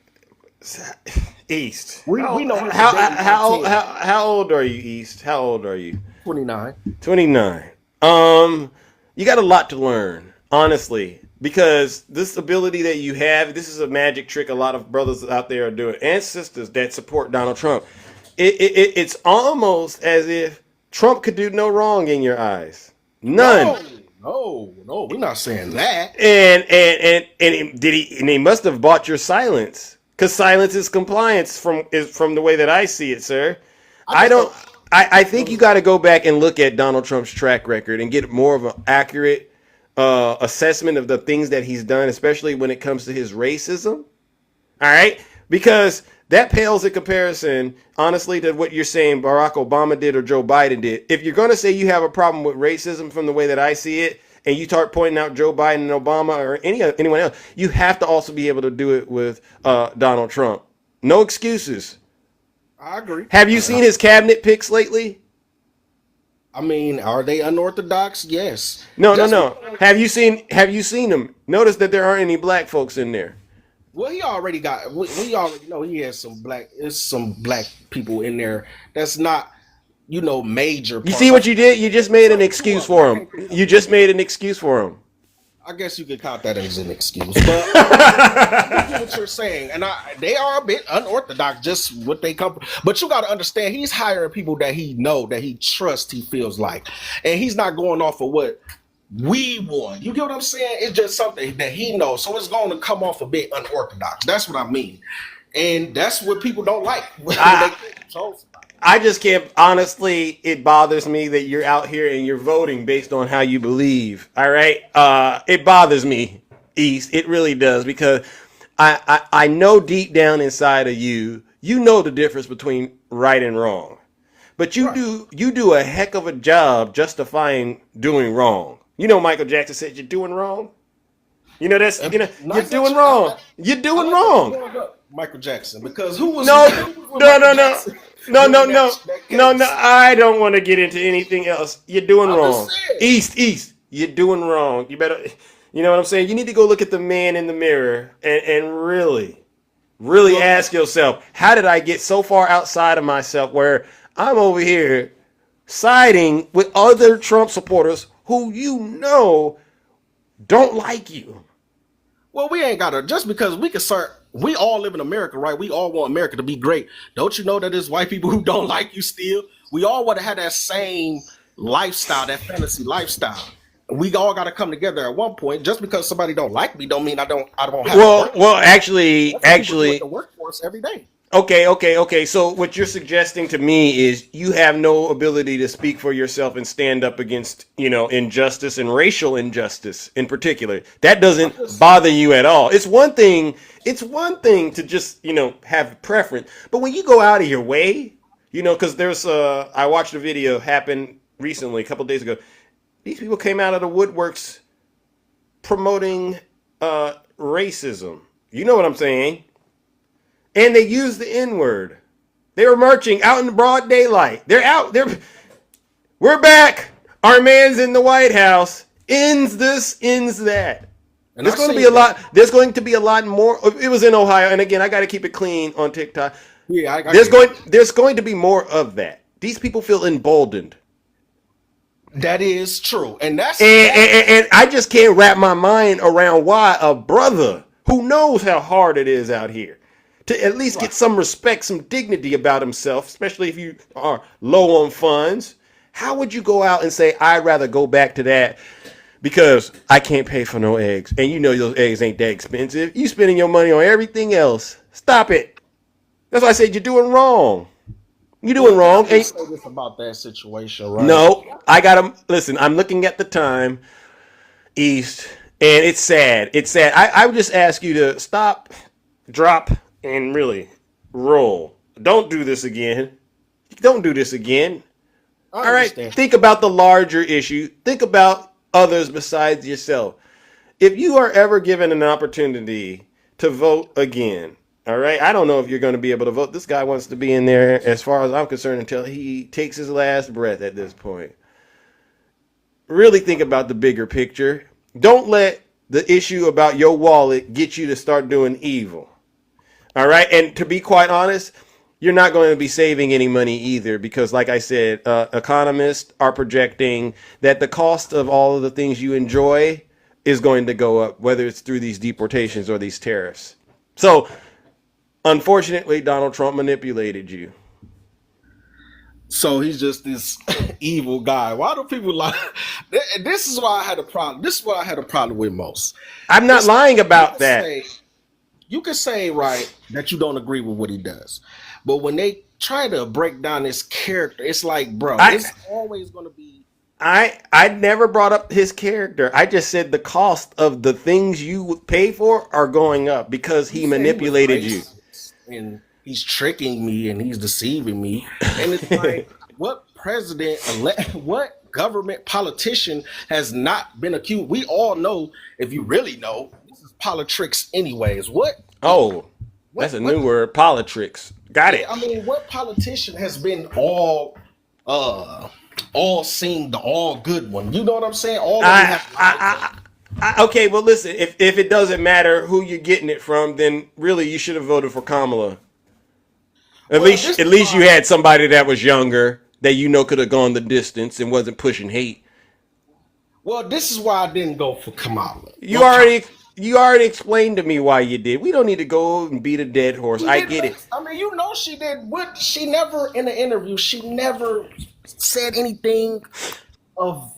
East. We know how old are you, East? How old are you? 29. 29. You got a lot to learn, honestly, because this ability that you have, this is a magic trick a lot of brothers out there are doing, and sisters that support Donald Trump. It's almost as if Trump could do no wrong in your eyes. None. No, we're not saying that. And he must have bought your silence. Because silence is compliance from the way that I see it, sir. I think you got to go back and look at Donald Trump's track record and get more of an accurate assessment of the things that he's done, especially when it comes to his racism. All right? Because that pales in comparison, honestly, to what you're saying Barack Obama did or Joe Biden did. If you're going to say you have a problem with racism from the way that I see it, and you start pointing out Joe Biden and Obama or anyone else, you have to also be able to do it with Donald Trump. No excuses. I agree. Have you seen his cabinet picks lately? I mean, are they unorthodox? Yes. No. Have you seen them? Notice that there aren't any black folks in there. Well, he already got. We already know he has some black people in there. That's not, major. You see what you did? You just made an excuse for him. I guess you could count that as an excuse, but I get what you're saying, and they are a bit unorthodox, just what they come. But you got to understand, he's hiring people that he that he trusts, he feels like, and he's not going off of what we want. You get what I'm saying? It's just something that he knows, so it's going to come off a bit unorthodox. That's what I mean, and that's what people don't like. I just can't, honestly, it bothers me that you're out here and you're voting based on how you believe. All right. It bothers me, East. It really does, because I know deep down inside of you know the difference between right and wrong, but you do a heck of a job justifying doing wrong. Michael Jackson said you're doing wrong. You're doing wrong. You're doing wrong. Michael Jackson, because who was No. I don't want to get into anything else. You're doing wrong. East. You're doing wrong. You better, you know what I'm saying? You need to go look at the man in the mirror and really ask yourself, how did I get so far outside of myself where I'm over here siding with other Trump supporters who don't like you? Well, we ain't got to, just because we can start. We all live in America, right? We all want America to be great. Don't you know that there's white people who don't like you still? We all want to have that same lifestyle, that fantasy lifestyle. We all got to come together at one point. Just because somebody don't like me, don't mean I don't have. Well, actually, the workforce every day. Okay. So what you're suggesting to me is you have no ability to speak for yourself and stand up against, injustice and racial injustice in particular. That doesn't bother you at all. It's one thing to just, have preference. But when you go out of your way, because I watched a video happen recently, a couple of days ago. These people came out of the woodworks promoting racism. You know what I'm saying? And they used the N-word. They were marching out in the broad daylight. They're out. We're back. Our man's in the White House. Ends this, ends that. And there's going to be a lot. There's going to be a lot more. It was in Ohio, and again, I got to keep it clean on TikTok. Yeah, there's going to be more of that. These people feel emboldened. That is true, and and I just can't wrap my mind around why a brother who knows how hard it is out here to at least get some respect, some dignity about himself, especially if you are low on funds. How would you go out and say, I'd rather go back to that because I can't pay for no eggs? And you know those eggs ain't that expensive. You spending your money on everything else. Stop it. That's why I said you're doing wrong. You're doing wrong. Say this about that situation, right? No, I gotta listen. I'm looking at the time, East, and it's sad. It's sad. I would just ask you to stop, drop, and really roll. Don't do this again. Don't do this again. All right. Think about the larger issue. Think about others besides yourself. If you are ever given an opportunity to vote again, all right, I don't know if you're going to be able to vote. This guy wants to be in there, as far as I'm concerned, until he takes his last breath at this point. Really think about the bigger picture. Don't let the issue about your wallet get you to start doing evil. All right. And to be quite honest, you're not going to be saving any money either, because like I said, economists are projecting that the cost of all of the things you enjoy is going to go up, whether it's through these deportations or these tariffs. So unfortunately, Donald Trump manipulated you. So he's just this evil guy. Why do people lie? This is why I had a problem. This is what I had a problem with most. I'm not lying about that. You can say, right, that you don't agree with what he does. But when they try to break down his character, it's like, bro, it's always going to be. I never brought up his character. I just said the cost of the things you pay for are going up because he manipulated you. And he's tricking me and he's deceiving me. And it's like, what president, what government politician has not been accused? We all know, if you really know, this is politics anyways. That's a new word, politics. Got it. I mean, what politician has been all seen the all good one? You know what I'm saying? Okay, well, listen, if it doesn't matter who you're getting it from, then really you should have voted for Kamala. At least you had somebody that was younger that you know could have gone the distance and wasn't pushing hate. Well, this is why I didn't go for Kamala. You already explained to me why you did. We don't need to go and beat a dead horse. I get it. I mean, you know she did. What she never in the interview, she never said anything of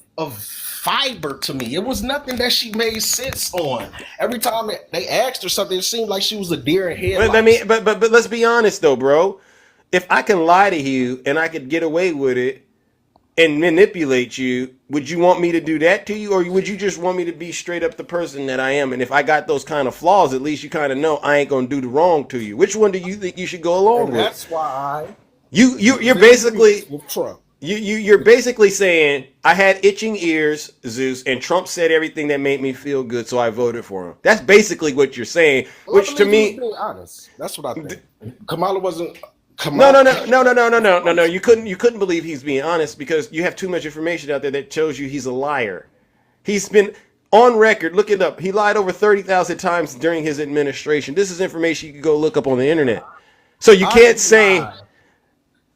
fiber to me. It was nothing that she made sense on. Every time they asked her something, it seemed like she was a deer in headlights. But let's be honest though, bro. If I can lie to you and I could get away with it and manipulate you, would you want me to do that to you, or would you just want me to be straight up the person that I am? And if I got those kind of flaws, at least you kind of know I ain't gonna do the wrong to you. Which one do you think you should go along with? That's why you're basically with Trump. You're basically saying I had itching ears, Zeus, and Trump said everything that made me feel good, so I voted for him. That's basically what you're saying. Which to me, being honest, that's what I think. Kamala wasn't. No. You couldn't believe he's being honest because you have too much information out there that shows you he's a liar. He's been on record. Look it up. He lied over 30,000 times during his administration. This is information you can go look up on the internet. So you can't say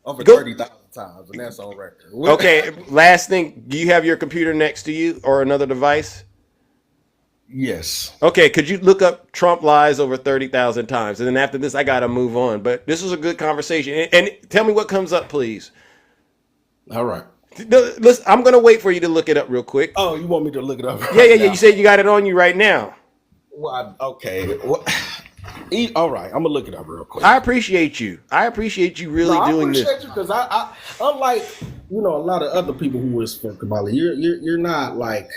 over 30,000 times, and that's on record. Okay. Last thing. Do you have your computer next to you or another device? Yes. Okay, could you look up Trump lies over 30,000 times? And then after this, I got to move on. But this was a good conversation. And tell me what comes up, please. All right. Listen, I'm going to wait for you to look it up real quick. Oh, you want me to look it up? Yeah. You said you got it on you right now. Well, okay. All right. I'm going to look it up real quick. I appreciate you. Really doing this. I appreciate you because I unlike, a lot of other people who were for Kamala, you're not like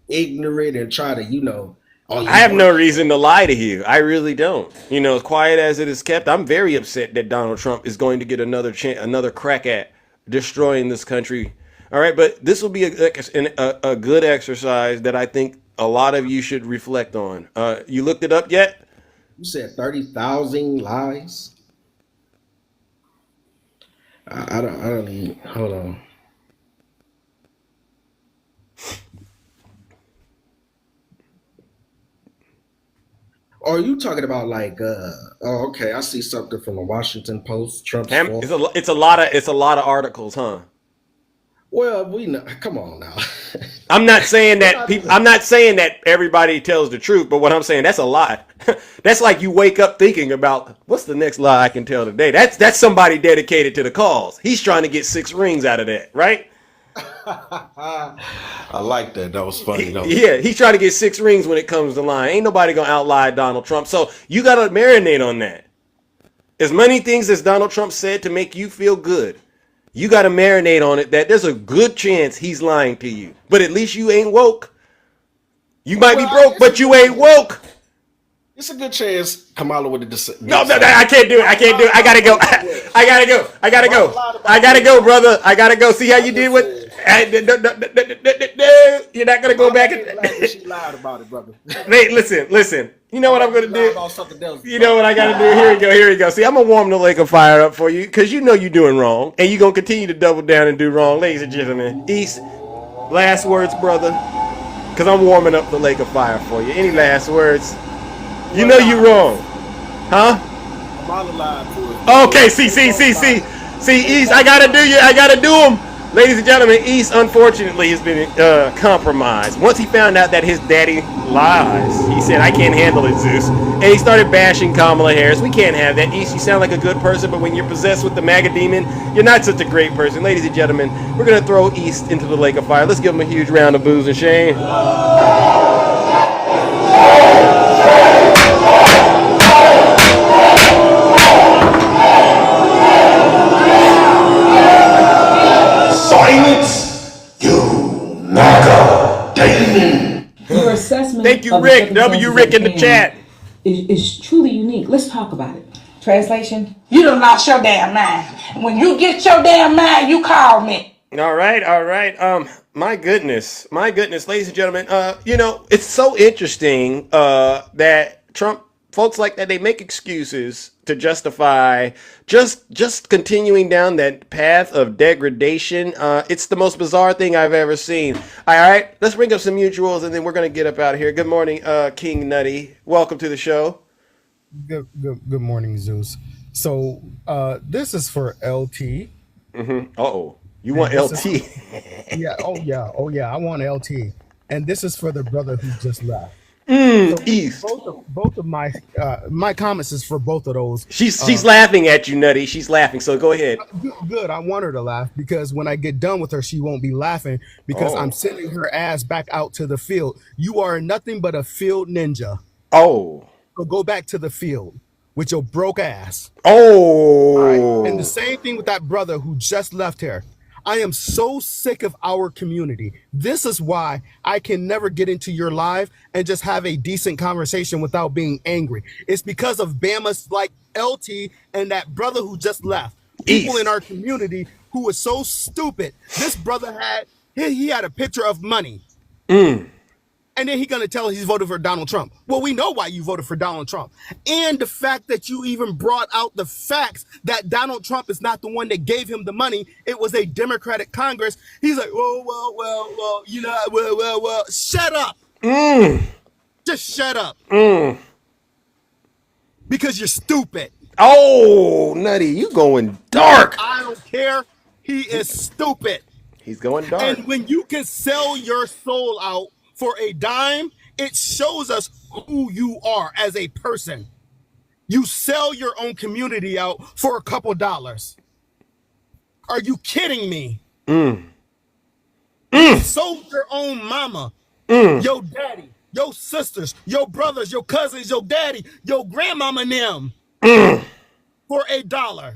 ignorant and try to, I have no reason to lie to you. I really don't. As quiet as it is kept, I'm very upset that Donald Trump is going to get another crack at destroying this country. All right, but this will be a good exercise that I think a lot of you should reflect on. You looked it up yet? You said 30,000 lies. I don't even. Hold on. Are you talking about like? Okay, I see something from the Washington Post. Trump's fault. It's a lot of articles, huh? Well, we know. Come on now. I'm not saying that I'm not saying that everybody tells the truth, but what I'm saying, that's a lie. That's like you wake up thinking about what's the next lie I can tell today. That's somebody dedicated to the cause. He's trying to get 6 rings out of that, right? I like that. That was funny though. Yeah, he's trying to get 6 rings when it comes to lying. Ain't nobody gonna outlie Donald Trump. So you gotta marinate on that. As many things as Donald Trump said to make you feel good, you gotta marinate on it that there's a good chance he's lying to you. But at least you ain't woke. You might be broke, but you ain't woke. It's a good chance Kamala would have No, I can't do it. I can't do it. I gotta go. I gotta go. I gotta go. I gotta go, brother. I gotta go. See how you did with. You're not gonna go back and. She lied about it, brother. Wait, listen. You know what I'm gonna do? You know what I gotta do? Here we go. See, I'm gonna warm the lake of fire up for you because you know you're doing wrong, and you're gonna continue to double down and do wrong, ladies and gentlemen. East, last words, brother, because I'm warming up the lake of fire for you. Any last words? You know you're wrong, huh? Kamala lied to it. Okay, see, East, I gotta do him. Ladies and gentlemen, East unfortunately has been compromised. Once he found out that his daddy lies, he said, I can't handle it, Zeus. And he started bashing Kamala Harris. We can't have that. East, you sound like a good person, but when you're possessed with the MAGA demon, you're not such a great person. Ladies and gentlemen, we're going to throw East into the lake of fire. Let's give him a huge round of booze and shame. Silence, you MAGA demon. Your assessment. Thank you, Rick. W. Rick in the chat. Is truly unique. Let's talk about it. Translation. You done lost your damn mind. When you get your damn mind, you call me. All right. My goodness, ladies and gentlemen. It's so interesting that Trump, folks like that, they make excuses to justify just continuing down that path of degradation. It's the most bizarre thing I've ever seen. All right, let's bring up some mutuals and then we're gonna get up out of here. Good morning, King Nutty. Welcome to the show. Good morning, Zeus. So this is for LT. Uh-oh. You want LT? Yeah. Oh yeah. I want LT. And this is for the brother who just left. East. Both of my comments is for both of those. She's laughing at you, Nutty. She's laughing. So go ahead. Good. I want her to laugh because when I get done with her, she won't be laughing because I'm sending her ass back out to the field. You are nothing but a field ninja. Oh. So go back to the field with your broke ass. Oh. Right? And the same thing with that brother who just left here. I am so sick of our community. This is why I can never get into your live and just have a decent conversation without being angry. It's because of Bama's like LT and that brother who just left. People in our community who was so stupid. This brother he had a picture of money. And then he's going to tell us he's voted for Donald Trump. Well, we know why you voted for Donald Trump. And the fact that you even brought out the facts that Donald Trump is not the one that gave him the money. It was a Democratic Congress. He's like, well, well, shut up. Just shut up. Because you're stupid. Oh, Nutty, you going dark. I don't care. He is stupid. He's going dark. And when you can sell your soul out for a dime, it shows us who you are as a person. You sell your own community out for a couple dollars. Are you kidding me? You sold your own mama, your daddy, your sisters, your brothers, your cousins, your daddy, your grandmama and them for $1.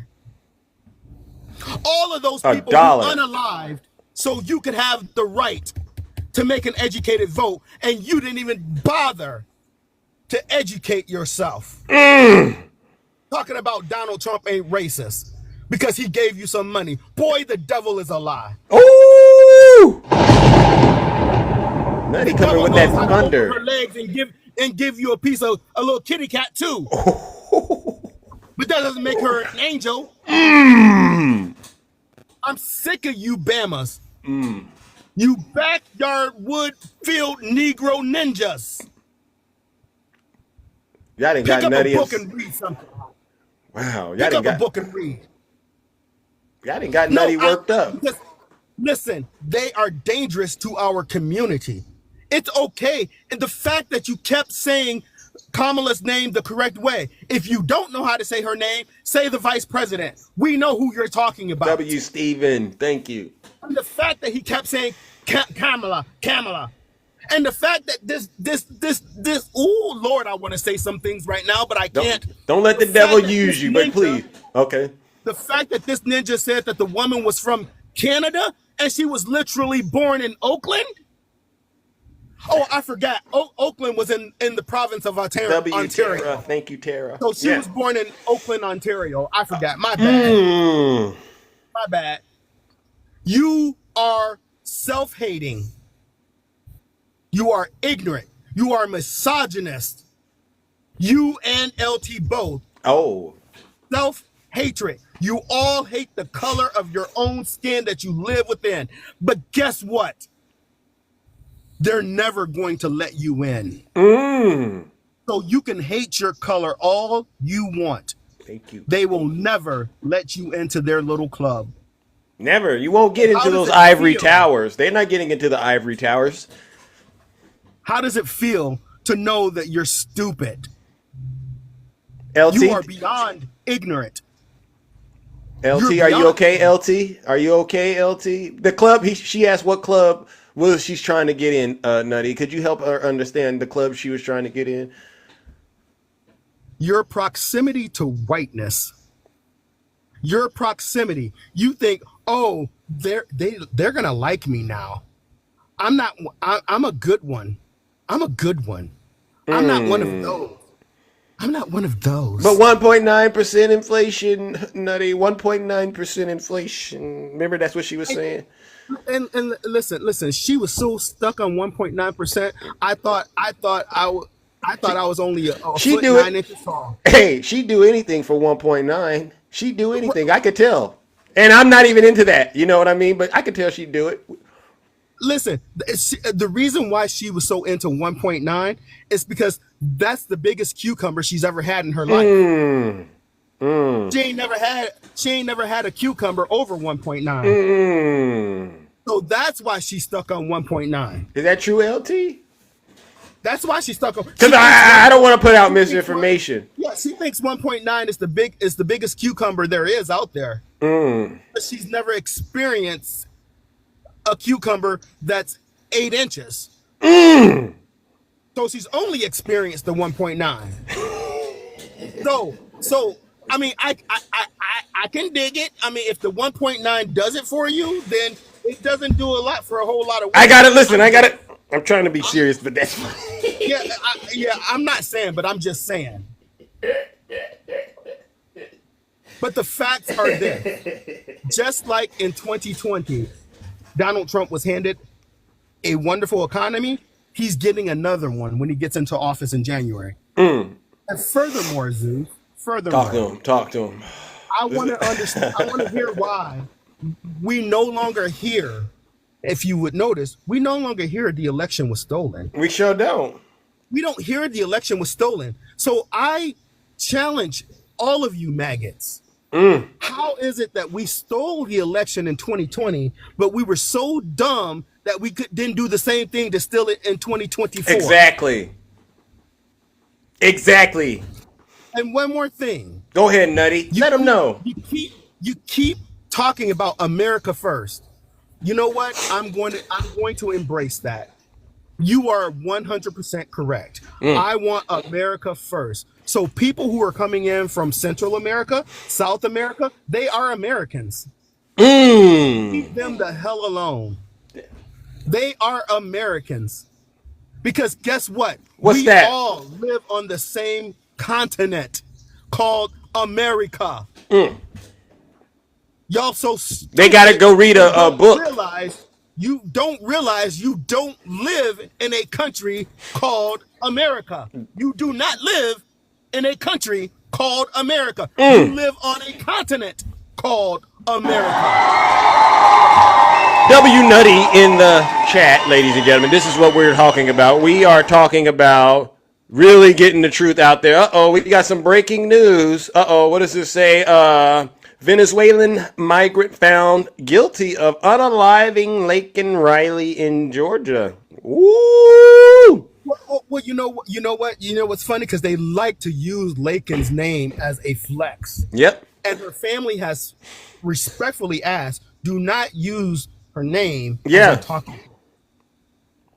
All of those people who unalived so you could have the right to make an educated vote, and you didn't even bother to educate yourself. Talking about Donald Trump ain't racist because he gave you some money. Boy, the devil is a lie. Ooh! Nutty coming with that thunder. Her legs and give you a little kitty cat too. But that doesn't make her an angel. I'm sick of you Bamas. You backyard wood field Negro ninjas. Y'all didn't got Nutty. Pick up a book and read something. Wow. Pick up a book and read. Y'all didn't got Nutty worked up. Listen, they are dangerous to our community. It's okay. And the fact that you kept saying Kamala's name the correct way. If you don't know how to say her name, say the vice president. We know who you're talking about. W. Stephen, thank you. And the fact that he kept saying Kamala, and the fact that this. Oh Lord, I want to say some things right now, but I can't. Don't let the devil use you, but please. Okay. The fact that this ninja said that the woman was from Canada and she was literally born in Oakland. Oh, I forgot. Oakland was in the province of Ontario. Tara. Thank you, Tara. So she was born in Oakland, Ontario. I forgot. My bad. My bad. You are self-hating. You are ignorant. You are misogynist. You and LT both. Oh. Self-hatred. You all hate the color of your own skin that you live within. But guess what? They're never going to let you in. So you can hate your color all you want. Thank you. They will never let you into their little club. Never. You won't get into those ivory towers. They're not getting into the ivory towers. How does it feel to know that you're stupid? LT? You are beyond ignorant. LT, are you okay, LT? Are you okay, LT? The club, she asked what club was she's trying to get in, Nutty. Could you help her understand the club she was trying to get in? Your proximity to whiteness. Your proximity. You think, oh, they're gonna like me now. I'm not. I'm a good one. I'm a good one. I'm not one of those. I'm not one of those. But 1.9% inflation, Nutty. 1.9% inflation. Remember, that's what she was saying. And listen. She was so stuck on 1.9%. I thought I was only a foot 9 inches tall. Hey, she'd do anything for 1.9. She'd do anything. I could tell. And I'm not even into that. You know what I mean? But I could tell she'd do it. Listen, the reason why she was so into 1.9 is because that's the biggest cucumber she's ever had in her life. She ain't never had a cucumber over 1.9. So that's why she's stuck on 1.9. Is that true, LT? That's why she's stuck on. Because I don't want to put out misinformation. Yeah, she thinks 1.9 is the biggest cucumber there is out there. But she's never experienced a cucumber that's 8 inches. So she's only experienced the 1.9. So I mean, I can dig it. I mean, if the 1.9 does it for you, then it doesn't do a lot for a whole lot of. I got it. Listen, I got it. I'm trying to be serious, but that's. I'm not saying, but I'm just saying. But the facts are this. Just like in 2020, Donald Trump was handed a wonderful economy. He's getting another one when he gets into office in January. And furthermore, Zeus, talk to him. I want to understand. I want to hear why we no longer hear. If you would notice, we no longer hear the election was stolen. We sure don't. We don't hear the election was stolen. So I challenge all of you maggots. How is it that we stole the election in 2020, but we were so dumb that we didn't do the same thing to steal it in 2024? Exactly. And one more thing. Go ahead, Nutty. Let them know. You keep talking about America first. You know what? I'm going to embrace that. You are 100% correct. I want America first. So people who are coming in from Central America, South America, they are Americans. Leave them the hell alone. They are Americans. Because guess what? We all live on the same continent called America. Y'all so stupid. They got to go read a book. You don't realize you don't live in a country called America. You do not live in a country called America. You live on a continent called America. W Nutty in the chat, ladies and gentlemen. This is what we're talking about. We are talking about really getting the truth out there. Uh-oh, we got some breaking news. Uh-oh, what does this say? Venezuelan migrant found guilty of unaliving Laken Riley in Georgia. Woo! Well, you know what's funny, because they like to use Lakin's name as a flex. Yep. And her family has respectfully asked, do not use her name Yeah. as a talking.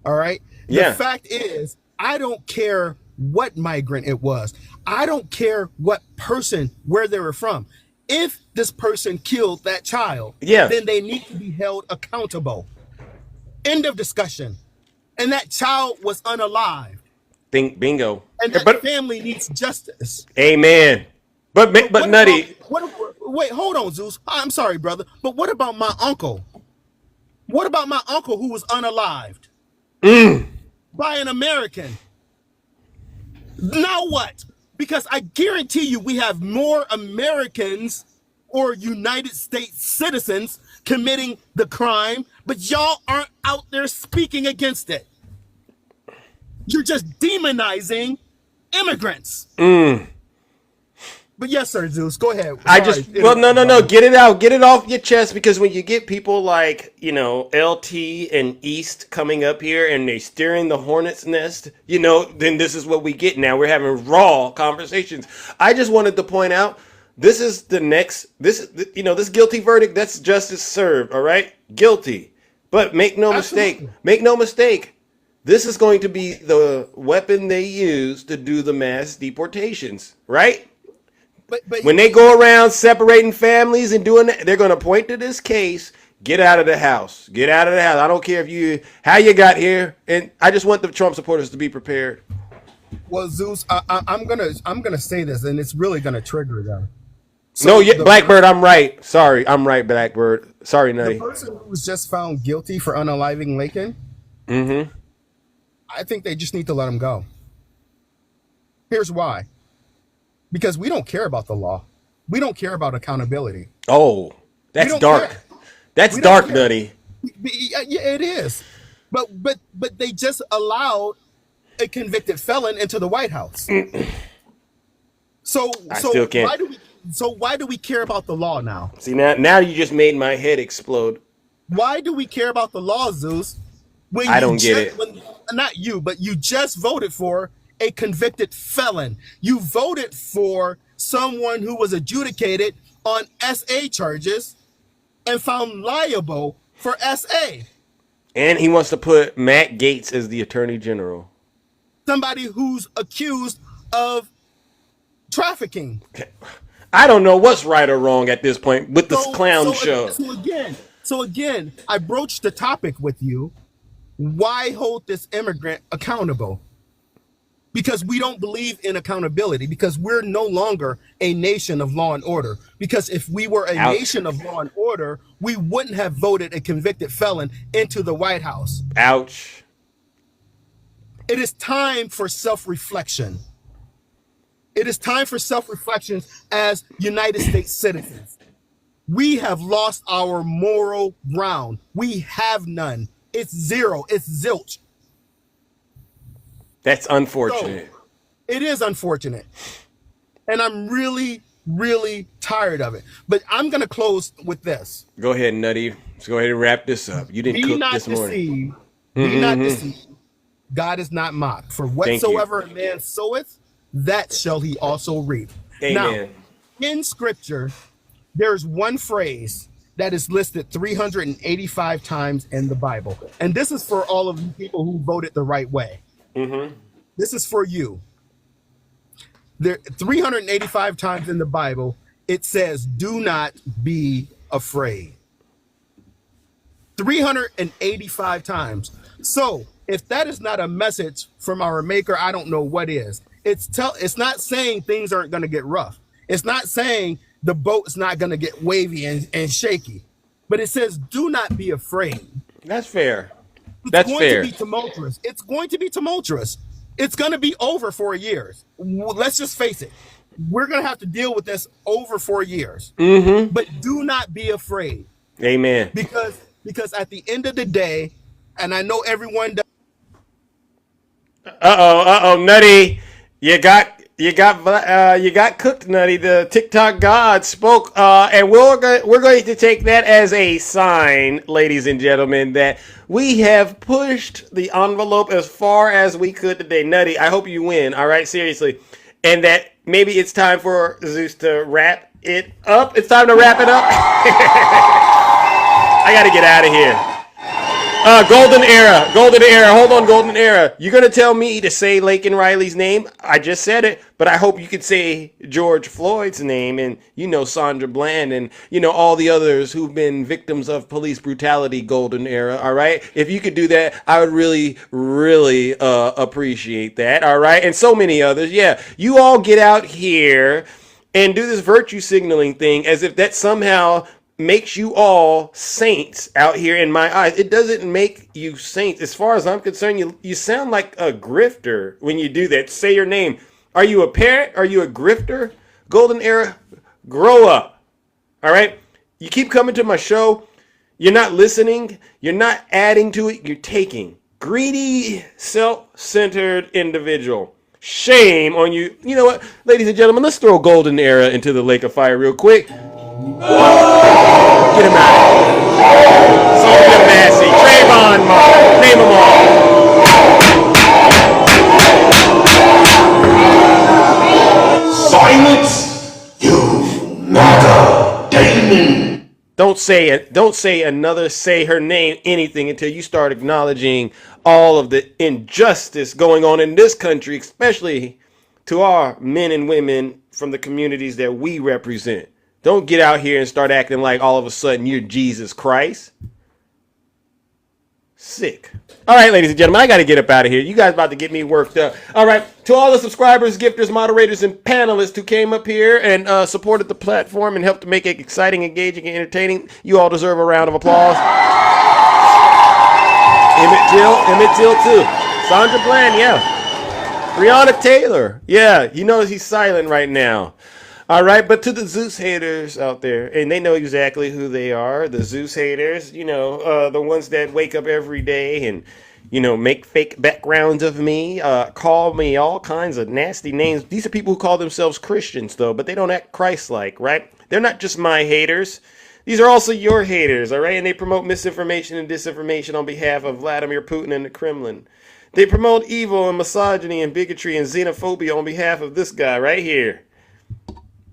All right. Yeah. The fact is, I don't care what migrant it was. I don't care what person, where they were from. If this person killed that child, then they need to be held accountable. End of discussion. And that child was unalived. Bingo. And that family needs justice. Amen. But Nutty. Wait, hold on, Zeus. I'm sorry, brother. But what about my uncle? What about my uncle who was unalived? By an American? Now what? Because I guarantee you we have more Americans or United States citizens committing the crime, but y'all aren't out there speaking against it. You're just demonizing immigrants. But yes, sir, Zeus, go ahead. No. Get it out. Get it off your chest, because when you get people like, LT and East coming up here and they steering the hornet's nest, then this is what we get now. We're having raw conversations. I just wanted to point out, this is this guilty verdict, that's justice served, all right? Guilty. But make no mistake. This is going to be the weapon they use to do the mass deportations, right? But when they go around separating families and doing that, they're going to point to this case. Get out of the house. Get out of the house. I don't care how you got here. And I just want the Trump supporters to be prepared. Well, Zeus, I'm gonna say this, and it's really gonna trigger them. Blackbird, I'm right. Sorry, I'm right, Blackbird. Sorry, Nutty. The person who was just found guilty for unaliving Lakin, I think they just need to let him go. Here's why. Because we don't care about the law. We don't care about accountability. Oh, that's dark. That's dark, Nutty. Yeah, it is. But they just allowed a convicted felon into the White House. So still can't. Why do we care about the law now? See, now you just made my head explode. Why do we care about the law, Zeus? I don't get it. Not you, but you just voted for a convicted felon. You voted for someone who was adjudicated on SA charges and found liable for SA. And he wants to put Matt Gaetz as the attorney general. Somebody who's accused of trafficking. I don't know what's right or wrong at this point with this clown show. So again, I broached the topic with you. Why hold this immigrant accountable? Because we don't believe in accountability, because we're no longer a nation of law and order. Because if we were a nation of law and order, we wouldn't have voted a convicted felon into the White House. Ouch. It is time for self-reflection. It is time for self-reflection as United States citizens. We have lost our moral ground. We have none. It's zero. It's zilch. That's unfortunate. So, it is unfortunate. And I'm really, really tired of it. But I'm going to close with this. Go ahead, Nutty. Let's go ahead and wrap this up. You didn't cook this morning. Be not deceived. God is not mocked. For whatsoever a man soweth, that shall he also reap. Amen. Now, in Scripture, there's one phrase that is listed 385 times in the Bible. And this is for all of you people who voted the right way. This is for you. There 385 times in the Bible, it says, do not be afraid. 385 times. So if that is not a message from our maker, I don't know what is. It's not saying things aren't going to get rough. It's not saying the boat's not going to get wavy and shaky. But it says, do not be afraid. That's fair. It's going to be tumultuous. It's going to be tumultuous. It's going to be over 4 years. Let's just face it. We're going to have to deal with this over 4 years. But do not be afraid. Amen. Because at the end of the day, and I know everyone does. Nutty, you got cooked, Nutty. The TikTok God spoke, and we're going to take that as a sign, ladies and gentlemen, that We have pushed the envelope as far as we could today. Nutty, I hope you win. All right, seriously. And that maybe it's time for Zeus to wrap it up. It's time to wrap it up. I got to get out of here. Golden Era. Hold on, Golden Era. You're going to tell me to say Laken Riley's name? I just said it, but I hope you could say George Floyd's name and, Sandra Bland and, all the others who've been victims of police brutality, Golden Era, all right? If you could do that, I would really, really appreciate that, all right? And so many others. Yeah, you all get out here and do this virtue signaling thing as if that somehow makes you all saints out here in my eyes. It doesn't make you saints. As far as I'm concerned, you sound like a grifter when you do that. Say your name. Are you a parrot? Are you a grifter? Golden Era, grow up. All right? You keep coming to my show. You're not listening. You're not adding to it. You're taking. Greedy, self-centered individual. Shame on you. You know what? Ladies and gentlemen, let's throw Golden Era into the lake of fire real quick. Get him out. Soulja Massey, Trayvon Martin, name them all. Silence, you MAGA demon. Don't say another say her name anything until you start acknowledging all of the injustice going on in this country, especially to our men and women from the communities that we represent. Don't get out here and start acting like all of a sudden you're Jesus Christ. Sick. All right, ladies and gentlemen, I got to get up out of here. You guys about to get me worked up. All right, to all the subscribers, gifters, moderators, and panelists who came up here and supported the platform and helped to make it exciting, engaging, and entertaining, you all deserve a round of applause. Emmett Till too. Sandra Bland, yeah. Breonna Taylor, yeah. You notice he's silent right now. All right, but to the Zeus haters out there, and they know exactly who they are, the Zeus haters, the ones that wake up every day and, make fake backgrounds of me, call me all kinds of nasty names. These are people who call themselves Christians, though, but they don't act Christ-like, right? They're not just my haters. These are also your haters, all right? And they promote misinformation and disinformation on behalf of Vladimir Putin and the Kremlin. They promote evil and misogyny and bigotry and xenophobia on behalf of this guy right here.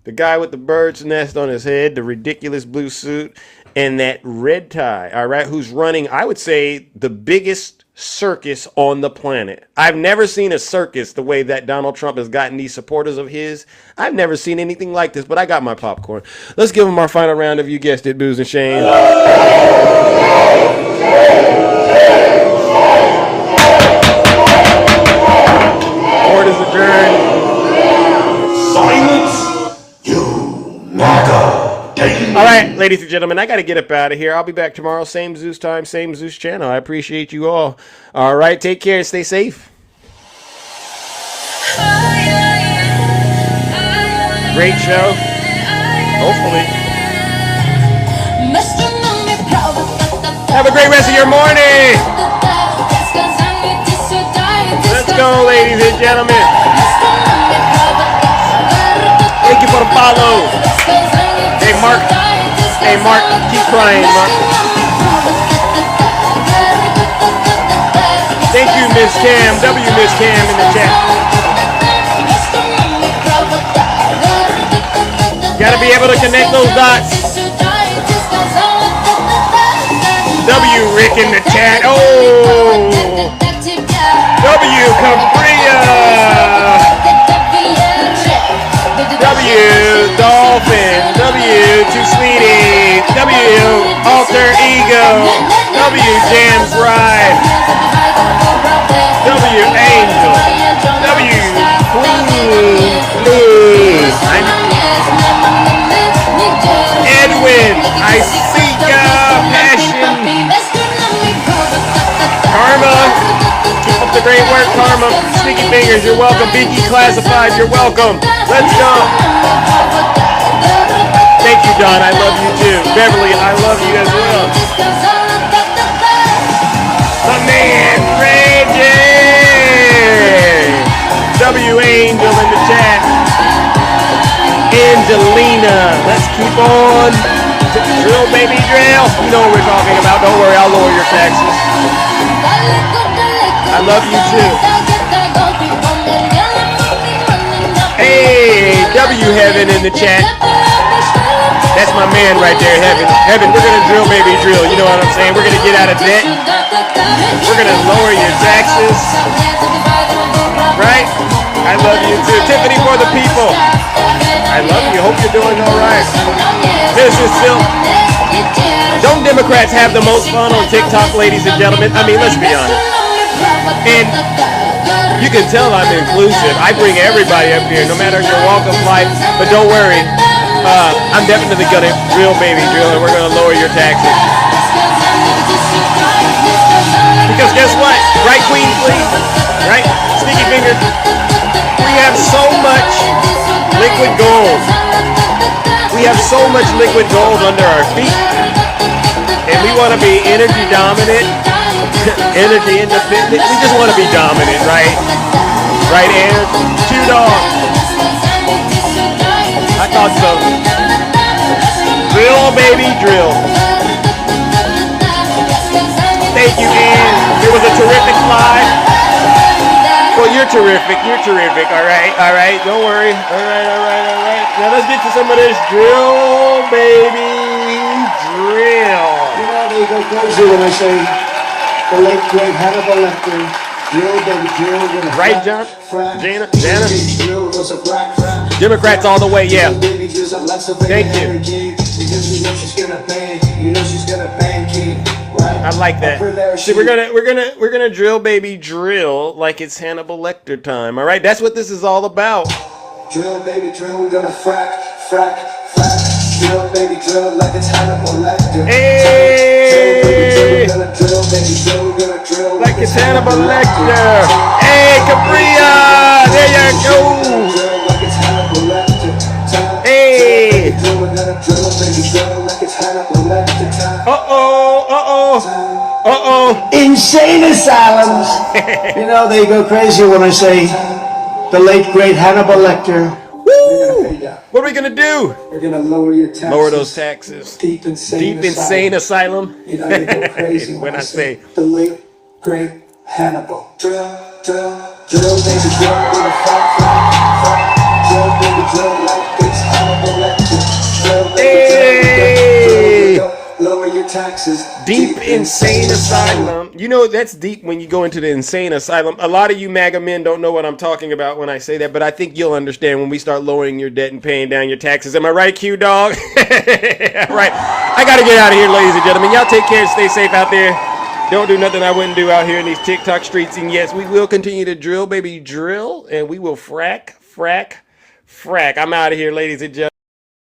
The guy with the bird's nest on his head, the ridiculous blue suit, and that red tie, all right, who's running, I would say, the biggest circus on the planet. I've never seen a circus the way that Donald Trump has gotten these supporters of his. I've never seen anything like this, but I got my popcorn. Let's give him our final round of, you guessed it, Booze and Shane. Court is adjourned. Silence, you MAGA. All right, ladies and gentlemen, I got to get up out of here. I'll be back tomorrow. Same Zeus time, same Zeus channel. I appreciate you all. All right, take care and stay safe. Great show. Hopefully. Have a great rest of your morning. Let's go, ladies and gentlemen. Thank you for the follow. Hey, Mark, keep crying, Mark. Thank you, Miss Cam. Miss Cam in the chat. Gotta be able to connect those dots. Rick in the chat. Oh! Cabria. Dolphin. Too Sweetie. Alter Ego. Jams Ride. Angel. Queen. Edwin. I see passion. Karma. Keep up the great work, Karma. Sticky Fingers, you're welcome. Biggie Classified, you're welcome. Let's go. Thank you, Don. I love you too. Beverly, I love you as well. My man, Reggie. Angel in the chat. Angelina. Let's keep on Drill, baby, drill. You know what we're talking about. Don't worry, I'll lower your taxes. I love you too. Hey, W Heaven in the chat. That's my man right there, Heaven. Heaven, we're gonna drill, baby, drill. You know what I'm saying? We're gonna get out of debt. We're gonna lower your taxes. Right? I love you too. Tiffany for the people. I love you. Hope you're doing all right. This is still. Don't Democrats have the most fun on TikTok, ladies and gentlemen? I mean, let's be honest. And you can tell I'm inclusive. I bring everybody up here, no matter your walk of life. But don't worry. I'm definitely gonna drill, baby, drill, and we're gonna lower your taxes. Because guess what? Right, Queen, please? Right? Sneaky finger. We have so much liquid gold. We have so much liquid gold under our feet. And we want to be energy dominant, energy independent. We just want to be dominant, right? Right, Aaron? Q-Dog. I thought so. Drill, baby, drill. Thank you, Ann. It was a terrific live. Well, you're terrific. You're terrific. All right. All right. Don't worry. All right. All right. All right. Now let's get to some of this drill, baby, drill. You know, they go crazy when I say the late great Hannibal Lecter. Drill, baby, drill. Right, John? Jana? Democrats all the way, yeah. Thank you. I like that. See, we're gonna drill, baby, drill like it's Hannibal Lecter time. All right, that's what this is all about. Drill, baby, drill. We're gonna frack. Drill, baby, drill like it's Hannibal Lecter. Hey, drill, baby, drill. We're gonna drill like it's Hannibal Lecter. Hey, Capria, there you go. Hey. Uh-oh. Insane asylums. You know, they go crazy when I say the late great Hannibal Lecter. Woo! What are we gonna do? We're gonna lower your taxes. Lower those taxes. Deep insane asylum. You know, you go crazy when I say the late great Hannibal. Drill, baby, drill. We're gonna frack. Drill, baby, drill like it's Hannibal Lecter. Drill, baby, drill. Lower your taxes. Deep insane asylum. You know, that's deep when you go into the insane asylum. A lot of you MAGA men don't know what I'm talking about when I say that, but I think you'll understand when we start lowering your debt and paying down your taxes. Am I right, Q-Dog? Right. I got to get out of here, ladies and gentlemen. Y'all take care and stay safe out there. Don't do nothing I wouldn't do out here in these TikTok streets. And yes, we will continue to drill, baby, drill. And we will frack. I'm out of here, ladies and gentlemen.